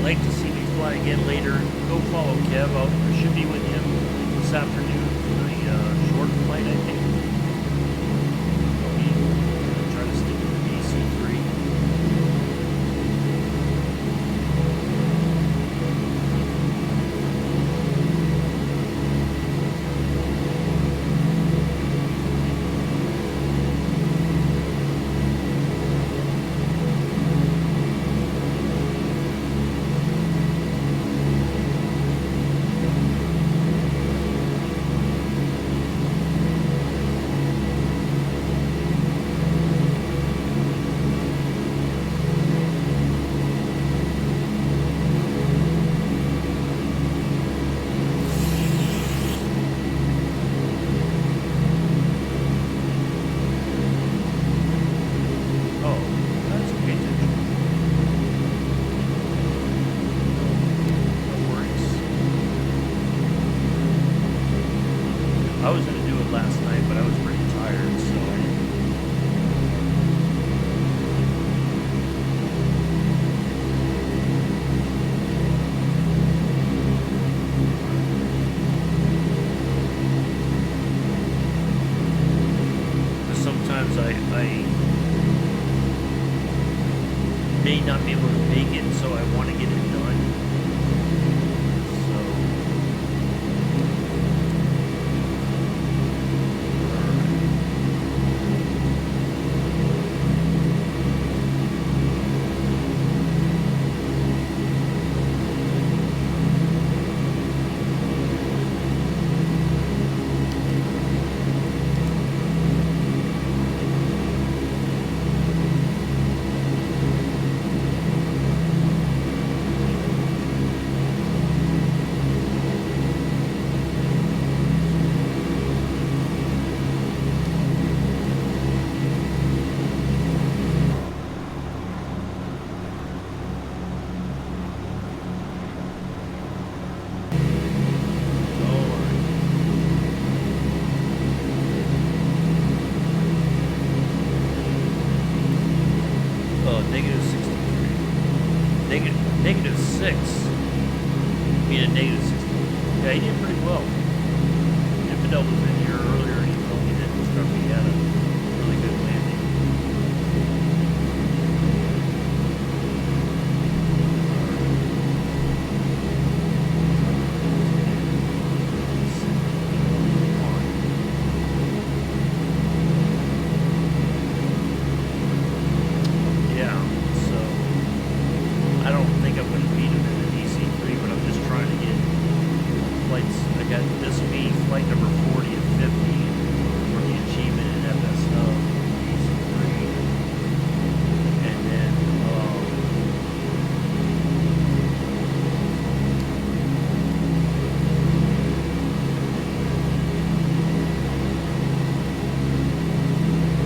like to see me fly again later, go follow Kev. I should be with him this afternoon for the short flight, I think. I'll be trying to stick with the DC-3. I was going to do it last night, but I was pretty tired, so I didn't. Heimdall was in here earlier and he told me that Scruffy had a really good landing. Yeah, so I don't think I'm going to beat him in the DC-3, but I'm just trying to get flights. I got this will be flight number 40 and 50 for the achievement in FS Hub DC-3, and then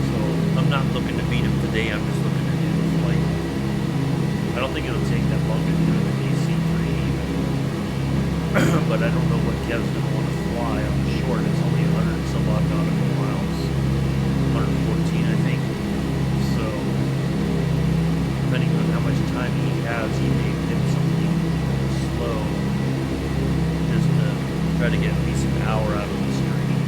so I'm not looking to beat him today. I'm just looking to do the flight. I don't think it'll take that long to do the DC-3 even. But I don't know what Kev's going to want to fly on the short. It's only 100 and some odd nautical miles. 114, I think. So, depending on how much time he has, he may pick something slow just to try to get at least an hour out of the stream.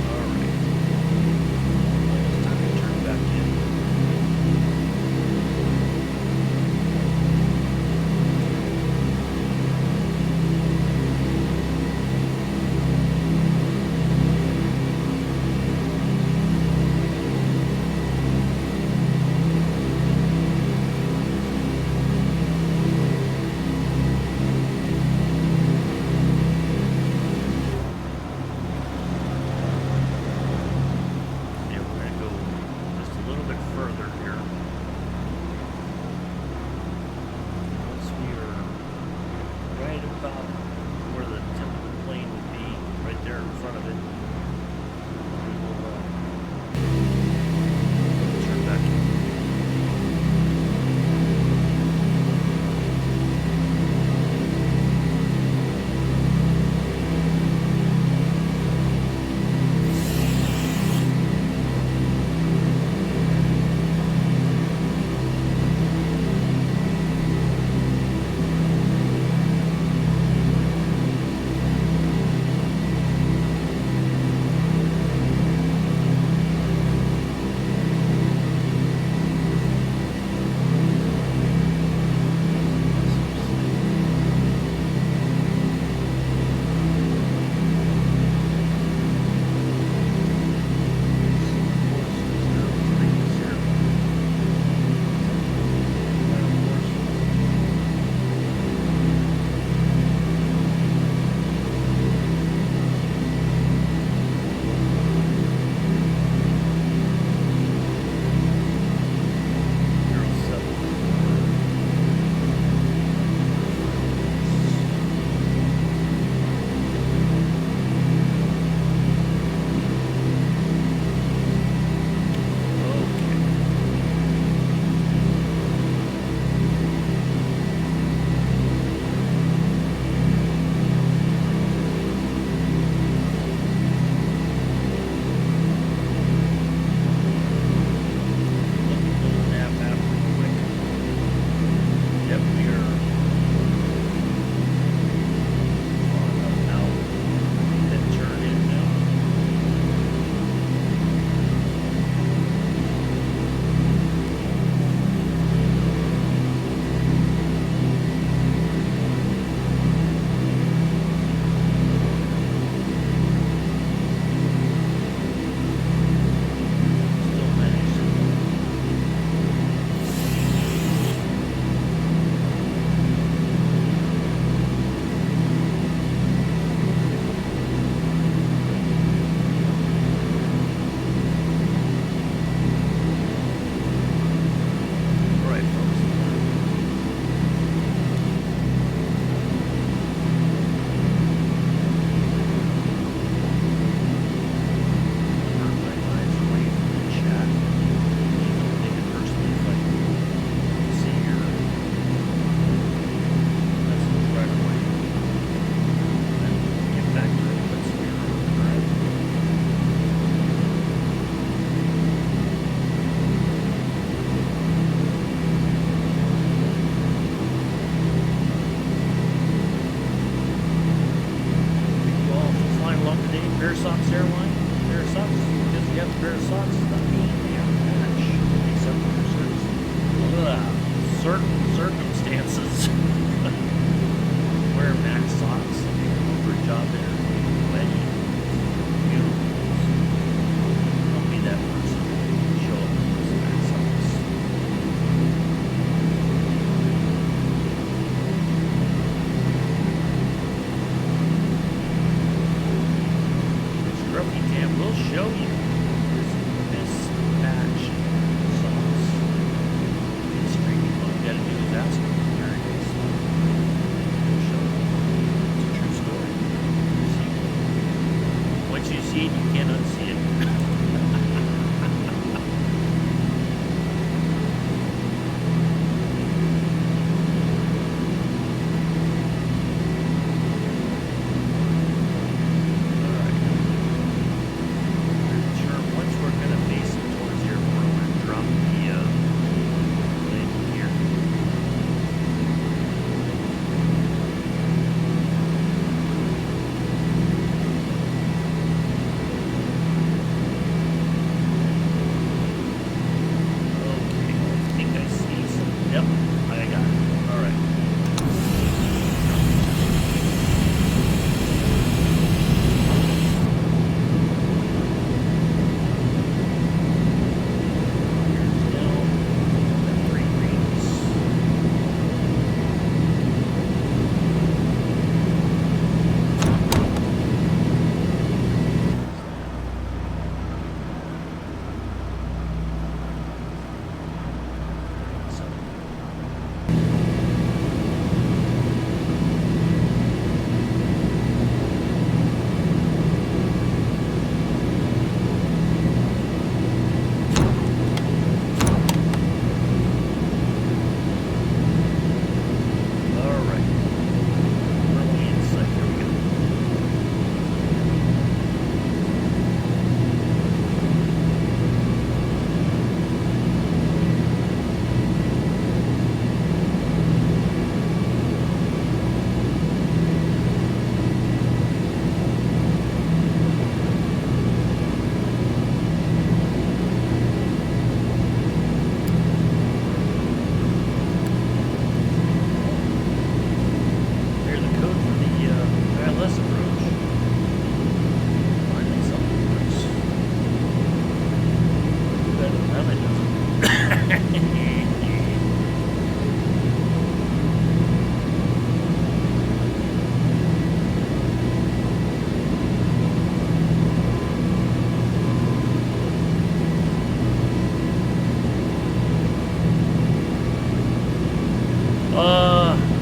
Alright. It's time to turn back in. Yep, I got it. All right.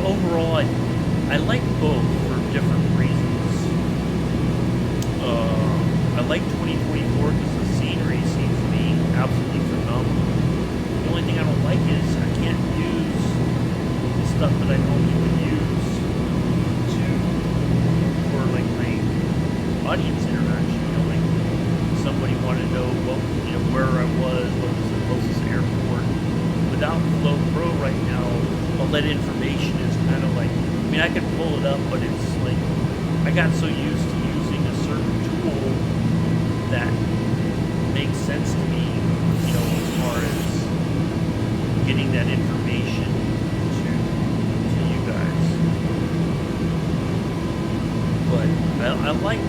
Overall, I like both for different reasons. I like 2024 because the scenery seems to be absolutely phenomenal. The only thing I don't like is I can't use the stuff that I normally would use for like my audience interaction. You know, like somebody wanted to know where I was, what was the closest airport. Without Flow Pro right now, all that information is kind of like, I mean, I could pull it up, but it's like, I got so used to using a certain tool that makes sense to me, as far as getting that information to you guys. But I like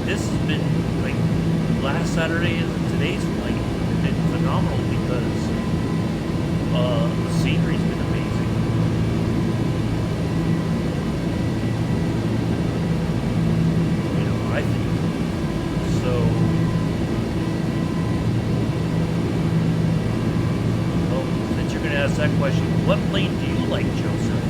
this has been, like, last Saturday and today's flight have been phenomenal because the scenery's been amazing. I think so. Oh, since you're going to ask that question, what plane do you like, Joseph?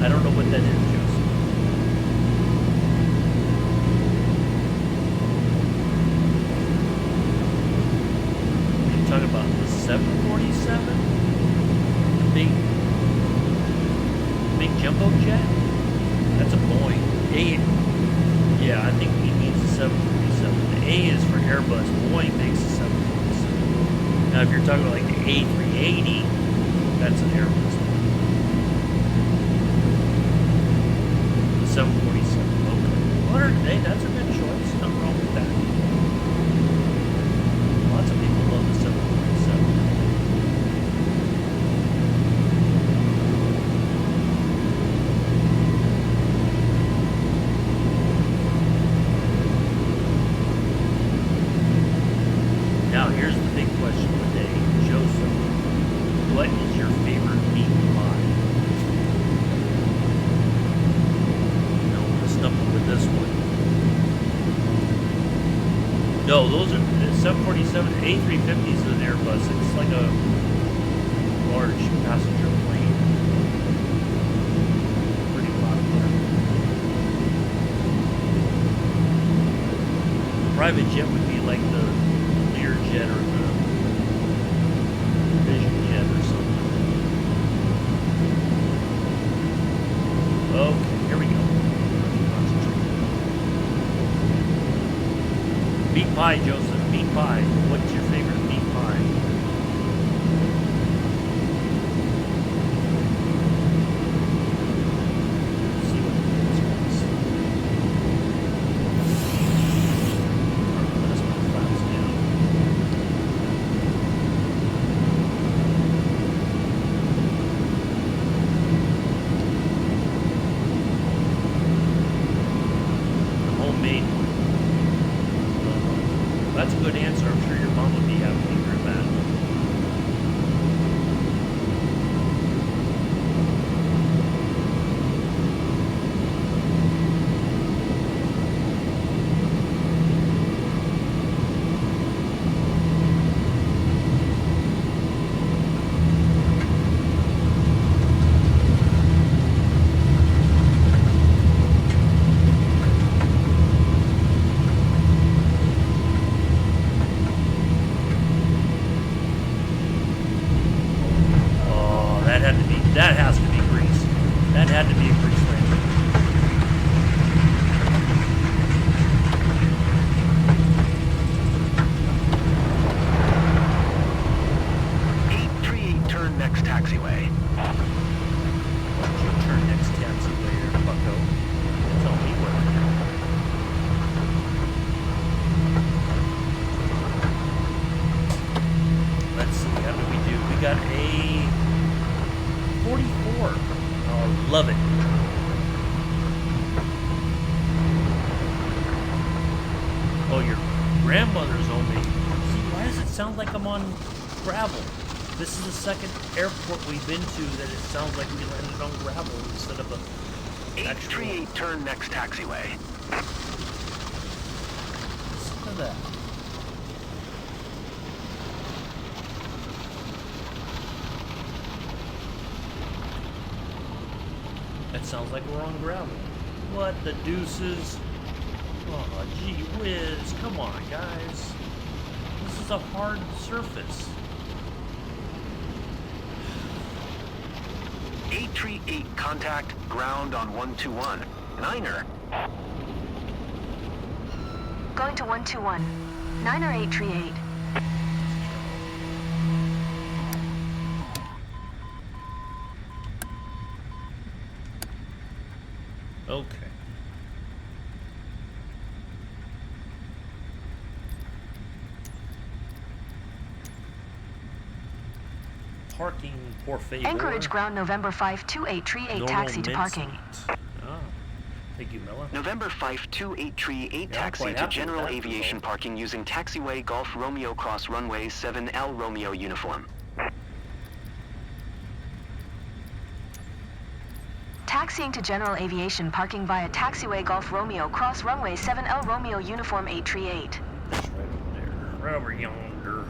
I don't know what that is, Joseph. You're talking about the 747? The big jumbo jet? That's a Boeing. Yeah, I think he means the 747. The A is for Airbus. Boeing makes the 747. Now, if you're talking about like the A380, that's an Airbus. 747. Okay. Hey, that's a good choice. Nothing wrong with that. Lots of people love the 747. Now, here's the big question of the day. Joseph, what is your favorite meat pie? With this one. No, those are the 747, A350 is an Airbus. It's like a large passenger plane. private jet would be like the Learjet or the Vision Jet or something. Okay, here we go. Meat pie, Joseph. Meat pie. What's your favorite meat pie? Let's see what this was. That's what flaps down. The homemade one. That's a good answer. I'm sure your mom would be happy to hear that. That has to be grease. That had to be a grease landing. 838, turn next taxiway. What's your turn next taxiway there, bucko? Tell me what. Let's see, how do we do? We got a 44. Oh, love it. Oh, your grandmother's only. See, why does it sound like I'm on gravel? This is the second airport we've been to that it sounds like we landed on gravel instead of a 838, turn next taxiway. Listen to that. That sounds like we're on gravel. What the deuces? Oh, gee whiz. Come on, guys. This is a hard surface. 838, contact ground on 121. Niner. Going to 121. 9 or 838. Okay. Parking por favor. Anchorage ground November 52838 taxi to parking. Ah, thank you, Mella. November 52838, Yeah, taxi quite to happy general with that aviation result. parking using taxiway Golf Romeo cross runway 7L Romeo uniform. Taxiing to general aviation parking via taxiway Golf Romeo cross runway 7L Romeo uniform 838. Just right over there. Right over yonder.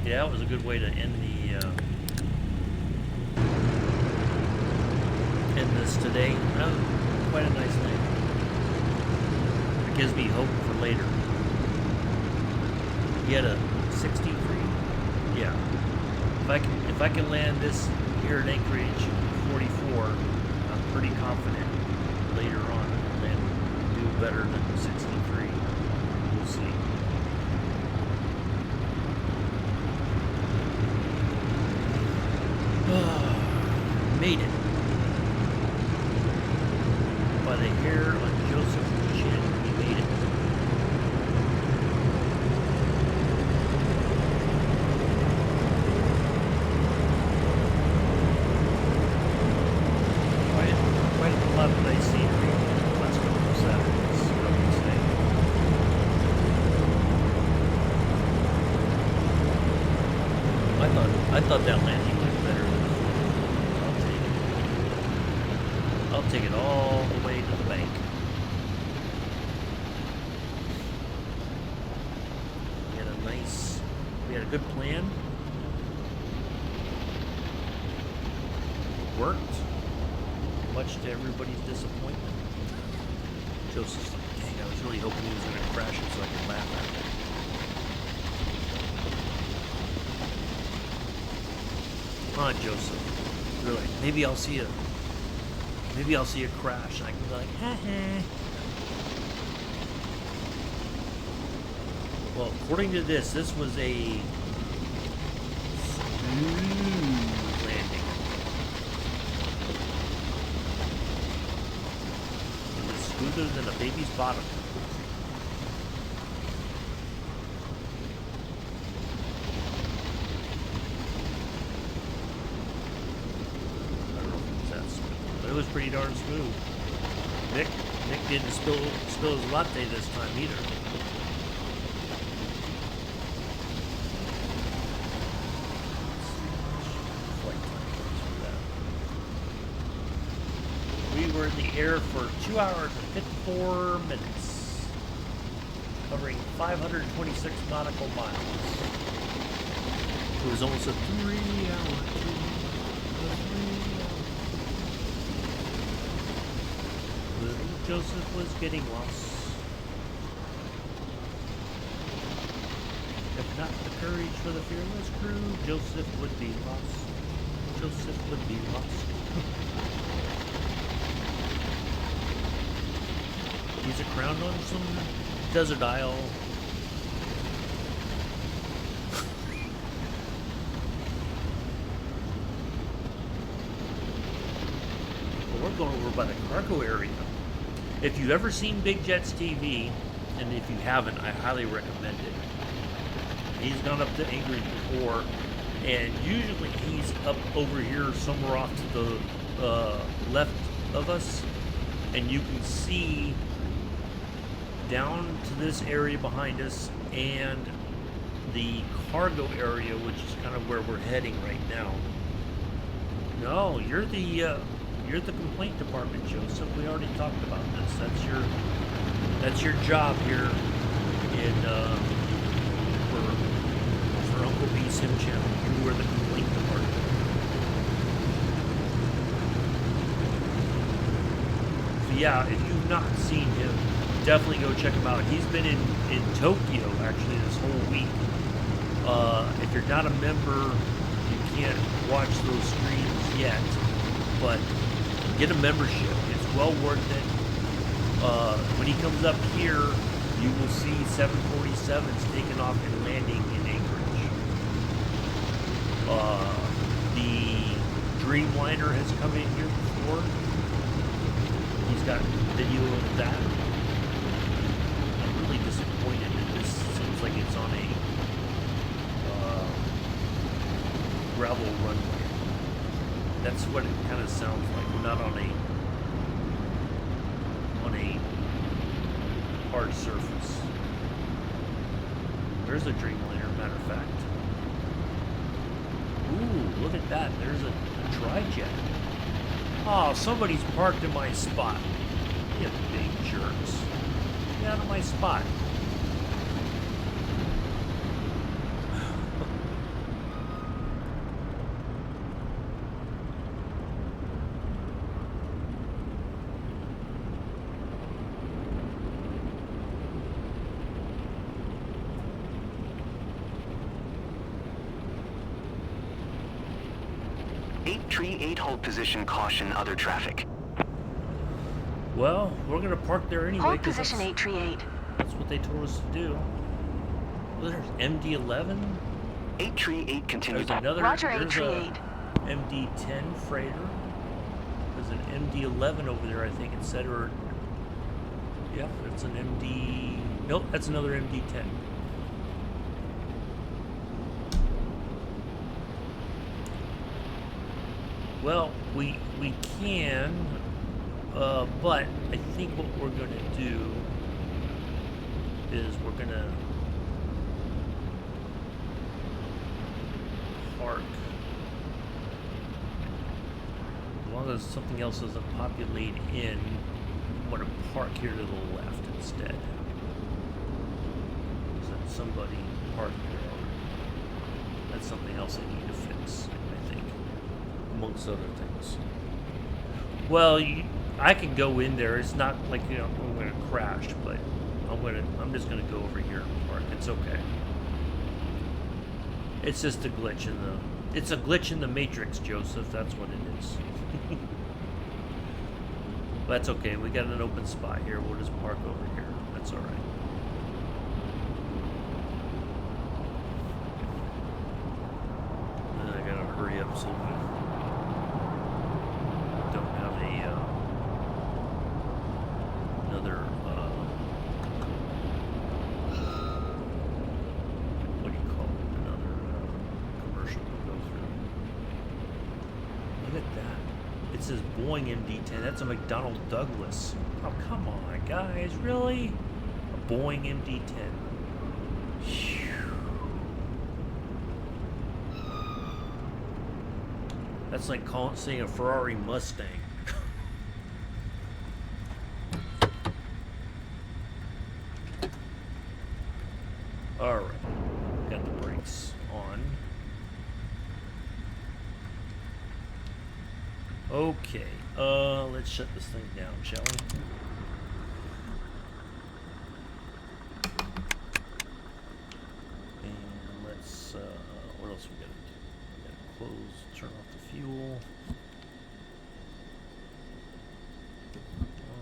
Yeah, it was a good way to end this today. Quite a nice night. It gives me hope for later. You had a 63. Yeah. If I can land this here at Anchorage 44, I'm pretty confident later on and do better than 63. We'll see. Made it. By the hair on Joseph's chin, he made it. Quite a lot of nice scenery. Let's go for Saturdays, I would say. I thought that landing went better than I'll take it all the way to the bank. We had a good plan. worked, much to everybody's disappointment. Joseph's like, dang, I was really hoping he was going to crash it so I could laugh at it. Come on, Joseph. They're like, maybe I'll see a crash. And I can be like, ha ha. Well, according to this was a smooth landing. It was smoother than a baby's bottom. I don't know if it was that smooth, but it was pretty darn smooth. Nick didn't spill his latte this time either. We were in the air for 2 hours and 54 minutes, covering 526 nautical miles. It was almost a 3-hour tour. Little Joseph was getting lost. If not the courage for the fearless crew, Joseph would be lost. Joseph would be lost. He's crowned on some desert isle. Well, we're going over by the cargo area. If you've ever seen Big Jets TV, and if you haven't, I highly recommend it. He's gone up to Anchorage before, and usually he's up over here somewhere off to the left of us, and you can see down to this area behind us and the cargo area, which is kind of where we're heading right now. No, you're the complaint department, Joseph. We already talked about this. That's your job here in for Uncle B's Sim Channel. You are the complaint department. So yeah, if you've not seen him, definitely go check him out. He's been in Tokyo actually this whole week. If you're not a member, you can't watch those streams yet, but get a membership. It's well worth it. When he comes up here, you will see 747s taking off and landing in Anchorage. The Dreamliner has come in here before. He's got video of that. Disappointed that this seems like it's on a gravel runway. That's what it kind of sounds like. We're not on a hard surface. There's a Dreamliner, matter of fact. Ooh, look at that. There's a tri-jet. Oh, somebody's parked in my spot. You big jerks. Get out of my spot. Tree 8, hold position, caution, other traffic. Well, we're going to park there anyway. Hold position 8 Tree 8. That's what they told us to do. Well, there's MD-11. 8 Tree 8, continue. There's another. Roger, 8 there's Tree a 8. MD-10 freighter. There's an MD-11 over there, I think it said, or... Yep, it's an MD... Nope, that's another MD-10. Well, we can, but I think what we're going to do is we're going to park, as long as something else doesn't populate in, I'm going to park here to the left instead. Since somebody parked there already. That's something else I need to fix, I think. amongst other things. Well, I can go in there. It's not like I'm going to crash, but I'm just going to go over here and park. It's okay. It's just a glitch in the matrix, Joseph. That's what it is. That's okay. We got an open spot here. We'll just park over here. That's all right. And I gotta hurry up so we don't have another what do you call it? Another commercial to go through. Look at that. It says Boeing MD-10. That's a McDonnell Douglas. Oh, come on, guys. Really? A Boeing MD-10. Phew. That's like saying a Ferrari Mustang. Alright. Got the brakes on. Okay, let's shut this thing down, shall we? And let's, what else we gotta do? We gotta close, turn off the fuel.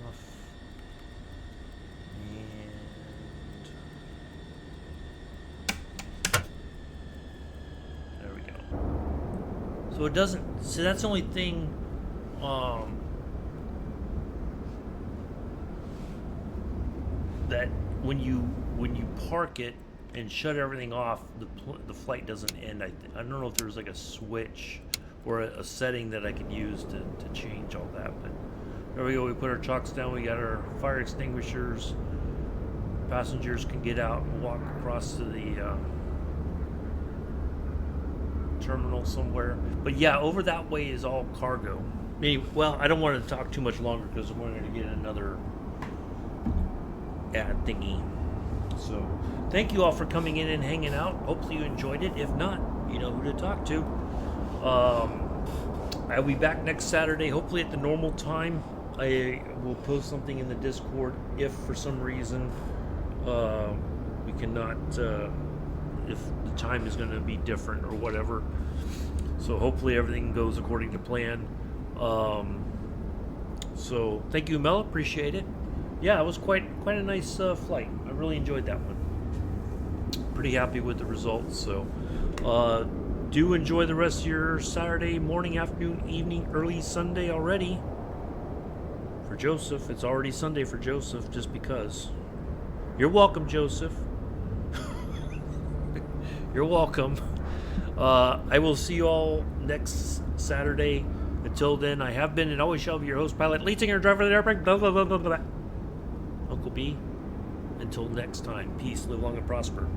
Off. And there we go. So it doesn't, so that's the only thing that when you park it and shut everything off, the flight doesn't end. I don't know if there's like a switch or a setting that I can use to change all that, but there we go. We put our chocks down. We got our fire extinguishers. Passengers can get out and walk across to the terminal somewhere. But yeah, over that way is all cargo. Anyway, well, I don't want to talk too much longer because I'm going to get another ad thingy. So thank you all for coming in and hanging out. Hopefully you enjoyed it. If not, you know who to talk to. I'll be back next Saturday, hopefully at the normal time. I will post something in the Discord if for some reason we cannot, if the time is going to be different or whatever. So hopefully everything goes according to plan. So thank you, Mel. Appreciate it. Yeah, it was quite a nice flight. I really enjoyed that one. Pretty happy with the results. So do enjoy the rest of your Saturday morning, afternoon, evening, early Sunday already. For Joseph, it's already Sunday for Joseph just because. You're welcome, Joseph. You're welcome. I will see you all next Saturday. Until then, I have been and always shall be your host, pilot, lead singer, driver of the airplane, blah, blah, blah, blah, blah. Uncle B. Until next time, peace, live long and prosper.